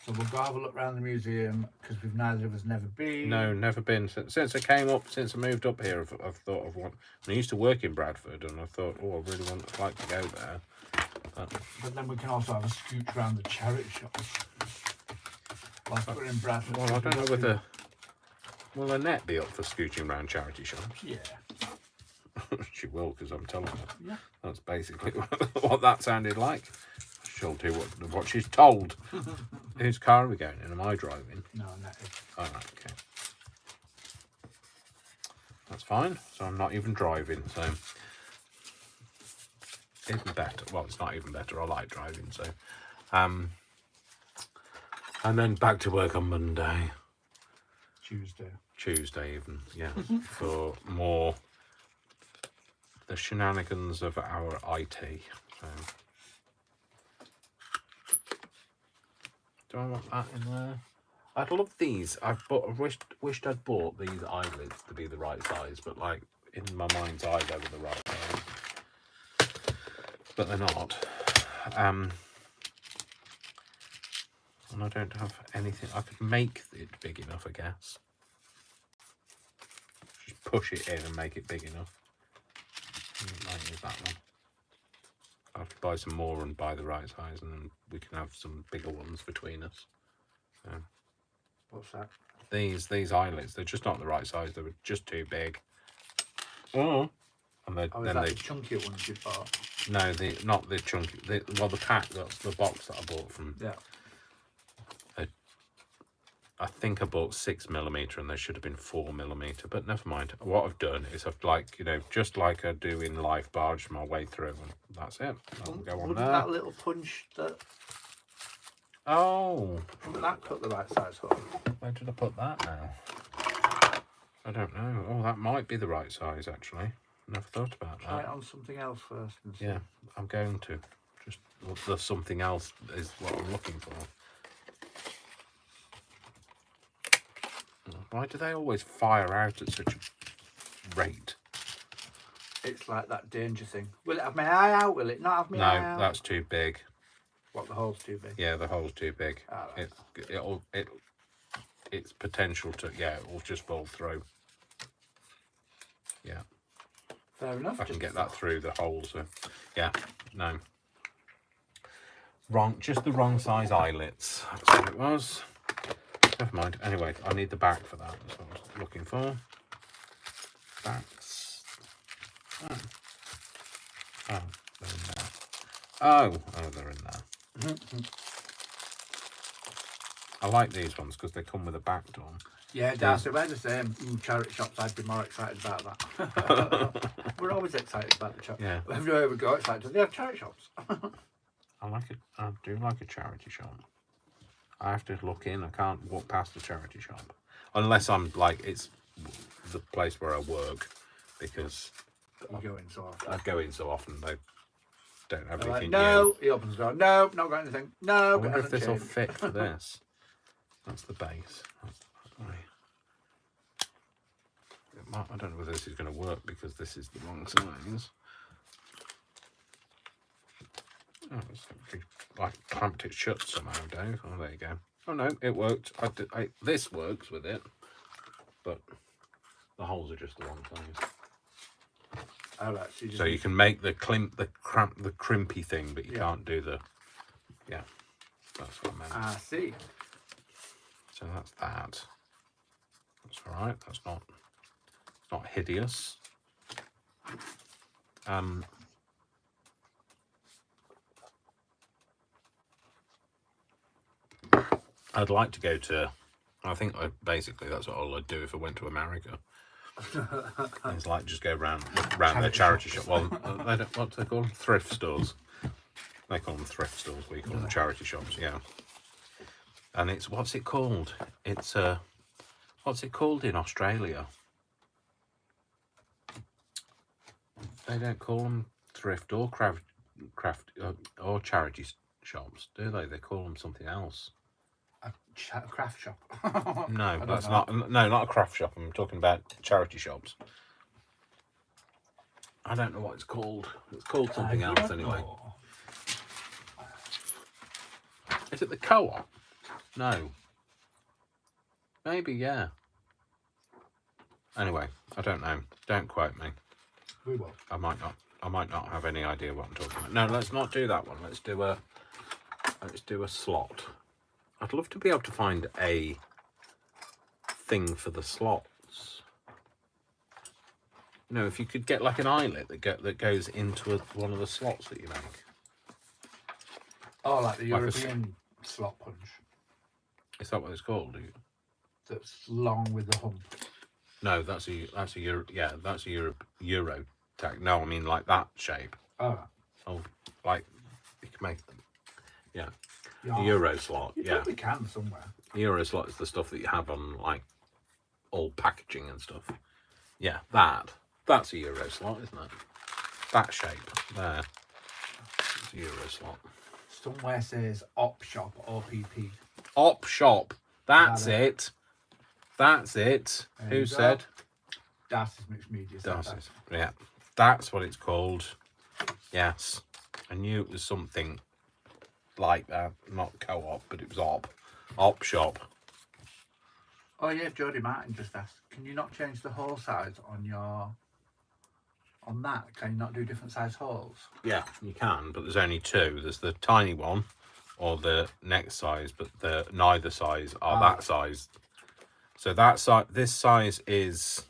So we'll go have a look around the museum, because we've neither of us never been. No, never been. Since I came up, since I moved up here, I've thought of one. I used to work in Bradford, and I thought, oh, I really like to go there. But then we can also have a scooch around the charity shops. Like we're in Bradford. Well, I don't know whether... Will Annette be up for scooching around charity shops? Yeah. She will, because I'm telling her. Yeah. That's basically what that sounded like. She'll do what she's told. Whose car are we going in? Am I driving? No, that is. All right, okay. That's fine. So I'm not even driving. So even better. Well, it's not even better. I like driving. So, and then back to work on Monday. Tuesday even. Yeah, for more. The shenanigans of our IT. So, do I want that in there? I'd love these. I wished I'd bought these eyelids to be the right size, but like in my mind's eye they were the right size. But they're not. And I don't have anything. I could make it big enough, I guess. push it in and make it big enough. I might use that one. I'll have to buy some more and buy the right size, and then we can have some bigger ones between us. So, What's that? these eyelets, they're just not the right size. They were just too big. Oh, and Oh, is then that they the chunky ones you bought? no, not the chunky. Well, the pack, that's the box that I bought from. Yeah. I think I bought 6mm and they should have been 4mm, but never mind. What I've done is I've just like I do in life, barged my way through, and that's it. I'll go on Wouldn't there. that little punch that? Oh, Wouldn't that cut the right size hole? where did I put that now? I don't know. Oh, that might be the right size actually. Never thought about Try it that. on something else first. And see. Yeah, I'm going to. Just the something else is what I'm looking for. Why do they always fire out at such a rate? It's like that danger thing. Will it have my eye out? Will it not have my eye out? No, that's too big. What, the hole's too big? Yeah, the hole's too big. Ah, right. It's potential to, yeah, it'll just fall through. Yeah, Fair enough. I can get that through the hole. So, yeah, no. Just the wrong size eyelets. That's what it was. Never mind. Anyway, I need the back for that. That's what I was looking for. Backs. Oh, they're in there. Oh, they're in there. I like these ones because they come with a back done. Yeah, Darcy, we're the same. Charity shops, I'd be more excited about that. We're always excited about the charity. Yeah. Everywhere we go, it's like, do they have charity shops? I do like a charity shop. I have to look in. I can't walk past a charity shop unless I'm like it's the place where I work, because You go in so often. I go in so often. They don't have They're like, anything no, new. he opens the door. No, not got anything. No, I wonder if this will changed. fit for this. That's the base. I don't know whether this is going to work because this is the wrong size. Oh, it's like clamped it shut somehow, Dave. Oh, there you go. Oh no, it worked. This works with it, but the holes are just the wrong size. Oh, right, So you can make the crimpy thing, but you can't do the. Yeah, that's what I meant. I see. So that's that. That's all right. That's not. It's not hideous. I'd like to go to. I think basically that's what I'd do if I went to America. It's like just go around their charity shop. Well, they don't, what do they call them? Thrift stores. They call them thrift stores. We call them charity shops. Yeah. And it's what's it called? It's what's it called in Australia? They don't call them thrift or craft or charity shops, do they? They call them something else. A craft shop. No, that's not. No, not a craft shop. I'm talking about charity shops. I don't know what it's called. It's called something else anyway. Is it the co-op? No. Maybe, yeah. Anyway, I don't know. Don't quote me. We will. I might not have any idea what I'm talking about. No, let's not do that one. Let's do a slot. I'd love to be able to find a thing for the slots. You know, if you could get like an eyelet that goes into one of the slots that you make. Oh, like the Like European slot punch. Is that what it's called? That's long with the hump. No, that's a Euro tag. No, I mean like that shape. Oh. Oh, like you can make them. Yeah. Yeah. Euro slot. You Yeah. probably can somewhere. Euro slot is the stuff that you have on like all packaging and stuff. Yeah, that's a Euro slot, isn't it? That shape there. It's a Euro slot. Somewhere says op shop, OPP. Op shop. That's That it. That's it. There Who you go. said? Darcy's Mixed Media. said that. Darcy's. Yeah, that's what it's called. Yes, I knew it was something like that. Not co-op, but it was op shop. Oh yeah, Jodie Martin just asked, can you not change the hole size on that? Can you not do different size holes? Yeah, you can, but there's only two. There's the tiny one or the next size, but neither size are that size. So that size, this size is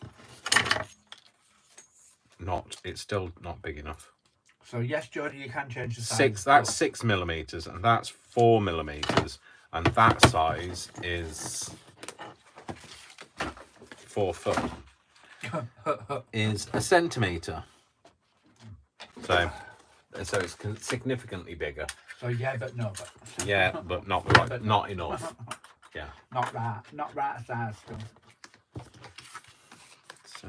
not. It's still not big enough. So yes, Jodie, you can change the size. That's 6 millimeters, and that's 4 millimeters, and that size is 4 foot. Is a centimeter. So it's significantly bigger. So yeah, but no, but Yeah, but not right, but not enough. Yeah. not right size still. So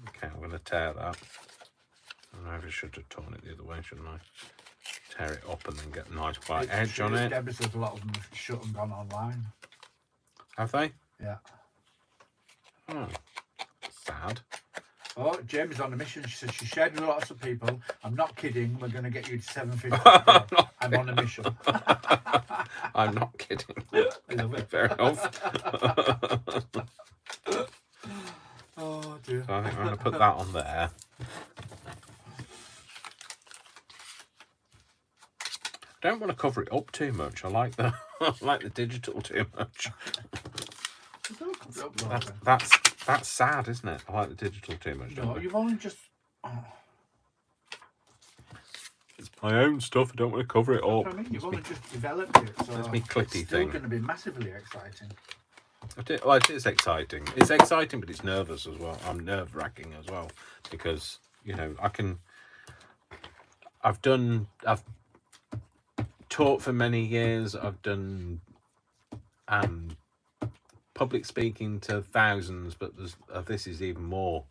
okay, I'm going to tear that. I maybe should have torn it the other way, shouldn't I? Tear it up and then get a nice white edge on it. Deborah says a lot of them have shut and gone online. Have they? Yeah. Oh, sad. Oh, Jamie's on a mission. She said she shared with lots of people. I'm not kidding. We're going to get you to 750. I'm on a mission. I'm not kidding. I love it. Fair enough. Oh dear. So I think I'm going to put that on there. Don't want to cover it up too much. I like the digital too much. That's sad, isn't it? I like the digital too much. No, you've only just. It's my own stuff. I don't want to cover it up. I mean, you've only just developed it, so it's me clippy it's still thing. going to be massively exciting. Well, it is exciting. It's exciting, but it's nervous as well. I'm nerve-wracking as well because I've taught for many years. I've done public speaking to thousands, but this is even more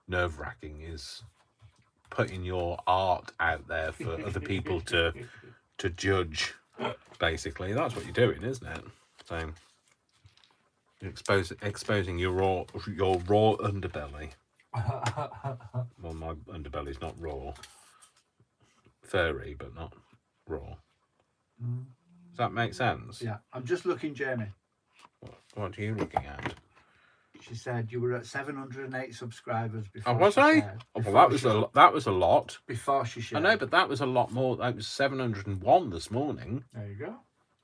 nerve-wracking. Is putting your art out there for other people to judge. Basically, that's what you're doing, isn't it? So exposing your raw underbelly. Well, my underbelly's not raw, furry, but not raw. Does that make sense? Yeah, I'm just looking, Jamie. What are you looking at? She said you were at 708 subscribers before. Oh, was I? Oh, well, that was a lot. Before she shared. I know, but that was a lot more. That was 701 this morning. There you go.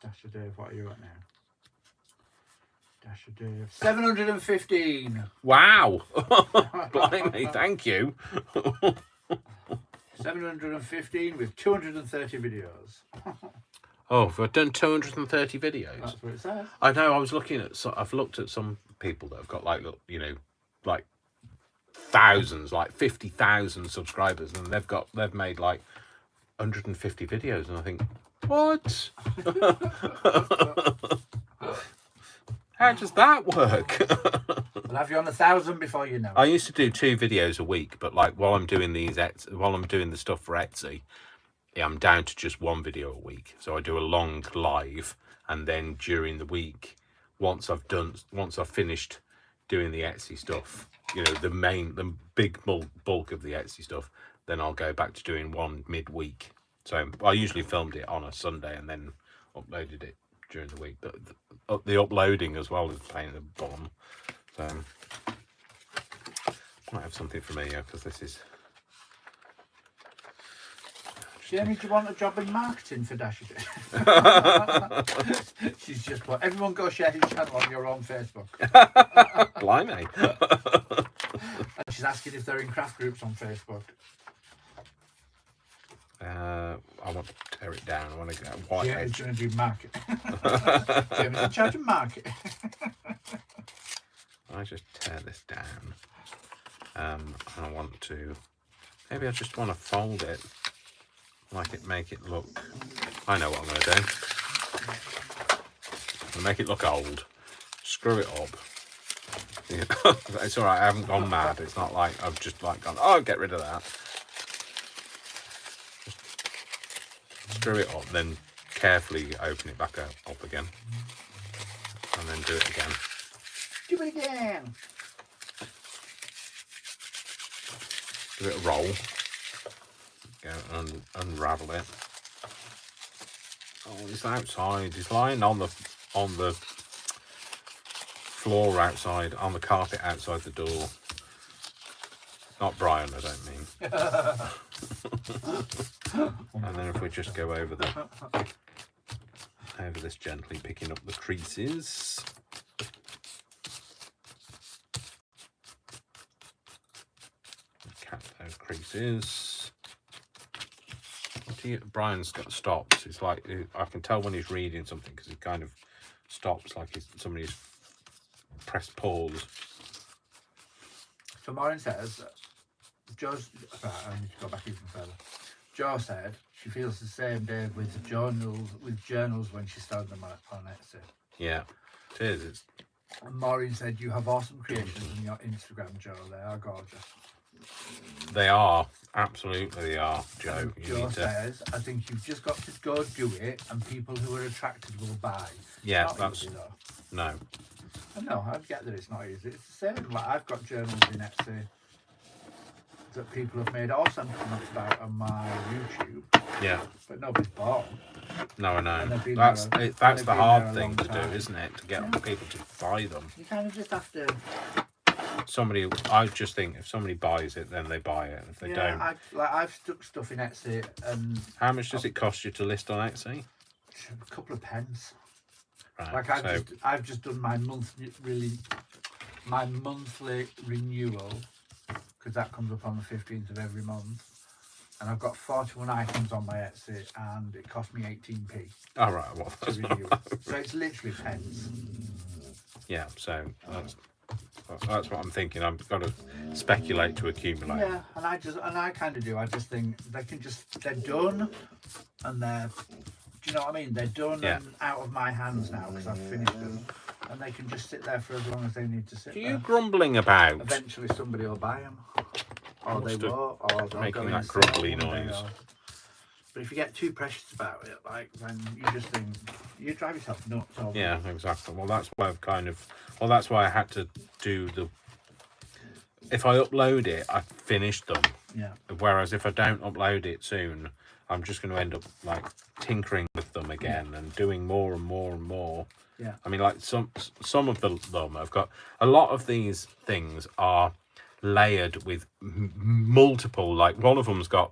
Dash a Dave, what are you at now? Dash a Dave. 715. Wow. Blimey, thank you. 715 with 230 videos. Oh, we've done 230 videos. That's what it says. I know. I was looking at. I've looked at some people that have got like thousands, like 50,000 subscribers, and they've made like 150 videos, and I think, what? How does that work? We'll have you on 1,000 before you know it. I used to do 2 videos a week, but like while I'm doing the stuff for Etsy, I'm down to just 1 video a week. So I do a long live, and then during the week, once I've finished doing the Etsy stuff, the big bulk of the Etsy stuff, then I'll go back to doing one midweek. So I usually filmed it on a Sunday and then uploaded it during the week. But the uploading as well is a pain in the bum. So might have something for me, because this is. Jamie, do you want a job in marketing for Dash? She's just put, everyone go share his channel on your own Facebook. Blimey. And she's asking if they're in craft groups on Facebook. I want to tear it down. I want to get a white Jamie's edge. going to do market. Jamie's in charge of market. I just tear this down. I want to. Maybe I just want to fold it. Make it look. I know what I'm going to do. I'm going to make it look old. Screw it up. Yeah. It's all right. I haven't gone mad. It's not like I've just gone. Oh, get rid of that. Just screw it up, then carefully open it back up again, and then do it again. Do it again. Give it a roll. Go and unravel it. Oh, he's outside. He's lying on the floor outside, on the carpet outside the door. Not Brian, I don't mean. And then if we just go over this gently, picking up the creases. Cap those creases. Brian's got stops. It's like I can tell when he's reading something because he kind of stops, like somebody's pressed pause. So Maureen says, Joe's. I need to go back even further. Jo said she feels the same day with journals when she started them on Etsy. Yeah, it is. And Maureen said you have awesome creations on your Instagram, Joe. They are gorgeous. They are. Absolutely they are, Joe. Joe says, I think you've just got to go do it and people who are attracted will buy. Yeah, it's not easy, though. No. No, I get that it's not easy. It's the same. Like I've got journals in Etsy that people have made awesome comments about on my YouTube. Yeah. But nobody's bought. No, I know. That's the hard thing to do, isn't it? To get people to buy them. You kind of just have to. I just think if somebody buys it, then they buy it. And if they don't, I've stuck stuff in Etsy, and how much does it cost you to list on Etsy? A couple of pence. Right, like I've just done my monthly renewal because that comes up on the 15th of every month, and I've got 41 items on my Etsy, and it cost me 18p. All right, well, to renew. So it's literally pence. Yeah, so that's what I'm thinking. I've got to speculate to accumulate. Yeah, and I kind of do. I just think they're done, and they're. Do you know what I mean? They're done and out of my hands now because I've finished them, and they can just sit there for as long as they need to sit there. Are you grumbling about? Eventually, somebody will buy them, or they won't, or they'll making go that grumbly noise. But if you get too precious about it, then you just think you drive yourself nuts. Yeah, exactly. Well, that's why that's why I had to do the. If I upload it, I finished them. Yeah. Whereas if I don't upload it soon, I'm just going to end up like tinkering with them again and doing more and more and more. Yeah. I mean, like some of them I've got a lot of these things are layered with multiple. Like one of them's got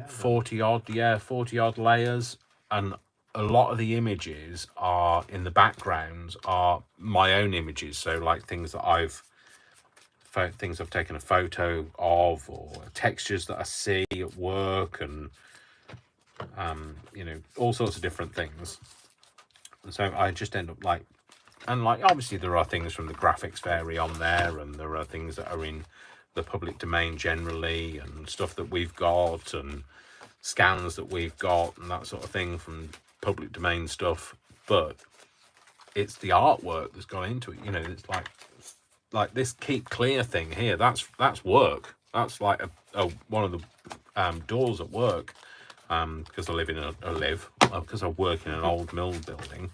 40 odd layers, and a lot of the images are in the backgrounds are my own images. So like things I've taken a photo of, or textures that I see at work, and all sorts of different things. And so I just end up obviously there are things from the graphics vary on there, and there are things that are in the public domain generally, and stuff that we've got, and scans that we've got, and that sort of thing from public domain stuff. But it's the artwork that's gone into it. It's like this keep clear thing here. That's work. That's like one of the doors at work, because I live in because I work in an old mill building.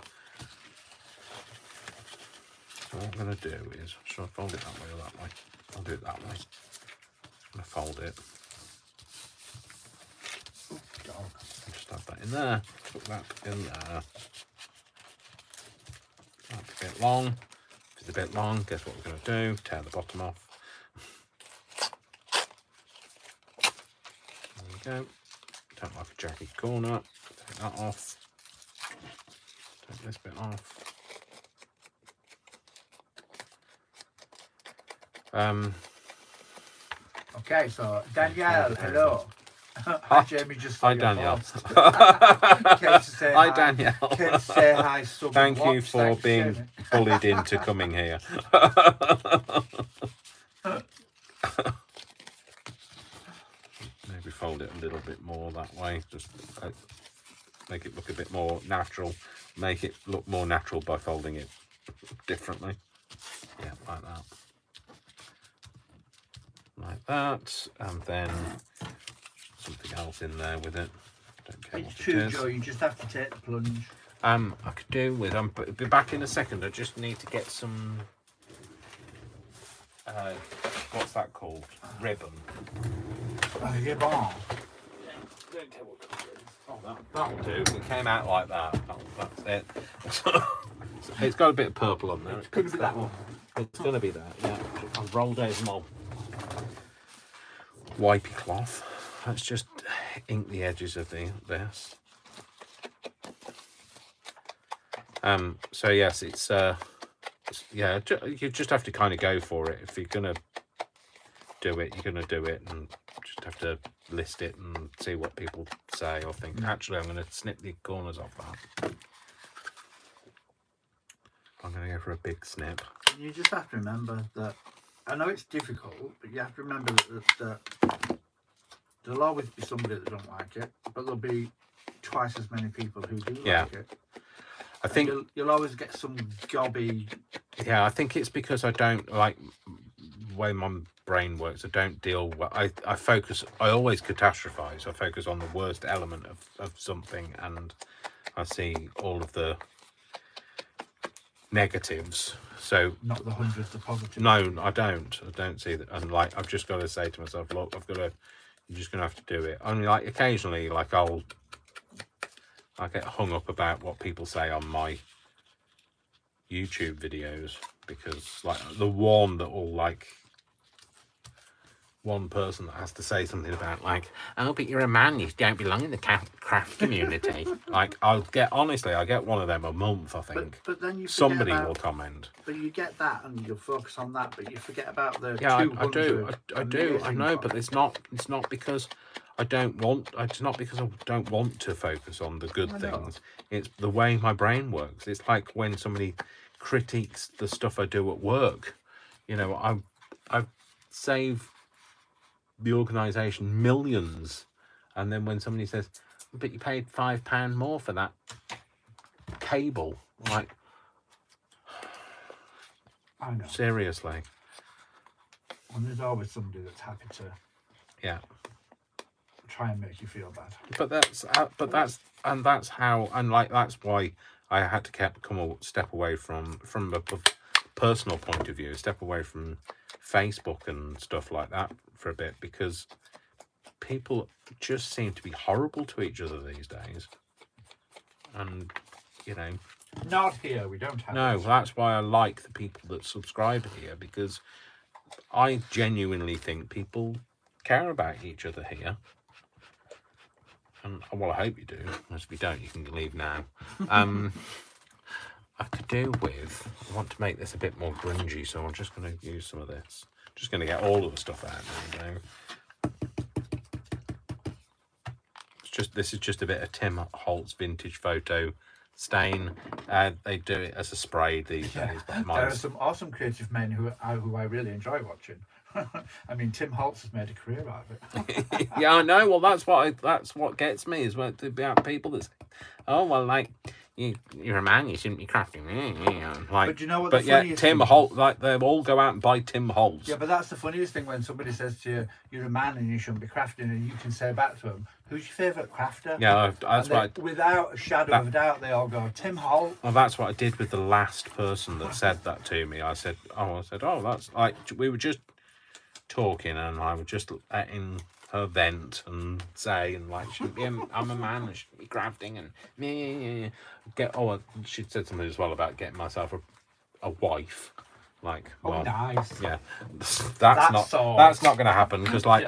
So what I'm going to do is, should I fold it that way or that way? I'll do it that way. I'm going to fold it. Just have that in there. Put that in there. That's a bit long. If it's a bit long, guess what we're going to do? Tear the bottom off. There we go. Don't like a jagged corner. Take that off. Take this bit off. Okay, so Danielle, hello. Hi, Jamie. Hi, Danielle. Hi, Danielle. Came to say hi. Thank you for being bullied into coming here. Maybe fold it a little bit more that way. Just make it look a bit more natural. Make it look more natural by folding it differently. Yeah, like that. Like that, and then something else in there with it. Don't care It's what true, it is. Joe. You just have to take the plunge. I could do with. I'll be back in a second. I just need to get some. What's that called? Ribbon. Ribbon. Don't care what colour it is. Oh, that'll do. It came out like that. That's it. It's got a bit of purple on there. It's going to be that one. It's going to be that, yeah. I've rolled over my wipey cloth. Let's just ink the edges of this. So yes, it's yeah, you just have to kind of go for it. If you're gonna do it, you're gonna do it, and just have to list it and see what people say or think. Actually, I'm gonna snip the corners off that. I'm gonna go for a big snip. You just have to remember that, I know it's difficult, but you have to remember that there'll always be somebody that don't like it, but there'll be twice as many people who do like it. I think you'll always get some gobby. Yeah, I think it's because I don't like the way my brain works. I don't deal well. I focus. I always catastrophize. I focus on the worst element of something, and I see all of the negatives. So not the hundreds of positives. No, I don't see that. And like, I've just got to say to myself, look, you're just gonna have to do it. Only like occasionally, like I get hung up about what people say on my YouTube videos, because like the one that will like one person that has to say something about like, oh, but you're a man, you don't belong in the craft community. Like I get one of them a month, I think. But then you somebody will comment. But you get that and you'll focus on that, but you forget about the I do. I know, but it's not because I don't want. It's not because I don't want to focus on the good things. It's the way my brain works. It's like when somebody critiques the stuff I do at work. You know, I save the organisation millions, and then when somebody says, "But you paid £5 more for that cable," like, I know. Seriously. And there's always somebody that's happy to. Yeah. Try and make you feel bad. But that's how, and like that's why I had to step away from a personal point of view, step away from Facebook and stuff like that for a bit, because people just seem to be horrible to each other these days. And you know, not here. We don't have. No, that's why I like the people that subscribe here, because I genuinely think people care about each other here. And well, I hope you do. If you don't, you can leave now. I could do with. I want to make this a bit more grungy, so I'm just going to use some of this. Just going to get all of the stuff out now. You know, this is just a bit of Tim Holtz vintage photo stain. They do it as a spray these days. But there are some awesome creative men who I really enjoy watching. I mean, Tim Holtz has made a career out of it. Yeah, I know. Well, that's what gets me, is when about people that say, oh, well, like you're a man, you shouldn't be crafting. Like, but you know what? But yeah, Tim Holtz, like they all go out and buy Tim Holtz. Yeah, but that's the funniest thing, when somebody says to you, "You're a man and you shouldn't be crafting," and you can say back to them, "Who's your favourite crafter?" Yeah, that's right. Without a shadow of a doubt, they all go, "Tim Holtz." Well, that's what I did with the last person that said that to me. I said, oh, that's like, we were just talking, and I was just letting her vent and say, and like, I'm a man, I shouldn't be crafting, and she said something as well about getting myself a wife. Like, well, nice. Yeah, that's not going to happen, because like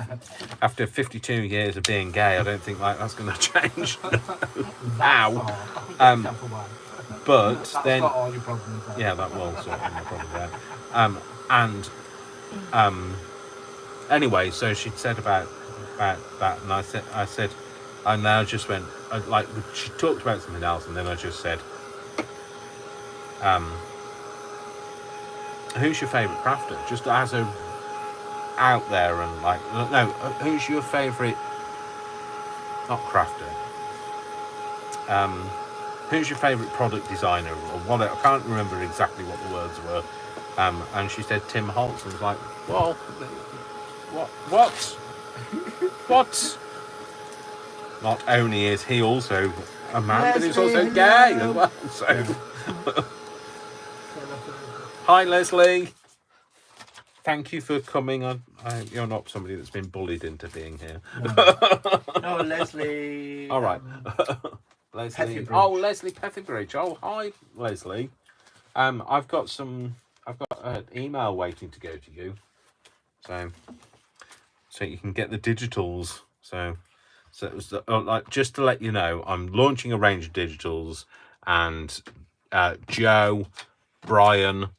after 52 years of being gay, I don't think like that's going to change now. But that's then, all your problems there. Yeah, that will sort my problem there. Anyway, so she said about that, and I said, I now just went like, she talked about something else, and then I just said, who's your favourite crafter? Just as a out there, and like, no, who's your favourite, not crafter, who's your favourite product designer, or what? I can't remember exactly what the words were. And she said Tim Holtz, and I was like, well, what? Not only is he also a man, but he's also gay as well. So, hi, Leslie. Thank you for coming on. You're not somebody that's been bullied into being here. No, Leslie. All right. Leslie. Oh, Leslie Petherbridge. Oh, hi, Leslie. I've got an email waiting to go to you, so you can get the digitals. So it was like, just to let you know, I'm launching a range of digitals, and Joe, Brian,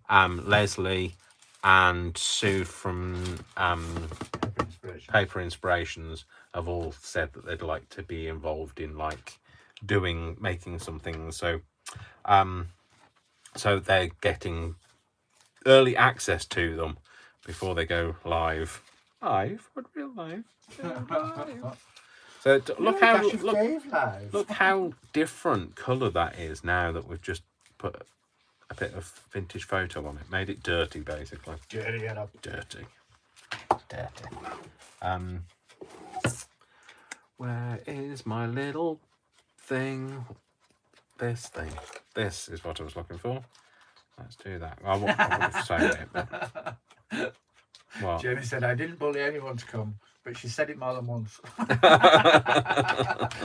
Leslie, and Sue from Paper Inspirations have all said that they'd like to be involved in like making some things. So so they're getting early access to them before they go live. What real live? So look how different colour that is now that we've just put a bit of vintage photo on it. Made it dirty, basically. Dirty it up. Dirty. Where is my little thing? This thing. This is what I was looking for. Let's do that. I would have said it, but... What? Jamie said, I didn't bully anyone to come, but she said it more than once.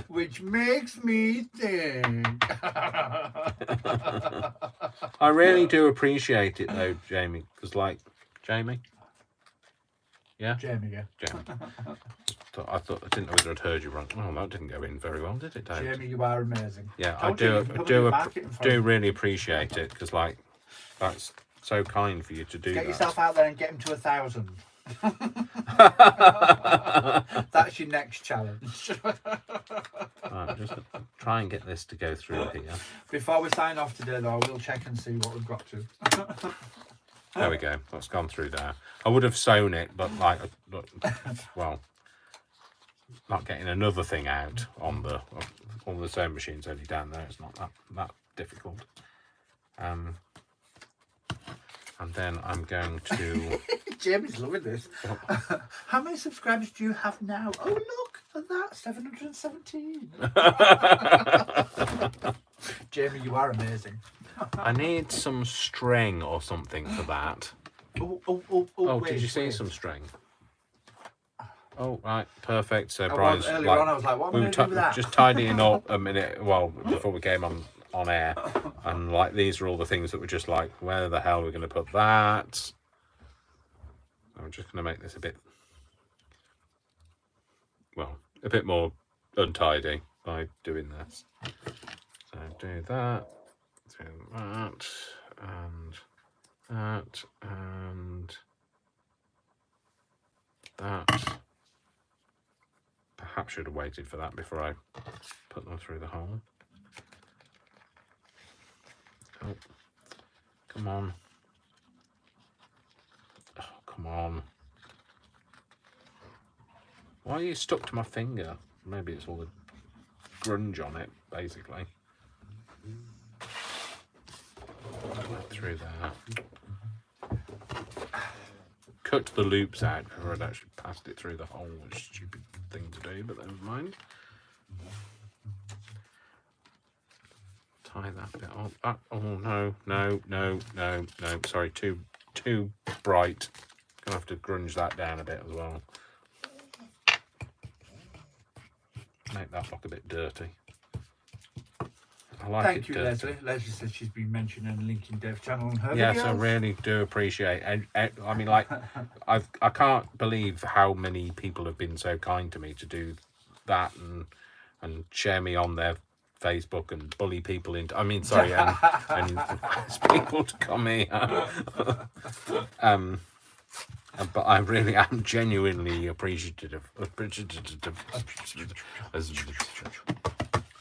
Which makes me think. I really do appreciate it, though, Jamie, because, like, Jamie? Yeah? Jamie, yeah. Jamie. I didn't know whether I'd heard you wrong. Oh, that didn't go in very well, did it, Dave? Jamie, you are amazing. Yeah, Told you, do really appreciate it, because, like, that's so kind for you to do Get that. yourself out there and get him to 1,000. That's your next challenge. Right, just try and get this to go through here. Before we sign off today, though, we'll check and see what we've got to. There we go. That's gone through there. I would have sewn it, but like, well, not getting another thing out on the sewing machine's only down there. It's not that difficult. And then I'm going to... Jamie's loving this. How many subscribers do you have now? Oh, look at that, 717. Jamie, you are amazing. I need some string or something for that. Oh, did you see some string? Oh, right, perfect. So I Brian's was, earlier on, I was like, what am I going to do with that? Just tidying up a minute, well, before we came on air, and like these are all the things that were just like, where the hell are we going to put that? I'm just going to make this a bit more untidy by doing this. So do that, and that, and that. Perhaps should have waited for that before I put them through the hole. Oh, come on. Oh, come on. Why are you stuck to my finger? Maybe it's all the grunge on it, basically. Through there. Cut the loops out before I'd actually passed it through the hole, which is a stupid thing to do, but never mind. Tie that bit on. Oh no. Sorry, too bright. Gonna have to grunge that down a bit as well. Make that look a bit dirty. I like Thank you, dirty. Leslie. Leslie said she's been mentioning and linking Dave's channel on her Yes, videos. I really do appreciate it. I mean, like, I can't believe how many people have been so kind to me to do that and share me on their Facebook and bully people into. I mean, sorry, and ask people to come here. But I really am genuinely appreciative as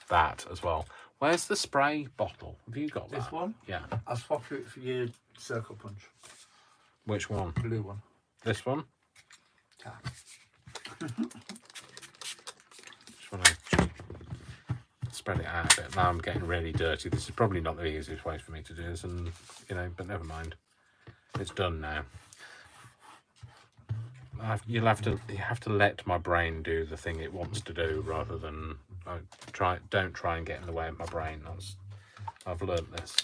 that as well. Where's the spray bottle? Have you got that? This one? Yeah. I'll swap it for your circle punch. Which one? Blue one. This one? Yeah. Just want to spread it out a bit. Now I'm getting really dirty. This is probably not the easiest way for me to do this, and but never mind. It's done now. You have to let my brain do the thing it wants to do rather than don't try and get in the way of my brain. I've learnt this.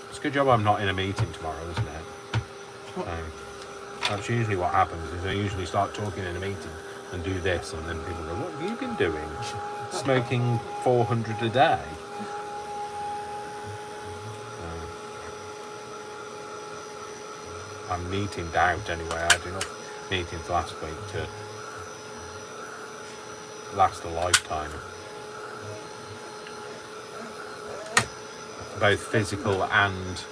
It's a good job I'm not in a meeting tomorrow, isn't it? That's usually what happens. Is I usually start talking in a meeting and do this, and then people go, "What have you been doing? Smoking 400 a day?" I'm meetinged out anyway. I had enough meetings last week to last a lifetime. Both physical and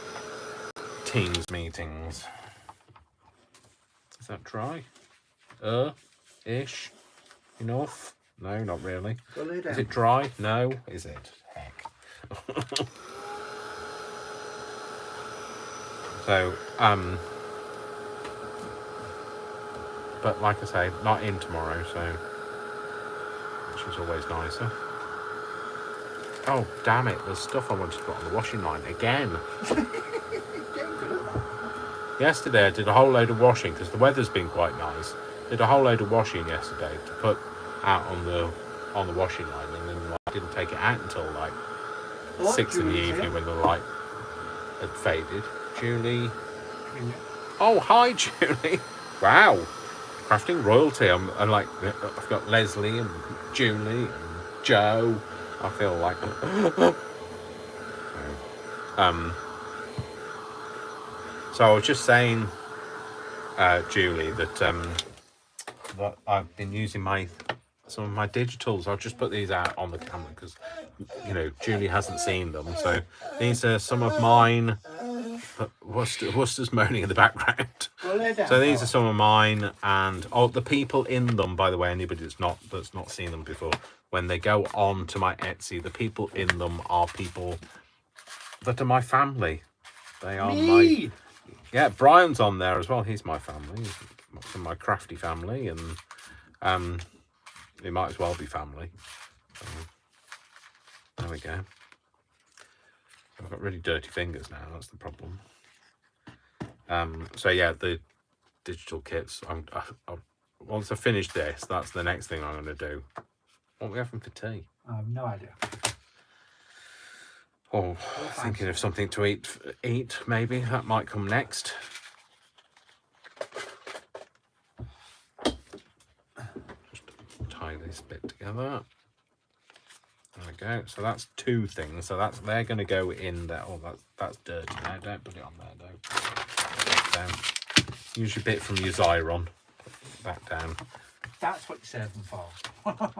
Teams meetings. Is that dry? Ish. Enough? No, not really. Go lay down. Is it dry? No. Is it? Heck. So, but like I say, not in tomorrow, so which is always nicer. Oh, damn it, there's stuff I wanted to put on the washing line again. Yesterday I did a whole load of washing because the weather's been quite nice. Did a whole load of washing yesterday to put out on the washing line, and then I didn't take it out until like 6 in the evening when the light had faded. Julie. Oh, hi, Julie. Wow. Crafting royalty. I'm like, I've got Leslie and Julie and Joe. I feel like... So I was just saying, Julie, that I've been using some of my digitals. I'll just put these out on the camera because, you know, Julie hasn't seen them. So these are some of mine. Worcester's moaning in the background. So these are some of mine, and the people in them, by the way, anybody that's not seen them before, when they go on to my Etsy, the people in them are people that are my family. They are my... Yeah, Brian's on there as well. He's my family. He's from my crafty family, and he might as well be family. So, there we go. I've got really dirty fingers now. That's the problem. So yeah, the digital kits. Once I finish this, that's the next thing I'm going to do. What are we having for tea? I have no idea. Oh, thinking of something to eat, maybe. That might come next. Just tie this bit together. There we go. So that's two things. So they're going to go in there. Oh, that's dirty now. Don't put it on there, though. Down. Use your bit from your Xyron. Put that down. That's what you save them for.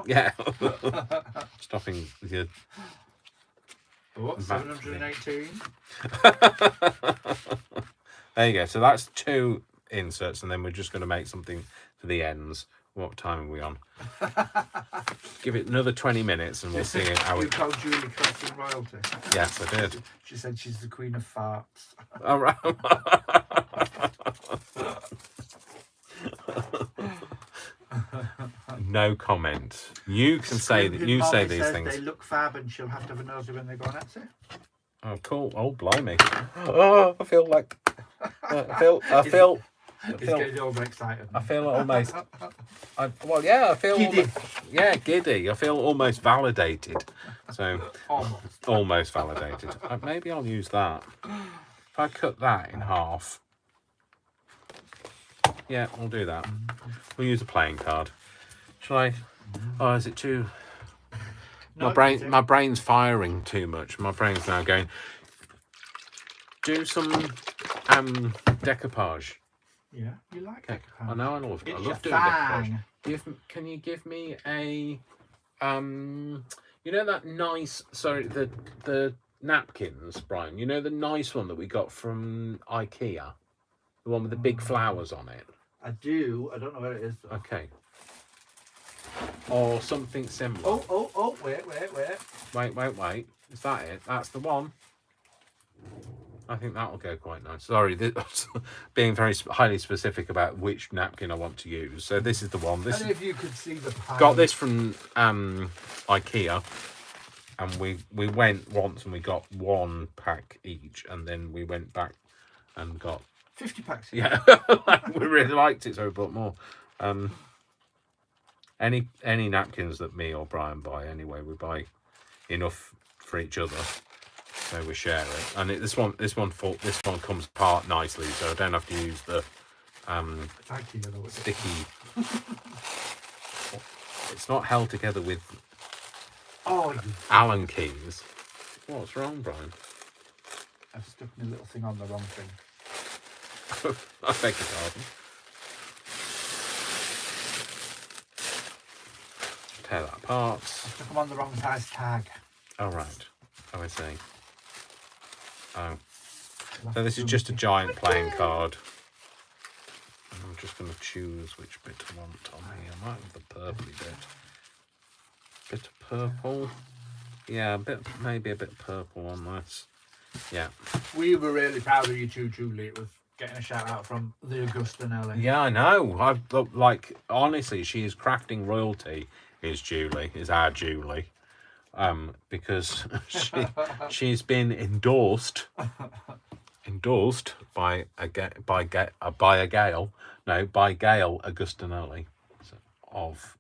Yeah. Stopping your... What, 718? There you go. So that's two inserts, and then we're just going to make something for the ends. What time are we on? Give it another 20 minutes and we'll see how You it... called Julie crafting royalty. Yes, I did. She said she's the queen of farts. All right. No comment. You can say that. You say these things. They look fab, and she'll have to have a nosy when they go on Etsy. Oh, cool. Oh, blimey. Oh, I feel like... I feel It's getting overexcited. I feel almost... I feel... Giddy. Giddy. I feel almost validated. So, almost validated. Maybe I'll use that. If I cut that in half... Yeah, we'll do that. We'll use a playing card. Shall I? Oh, is it too... No, my brain's firing too much. My brain's now going... Do some decoupage. Yeah, you like Okay. decoupage. I know, I love doing Fang. decoupage. Can you give me a... you know that nice... Sorry, the napkins, Brian. You know the nice one that we got from IKEA? The one with the big flowers on it? I do. I don't know where it is, though. Okay. Or something similar. Oh, wait. Wait. Is that it? That's the one. I think that'll go quite nice. Sorry, being very highly specific about which napkin I want to use. So this is the one. I don't know if you could see the pie. Got this from IKEA, and we went once and we got one pack each, and then we went back and got 50 packs. Yeah, we really liked it, so we bought more. Any napkins that me or Brian buy, anyway, we buy enough for each other, so we share it. And this one comes apart nicely, so I don't have to use the sticky. It's not held together with Allen keys. What's wrong, Brian? I've stuck my little thing on the wrong thing. I beg your pardon. Tear that apart. I took them on the wrong size tag. Oh, right. Oh, I see. Oh. So this is just a giant playing card. I'm just going to choose which bit I want on here. I might have the purpley bit. Bit of purple. Yeah, maybe a bit of purple on this. Yeah. We were really proud of you too, Julie. It was getting a shout out from the Augusta Nelly. Yeah, I know. Like, honestly, she is crafting royalty. Is our Julie. Because she's been endorsed by Gail Augustinelli of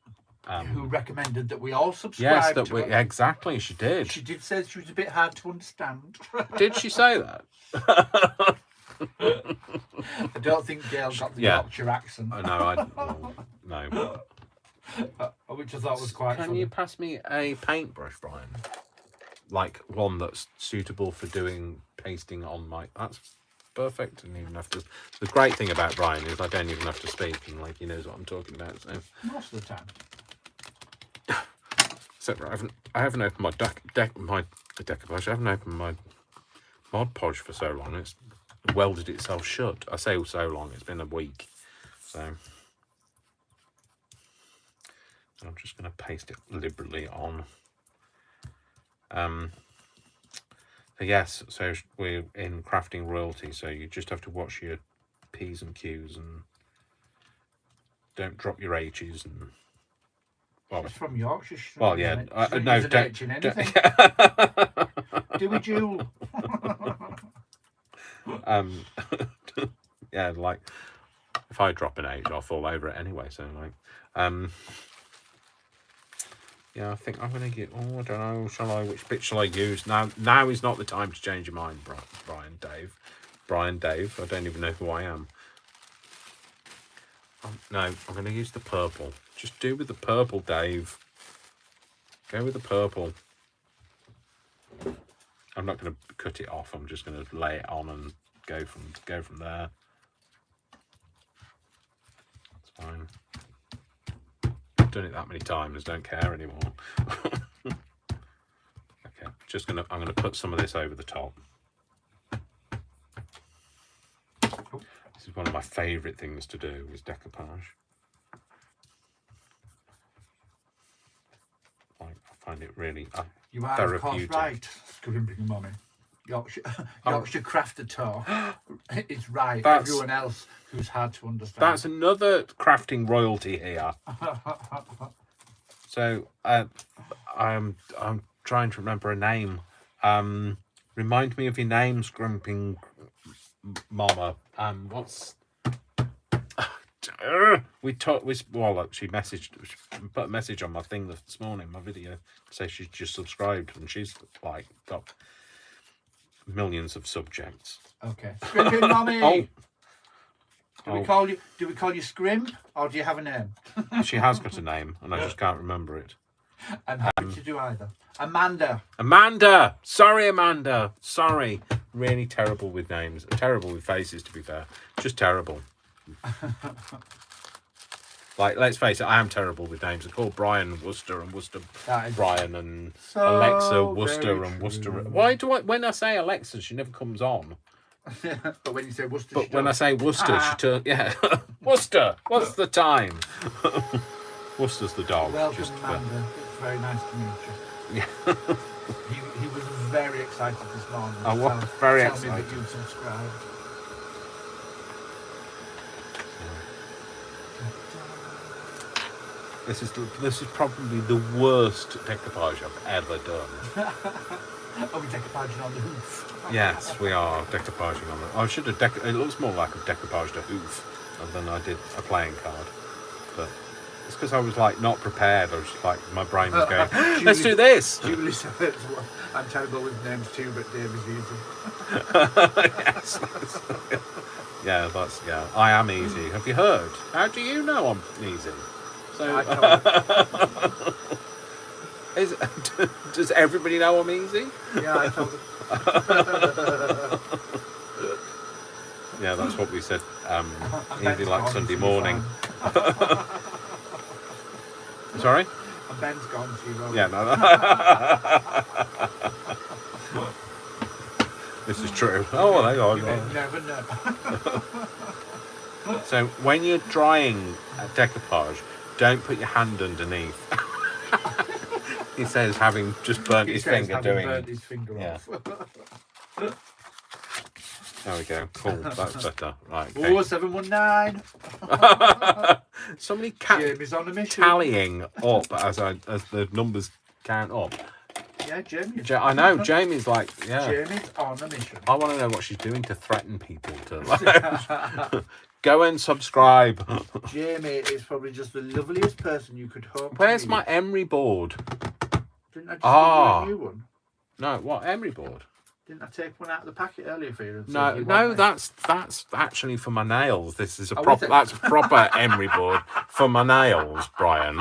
who recommended that we all subscribe. Yes, exactly. She did. She did say she was a bit hard to understand. Did she say that? I don't think Gail got the Yorkshire accent. No. Which I thought was quite Can funny. you pass me a paintbrush, Brian? Like one that's suitable for doing pasting on my... That's perfect. And even have to... The great thing about Brian is I don't even have to speak, and like he knows what I'm talking about. So most of the time. Except I haven't opened my decoupage. I haven't opened my Mod Podge for so long. It's welded itself shut. I say so long. It's been a week. So I'm just going to paste it liberally on. Yes, so we're in crafting royalty, so you just have to watch your P's and Q's and don't drop your H's. And well, she's from Yorkshire. Well, yeah, no, don't. Do we, Jewel? Yeah, like if I drop an H, I'll fall over it anyway. So like, yeah, I think I'm gonna get. Oh, I don't know. Which bit shall I use? Now is not the time to change your mind, Brian Dave. I don't even know who I am. No, I'm gonna use the purple. Just do with the purple, Dave. Go with the purple. I'm not gonna cut it off. I'm just gonna lay it on and go from there. That's fine. Done it that many times, don't care anymore. Okay, I'm gonna put some of this over the top. This is one of my favourite things to do, is decoupage. I find it really you are therapeutic. Of course right, scribbling mommy. Yorkshire crafted tour is right. Everyone else who's hard to understand. That's another crafting royalty here. So I'm trying to remember a name. Remind me of your name, Scrimping Mama. What's we talked? She put a message on my thing this morning, my video, to say she's just subscribed, and she's like got millions of subjects. Okay, Scrimping Mommy. Oh. Do we call you Scrimp, or do you have a name? She has got a name, and I just can't remember it. I'm happy to do either. Amanda. Sorry, Amanda. Sorry. Really terrible with names. Terrible with faces, to be fair. Just terrible. Like, let's face it, I am terrible with names. I call Brian Worcester and Worcester Brian and so Alexa Worcester and Worcester. Why do when I say Alexa, she never comes on? But when you say Worcester, when I say Worcester, she turns. Yeah, Worcester. What's the time? Worcester's the dog. Welcome, Amanda. It's very nice to meet you. Yeah. he was very excited this morning. I was very excited. excited. Tell me that you subscribed. This is probably the worst decoupage I've ever done. Are we decoupaging on the hoof? Yes, we are decoupaging on it. I should have it looks more like a decoupaged a hoof than I did a playing card. But it's because I was like not prepared. I was just like, my brain was going, let's do this. Julie said, I'm terrible with names too, but Dave is easy. Yes, I am easy. Have you heard? How do you know I'm easy? So does everybody know I'm easy? Yeah, I told them. Yeah, that's what we said. And Easy Ben's like gone, Sunday so you're morning. fine. Sorry? And Ben's gone, so you're all Yeah, right. no. This is true. Oh, hang on. You may never know. So when you're drying decoupage, don't put your hand underneath. He says, having just burnt He his says finger having doing burnt it. his finger Yeah. off. There we go. Cool. That's better. Right. Okay. Oh, 719. Somebody Jamie's on a mission. tallying up as the numbers count up. Yeah, Jamie. I know. Jamie's like, yeah. Jamie's on a mission. I want to know what she's doing to threaten people to go and subscribe. Jamie is probably just the loveliest person you could hope. Where's to my meet. Emery board? Didn't I just give you a new one? No, what Emery board? Didn't I take one out of the packet earlier for you? And No, said you no, want me? that's actually for my nails. This is a Oh, proper. is it? That's proper Emery board for my nails, Brian.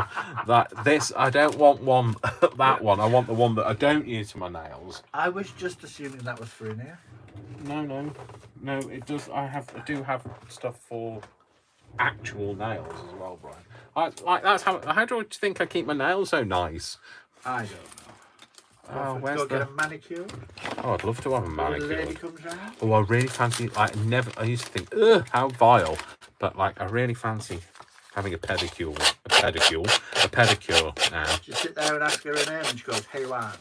I don't want one. That one. I want the one that I don't use for my nails. I was just assuming that was for in here. No. It does. I do have stuff for actual nails as well, Brian. That's how. How do you think I keep my nails so nice? I don't know. Oh, Go where's get a manicure. Oh, I'd love to have a The manicure. lady comes round. Oh, I really fancy. I used to think, ugh, how vile, but like I really fancy having a pedicure now. Just sit there and ask her her name, and she goes, "Hey, Wan.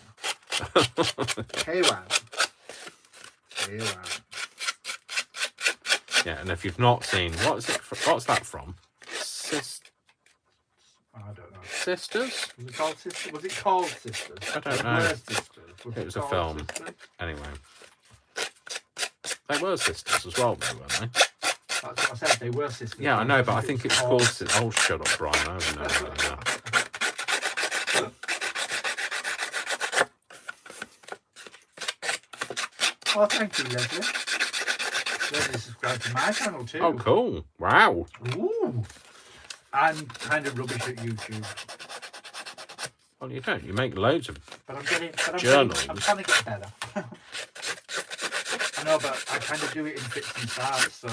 Hey, Wan. Hey, Wan." Yeah, and if you've not seen, what's that from? I don't know. Sisters? Was it called Sisters? Was it called Sisters? I don't know. Were Sisters? It was a called film. Sisters? Anyway, they were sisters as well, though, weren't they? That's what I said. They were sisters. Yeah, I know, but I think it's called. Oh, shut up, Brian. I don't know. Oh, thank you, Leslie. Leslie subscribed to my channel too. Oh, cool! Wow. Ooh. I'm kind of rubbish at YouTube, Well, you don't. You make loads of. but I'm getting. Journals. I'm trying to get better. I know, but I kind of do it in fits and starts. So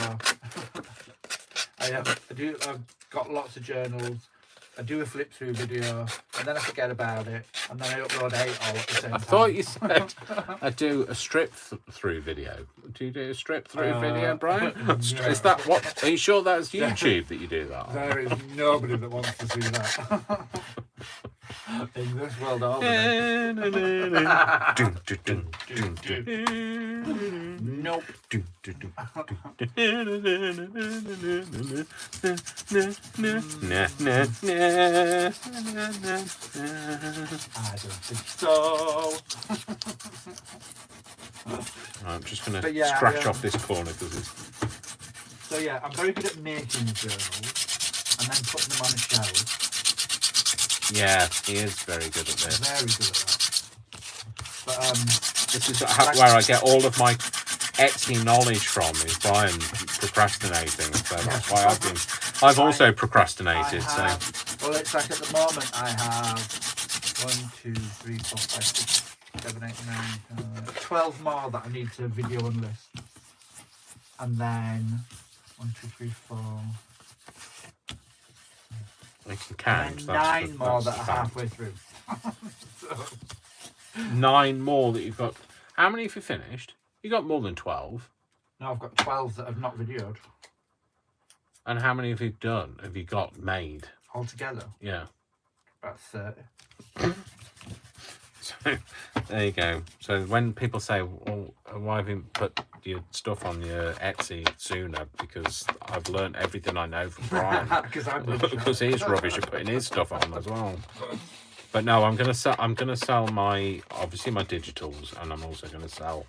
I've got lots of journals. I do a flip through video, and then I forget about it, and then I upload 8 all at the same I time. thought you said I do a strip through video. Do you do a strip through video, Brian? no. Is that what? Are you sure that's YouTube that you do that? There is nobody that wants to see that. In this world, all of it. Nope. I don't think so. I'm just going But to yeah, scratch off this corner because it's. So yeah, I'm very good at making journals and then putting them on a shelf. Yeah, he is very good at this. Very good at that. But This is where I get all of my Etsy knowledge from, is Brian procrastinating. So that's why I've also procrastinated. Well, it's like at the moment I have 1, 2, 3, 4, 5, 6, 7, 8, 9, 12 more that I need to video and list. And then 1, 2, 3, 4. I can count. And 9 more that are halfway through. So, 9 more that you've got. How many have you finished? You got more than 12. now I've got 12 that I've not videoed And how many have you done? Have you got made? altogether. Yeah. About 30. So there you go. So when people say, "Well, why have you put your stuff on your Etsy sooner?" Because I've learned everything I know from Brian. Because he's rubbish at putting his stuff on as well. But no, I'm gonna sell my digitals, and I'm also gonna sell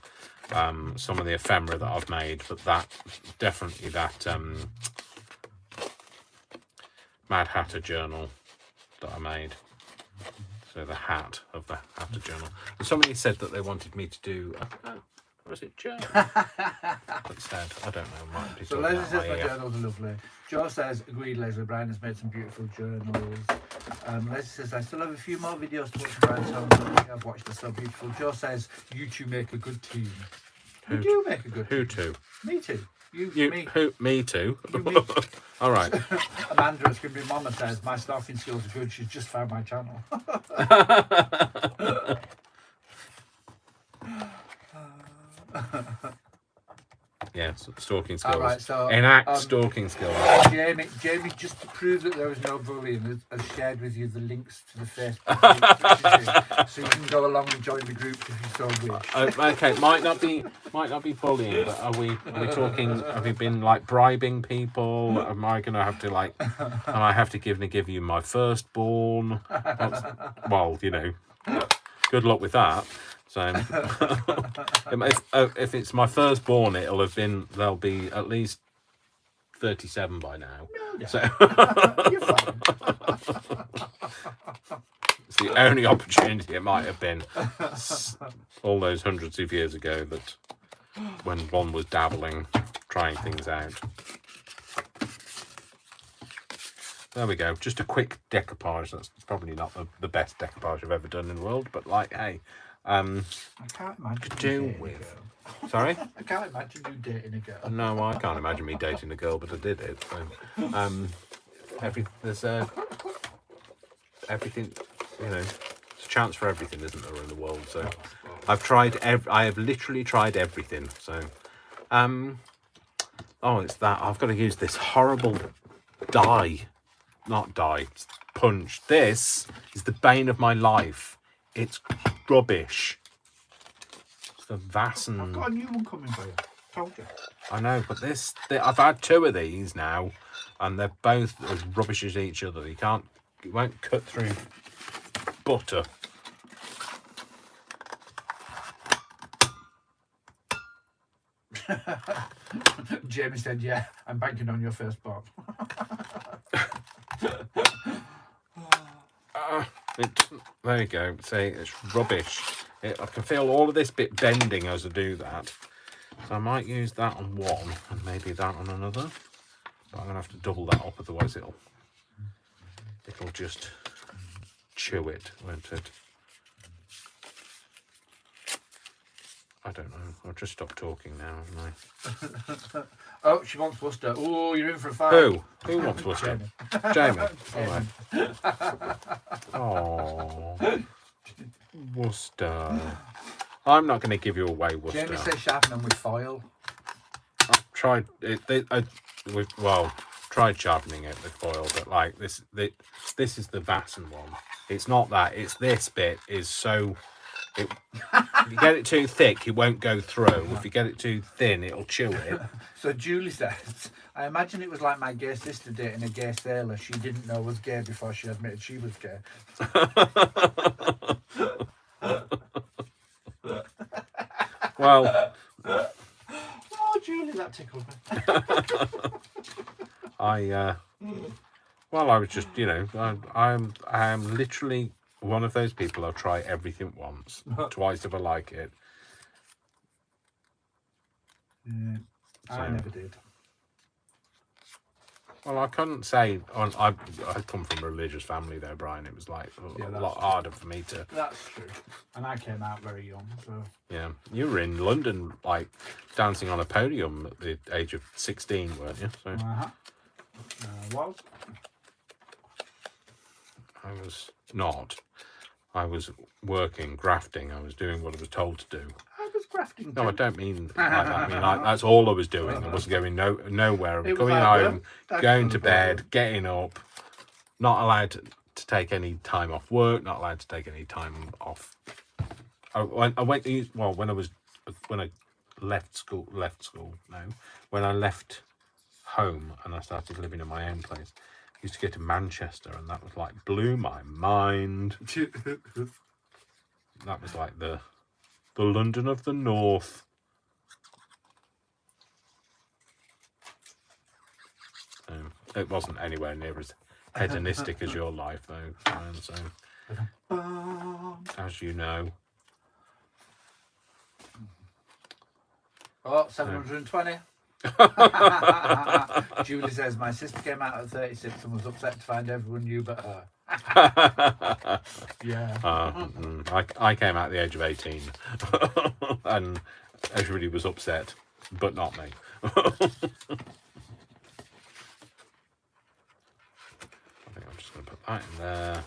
some of the ephemera that I've made. But that Mad Hatter journal that I made. So the hat of the Hatter journal. And somebody said that they wanted me to do. Was it journal? Instead, I don't know. Might be So Leslie says my journals are lovely. Joe says, agreed, Leslie. Brian has made some beautiful journals. Leslie says, I still have a few more videos to watch from Brian's home. I've watched. They're so beautiful. Joe says, you two make a good team. We do make a good team. Who to? Me too. Me. Who? Me too. You, me. All right. Amanda, it's going to be Mama says, my stalking skills are good. She's just found my channel. Yes, stalking skills. All right, so enact stalking skills. Jamie, just to prove that there was no bullying, has shared with you the links to the Facebook group, so you can go along and join the group if you so wish. Okay, might not be bullying, but are we talking? Have you been like bribing people? Am I going to have to like? Am I have to give you my firstborn? Well, you know, good luck with that. So, if it's my firstborn, there'll be at least 37 by now. Yeah. So You're fine. it's the only opportunity it might have been all those hundreds of years ago that when one was dabbling, trying things out. There we go. Just a quick decoupage. That's probably not the best decoupage I've ever done in the world, but like, hey. I can't imagine Could do dating with. a girl. Sorry? I can't imagine you dating a girl. No, I can't imagine me dating a girl, but I did it. So, there's everything, you know, there's a chance for everything, isn't there, in the world? So, I have literally tried everything. So, oh, it's that. I've got to use this horrible punch. This is the bane of my life. It's rubbish. It's the Vassen. I've got a new one coming for you. Told you. I know, but I've had 2 of these now, and they're both as rubbish as each other. It won't cut through butter. Jamie said, "Yeah, I'm banking on your firstborn." There you go. See, it's rubbish. I can feel all of this bit bending as I do that. So I might use that on one and maybe that on another. But I'm going to have to double that up, otherwise it'll just chew it, won't it? I don't know. I'll just stop talking now, haven't I? Oh, she wants Worcester. Oh, you're in for a fight. Who wants Worcester? Jamie. Jamie. All right. Oh, Worcester. I'm not going to give you away, Worcester. Jamie says sharpen them with foil. I've tried it. Tried sharpening it with foil, but like this is the Vassen one. It's not that. It's this bit is so. If you get it too thick, it won't go through. If you get it too thin, it'll chew it. So Julie says, I imagine it was like my gay sister dating a gay sailor she didn't know was gay before she admitted she was gay. Well, oh, Julie, that tickled me. I was just, I am literally one of those people who'll try everything once, twice if I like it. Yeah, I never did. Well, I couldn't say. I come from a religious family, though, Brian. It was like a lot harder for me to. That's true. And I came out very young, so. Yeah, you were in London, like dancing on a podium at the age of 16, weren't you? So. Was. I was not. I was working, grafting. I was doing what I was told to do. I was grafting. No, I don't mean like that. I mean, that's all I was doing. I wasn't going nowhere. I was coming home, going to bed, getting up, not allowed to take any time off work, not allowed to take any time off. When I left school, when I left home and I started living in my own place, I used to go to Manchester, and that was like blew my mind. That was like the London of the North. It wasn't anywhere near as hedonistic as your life, though, Brian, so as you know. Oh, 720. Julie says, my sister came out at 36 and was upset to find everyone knew but her. Yeah. I came out at the age of 18 and everybody was upset, but not me. I think I'm just going to put that in there.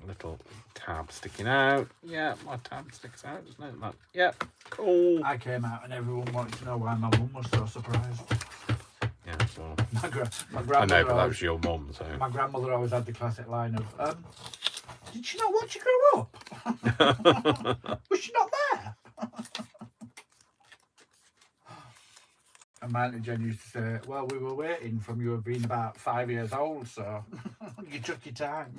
A little tab sticking out. Yeah, my tab sticks out, doesn't it? That, yeah, cool. I came out and everyone wanted to know why my mum was so surprised. Yeah, well, My I grandmother know, but that always, was your mum, so. my grandmother always had the classic line of, did she not watch you grow up? Was she not there? And my Auntie Jen used to say, well, we were waiting from you being about 5 years old, so you took your time.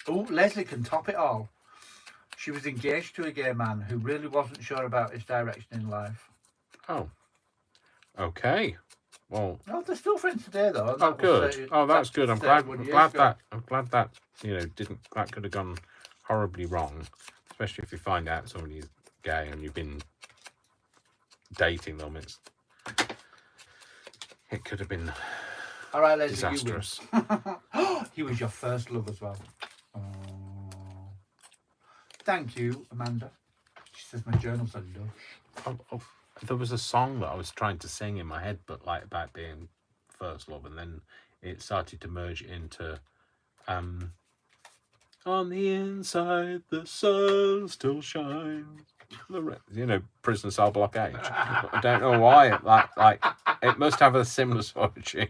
Oh, Leslie can top it all. She was engaged to a gay man who really wasn't sure about his direction in life. Oh. Okay. Well. No, they're still friends today, though. And Oh, that was good. 30 Oh, that's good. I'm glad. 31 I'm years glad ago. that. I'm glad that that could have gone horribly wrong, especially if you find out somebody's gay and you've been dating them. It could have been All right, Leslie, disastrous. you win. He was your first love as well. Oh. Thank you, Amanda. She says my journals are lush. Oh, there was a song that I was trying to sing in my head, but like about being first love, and then it started to merge into on the inside the sun still shines. Prison Cell Block H. I don't know why it must have a similar sort of tune,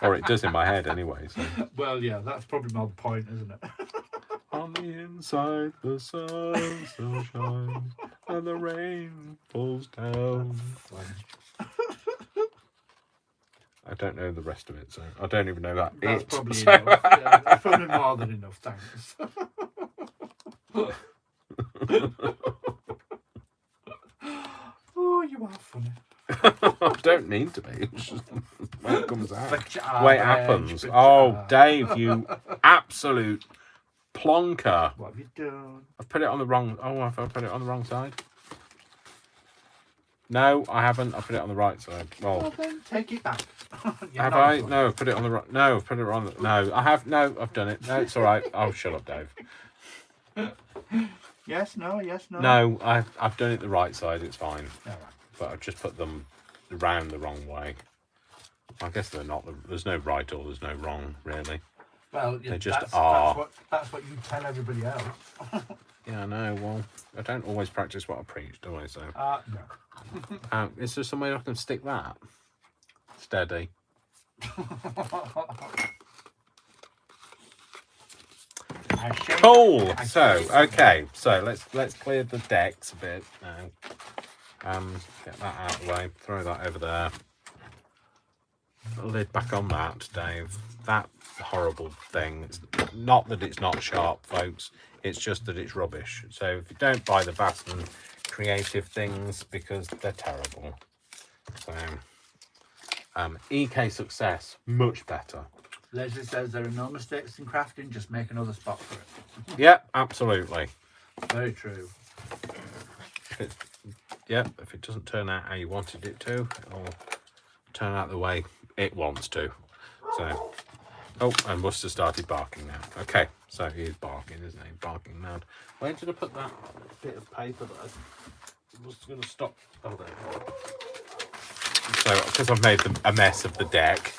or it does in my head anyway. So. Well, yeah, that's probably my point, isn't it? On the inside the sun still shines and the rain falls down. I don't know the rest of it, so I don't even know that. That's probably enough. Yeah, that's probably more than enough, thanks. Oh, you are funny. I don't need to be. It's just when it comes out. The Way it happens. Oh, Dave, you absolute plonker. What have you done? I've put it on the wrong... Oh, have I put it on the wrong side? No, I haven't. I put it on the right side. Well, Then take it back. have I? No, I've put it on the right... No, I've put it on... No, I have... No, I've done it. No, it's all right. Oh, shut up, Dave. Yes, no, yes, no. No, I've done it the right side. It's fine. All right. But I've just put them round the wrong way. I guess they're not. There's no right or there's no wrong, really. Well, yeah, They just that's, are. That's what you tell everybody else. Yeah, I know. Well, I don't always practice what I preach, do I? So, No. is there somewhere I can stick that? Steady. Cool. So, okay. So let's clear the decks a bit now. Get that out of the way. Throw that over there. Put the lid back on that, Dave. That horrible thing. It's not that it's not sharp, folks. It's just that it's rubbish. So if you don't buy the vast and creative things, because they're terrible. So EK Success, much better. Leslie says there are no mistakes in crafting, just make another spot for it. Yeah, absolutely. Very true. If it doesn't turn out how you wanted it to, it'll turn out the way it wants to. So, oh, and Buster started barking now. Okay, so he is barking, isn't he? Barking mad. Where did I put that bit of paper that I was going to stop? Oh, there. So, because I've made a mess of the deck,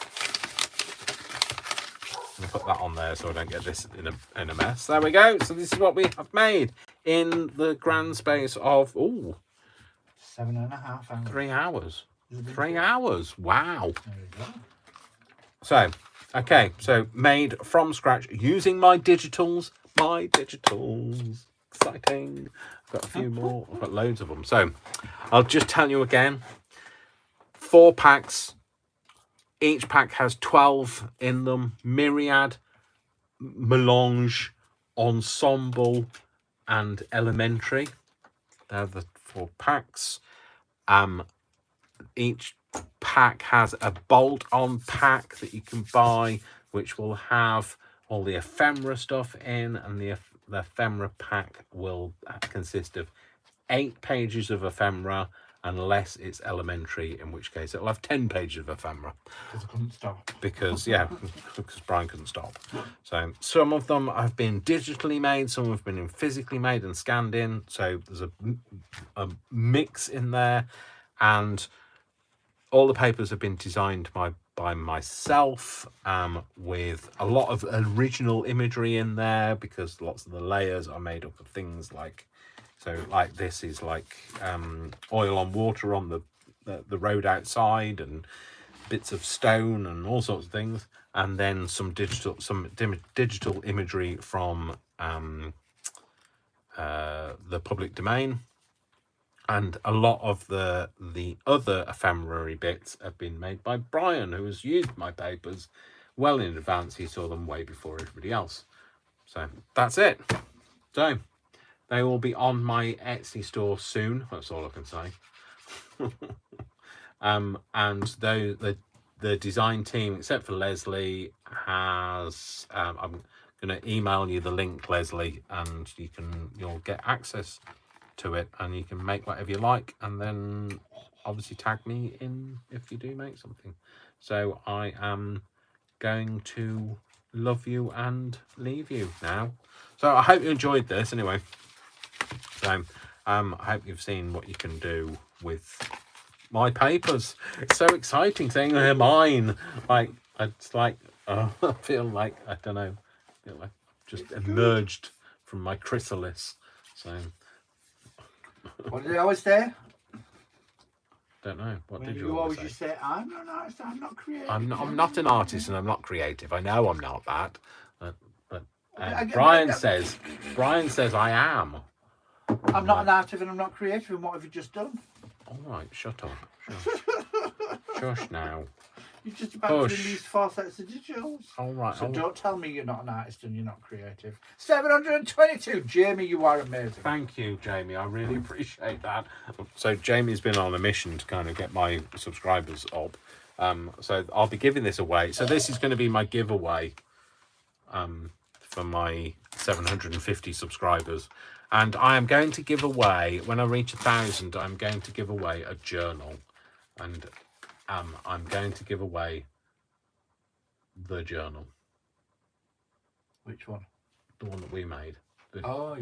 I'm going to put that on there so I don't get this in a mess. There we go. So this is what we have made in the grand space of 7.5 hours. 3 hours. 3 hours. Wow. There we go. So, okay. So made from scratch using my digitals. My digitals. Exciting. I've got a few more. I've got loads of them. So I'll just tell you again. 4 packs. Each pack has 12 in them. Myriad, Melange, Ensemble, and Elementary. They're the 4 packs. Each pack has a bolt-on pack that you can buy, which will have all the ephemera stuff in, and the ephemera pack will consist of 8 pages of ephemera unless it's elementary, in which case it'll have 10 pages of ephemera. Because I couldn't stop. Because, yeah, because Brian couldn't stop. So some of them have been digitally made, some have been physically made and scanned in. So there's a mix in there. And all the papers have been designed by myself, with a lot of original imagery in there, because lots of the layers are made up of things like, so like this is like oil on water on the road outside, and bits of stone and all sorts of things, and then some digital imagery from the public domain. And a lot of the other ephemerary bits have been made by Brian, who has used my papers well in advance. He saw them way before everybody else. So that's it. So they will be on my Etsy store soon. That's all I can say. And though the design team, except for Leslie, has I'm going to email you the link, Leslie, and you'll get access to it, and you can make whatever you like, and then obviously tag me in if you do make something. So I am going to love you and leave you now. So I hope you enjoyed this anyway. So I hope you've seen what you can do with my papers. It's so exciting saying they're mine. Like it's like I feel like, I don't know, I feel like just emerged from my chrysalis. So What did I always say? don't know. What When did you always just say, I'm not an artist, I'm not creative. I'm not an artist and I'm not creative. I know I'm not that. But Brian says I am. I'm not an artist and I'm not creative, and what have you just done? All right, shut up. Shush now. You're just about to release 4 sets of digitals. All right. So don't tell me you're not an artist and you're not creative. 722, Jamie, you are amazing. Thank you, Jamie. I really appreciate that. So Jamie's been on a mission to kind of get my subscribers up. So I'll be giving this away. So this is going to be my giveaway for my 750 subscribers. And I am going to give away, when I reach 1,000, I'm going to give away a journal. And I'm going to give away the journal. Which one? The one that we made. Oh,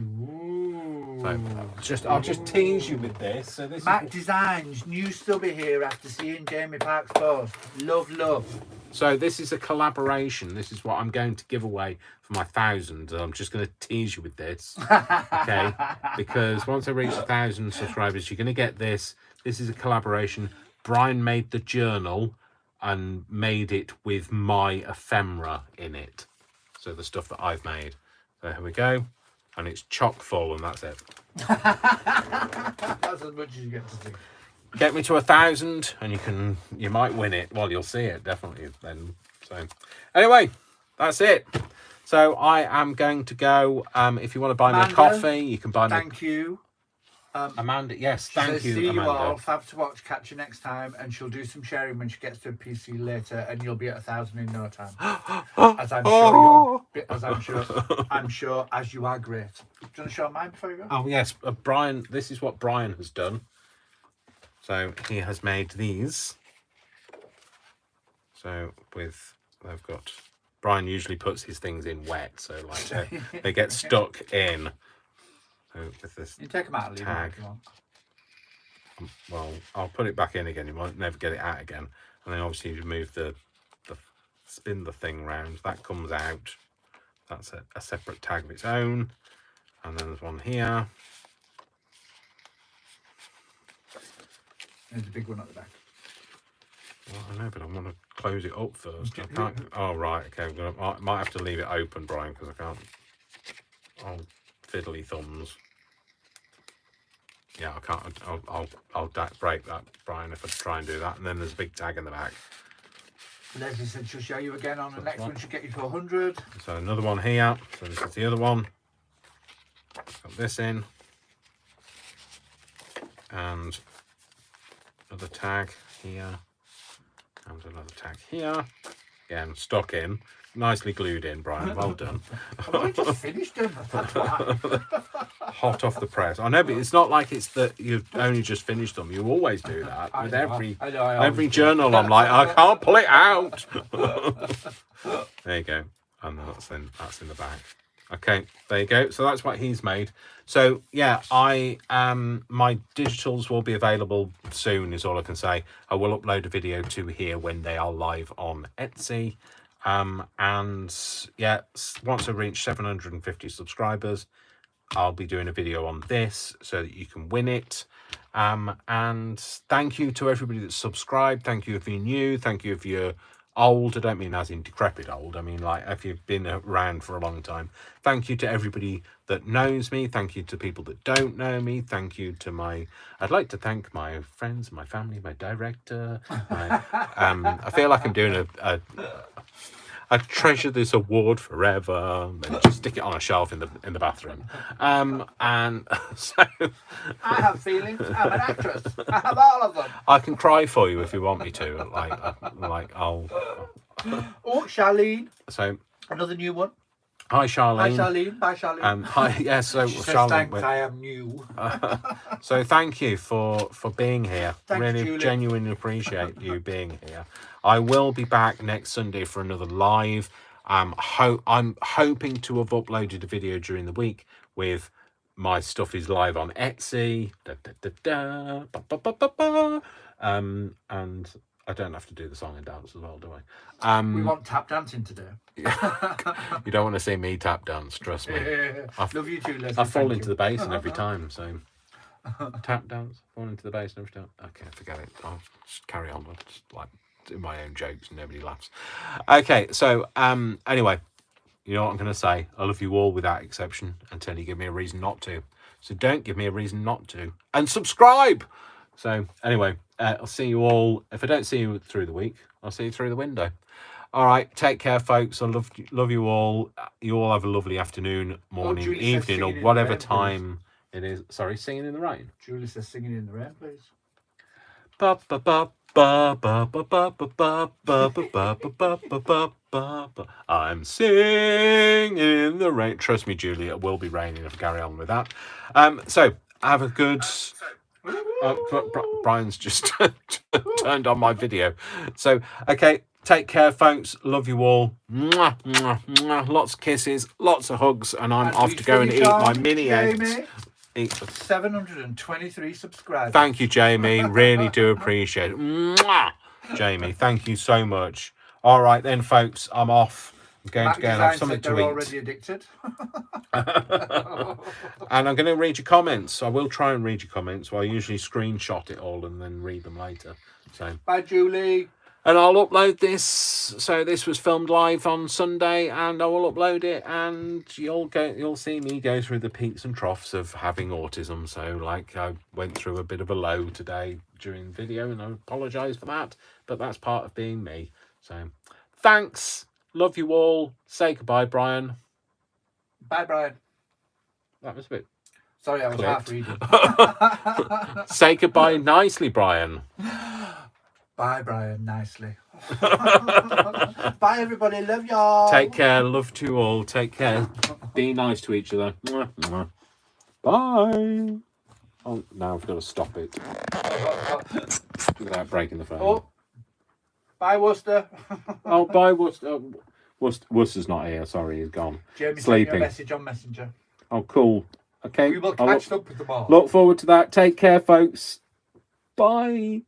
So I'll just tease you with this. So this Mac is... Designs, new stubby here after seeing Jamie Park's post. Love. So this is a collaboration. This is what I'm going to give away for my 1,000. I'm just going to tease you with this, okay? Because once I reach 1,000 subscribers, you're going to get this. This is a collaboration. Brian made the journal and made it with my ephemera in it. So the stuff that I've made. So here we go. And it's chock full, and that's it. That's as much as you get to see. Get me to 1,000 and you might win it. Well, you'll see it definitely then. So anyway, that's it. So I am going to go. If you want to buy me a coffee, you can buy me. Thank you. Amanda, yes, thank you, see Amanda. you all. Fab to watch. Catch you next time, and she'll do some sharing when she gets to a PC later, and you'll be at 1,000 in no time. As I'm sure as you are great. Do you want to show mine before you go? Oh yes, Brian. This is what Brian has done. So he has made these. So they've got. Brian usually puts his things in wet, so like they get stuck in. So with this you take them out, tag. if you want. Well, I'll put it back in again. You might never get it out again. And then obviously you move the spin the thing round. That comes out. That's a separate tag of its own. And then there's one here. There's a big one at the back. Well, I know, but I want to close it up first. I can't. Oh right, okay. I might have to leave it open, Brian, because I can't. Oh, fiddly thumbs. Yeah, I can't. I'll break that, Brian, if I try and do that. And then there's a big tag in the back. Leslie said she'll show you again on the next one. She'll get you to 100. So another one here. So this is the other one. Got this in. And another tag here. And another tag here. Again, stuck in. Nicely glued in, Brian. Well done. I've only just finished them. That's why. Hot off the press. I know, but it's not like it's that you've only just finished them. You always do that I with know, every I always every do. journal. I'm like, I can't pull it out. There you go, and that's in the bag. Okay, there you go. So that's what he's made. So yeah, my digitals will be available soon. Is all I can say. I will upload a video to here when they are live on Etsy. And yeah, once I reach 750 subscribers, I'll be doing a video on this so that you can win it. And thank you to everybody that's subscribed. Thank you if you're new. Thank you if you're old. I don't mean as in decrepit old. I mean like if you've been around for a long time. Thank you to everybody that knows me. Thank you to people that don't know me. Thank you to I'd like to thank my friends, my family, my director. I feel like I'm doing I treasure this award forever. And just stick it on a shelf in the bathroom. And so I have feelings. I'm an actress. I have all of them. I can cry for you if you want me to. I'll. Oh, Charlene. So Another new one. hi, Charlene. Hi, Charlene. Bye, Charlene. Hi. Yeah. So She says, Charlene. thanks, I am new. So thank you for being here. Thanks, really Julie. genuinely appreciate you being here. I will be back next Sunday for another live. I'm hoping to have uploaded a video during the week with my stuff is live on Etsy. And I don't have to do the song and dance as well, do I? We want tap dancing today. You don't want to see me tap dance, trust me. Love you too, Leslie. I fall Thank into the basin every time, so tap dance, fall into the basin every time. Okay, forget it. I'll just carry on. I'll just like do my own jokes and nobody laughs. Okay, so anyway, you know what I'm going to say. I love you all without exception until you give me a reason not to. So don't give me a reason not to. And subscribe! So anyway, I'll see you all. If I don't see you through the week, I'll see you through the window. All right, take care, folks. I love you all. You all have a lovely afternoon, morning, Julie says evening, or singing in the whatever rain, time it is. Sorry, singing in the rain. Julie says singing in the rain, please. Ba ba ba ba ba ba ba ba ba ba ba ba ba ba ba ba. I'm singing in the rain. Trust me, Julie, it will be raining if I carry on with that. So have a good. Brian's just turned on my video. So okay, take care, folks. Love you all. Mwah, mwah, mwah. Lots of kisses, lots of hugs, and I'm off to go and eat my mini eggs. 723 subscribers. Thank you, Jamie. Really do appreciate it. Mwah! Jamie, thank you so much. All right then, folks, I'm off. I'm going to go and have something to eat. Already addicted. And I'm going to read your comments. I will try and read your comments. Well, I usually screenshot it all and then read them later. So bye, Julie. And I'll upload this. So this was filmed live on Sunday, and I will upload it, and you'll see me go through the peaks and troughs of having autism. So like I went through a bit of a low today during the video, and I apologise for that, but that's part of being me. So thanks. Love you all. Say goodbye, Brian. Bye, Brian. That was a bit. Sorry, I was half reading. Say goodbye nicely, Brian. Bye, Brian. Nicely. Bye, everybody. Love y'all. Take care. Love to you all. Take care. Be nice to each other. Bye. Oh, now I've got to stop it without breaking the phone. Oh. Bye, Worcester. Oh, bye, Worcester. Worcester's not here. Sorry, he's gone. Jamie sleeping. sent me a message on Messenger. Oh, cool. Okay. We will catch up with them all. Look forward to that. Take care, folks. Bye.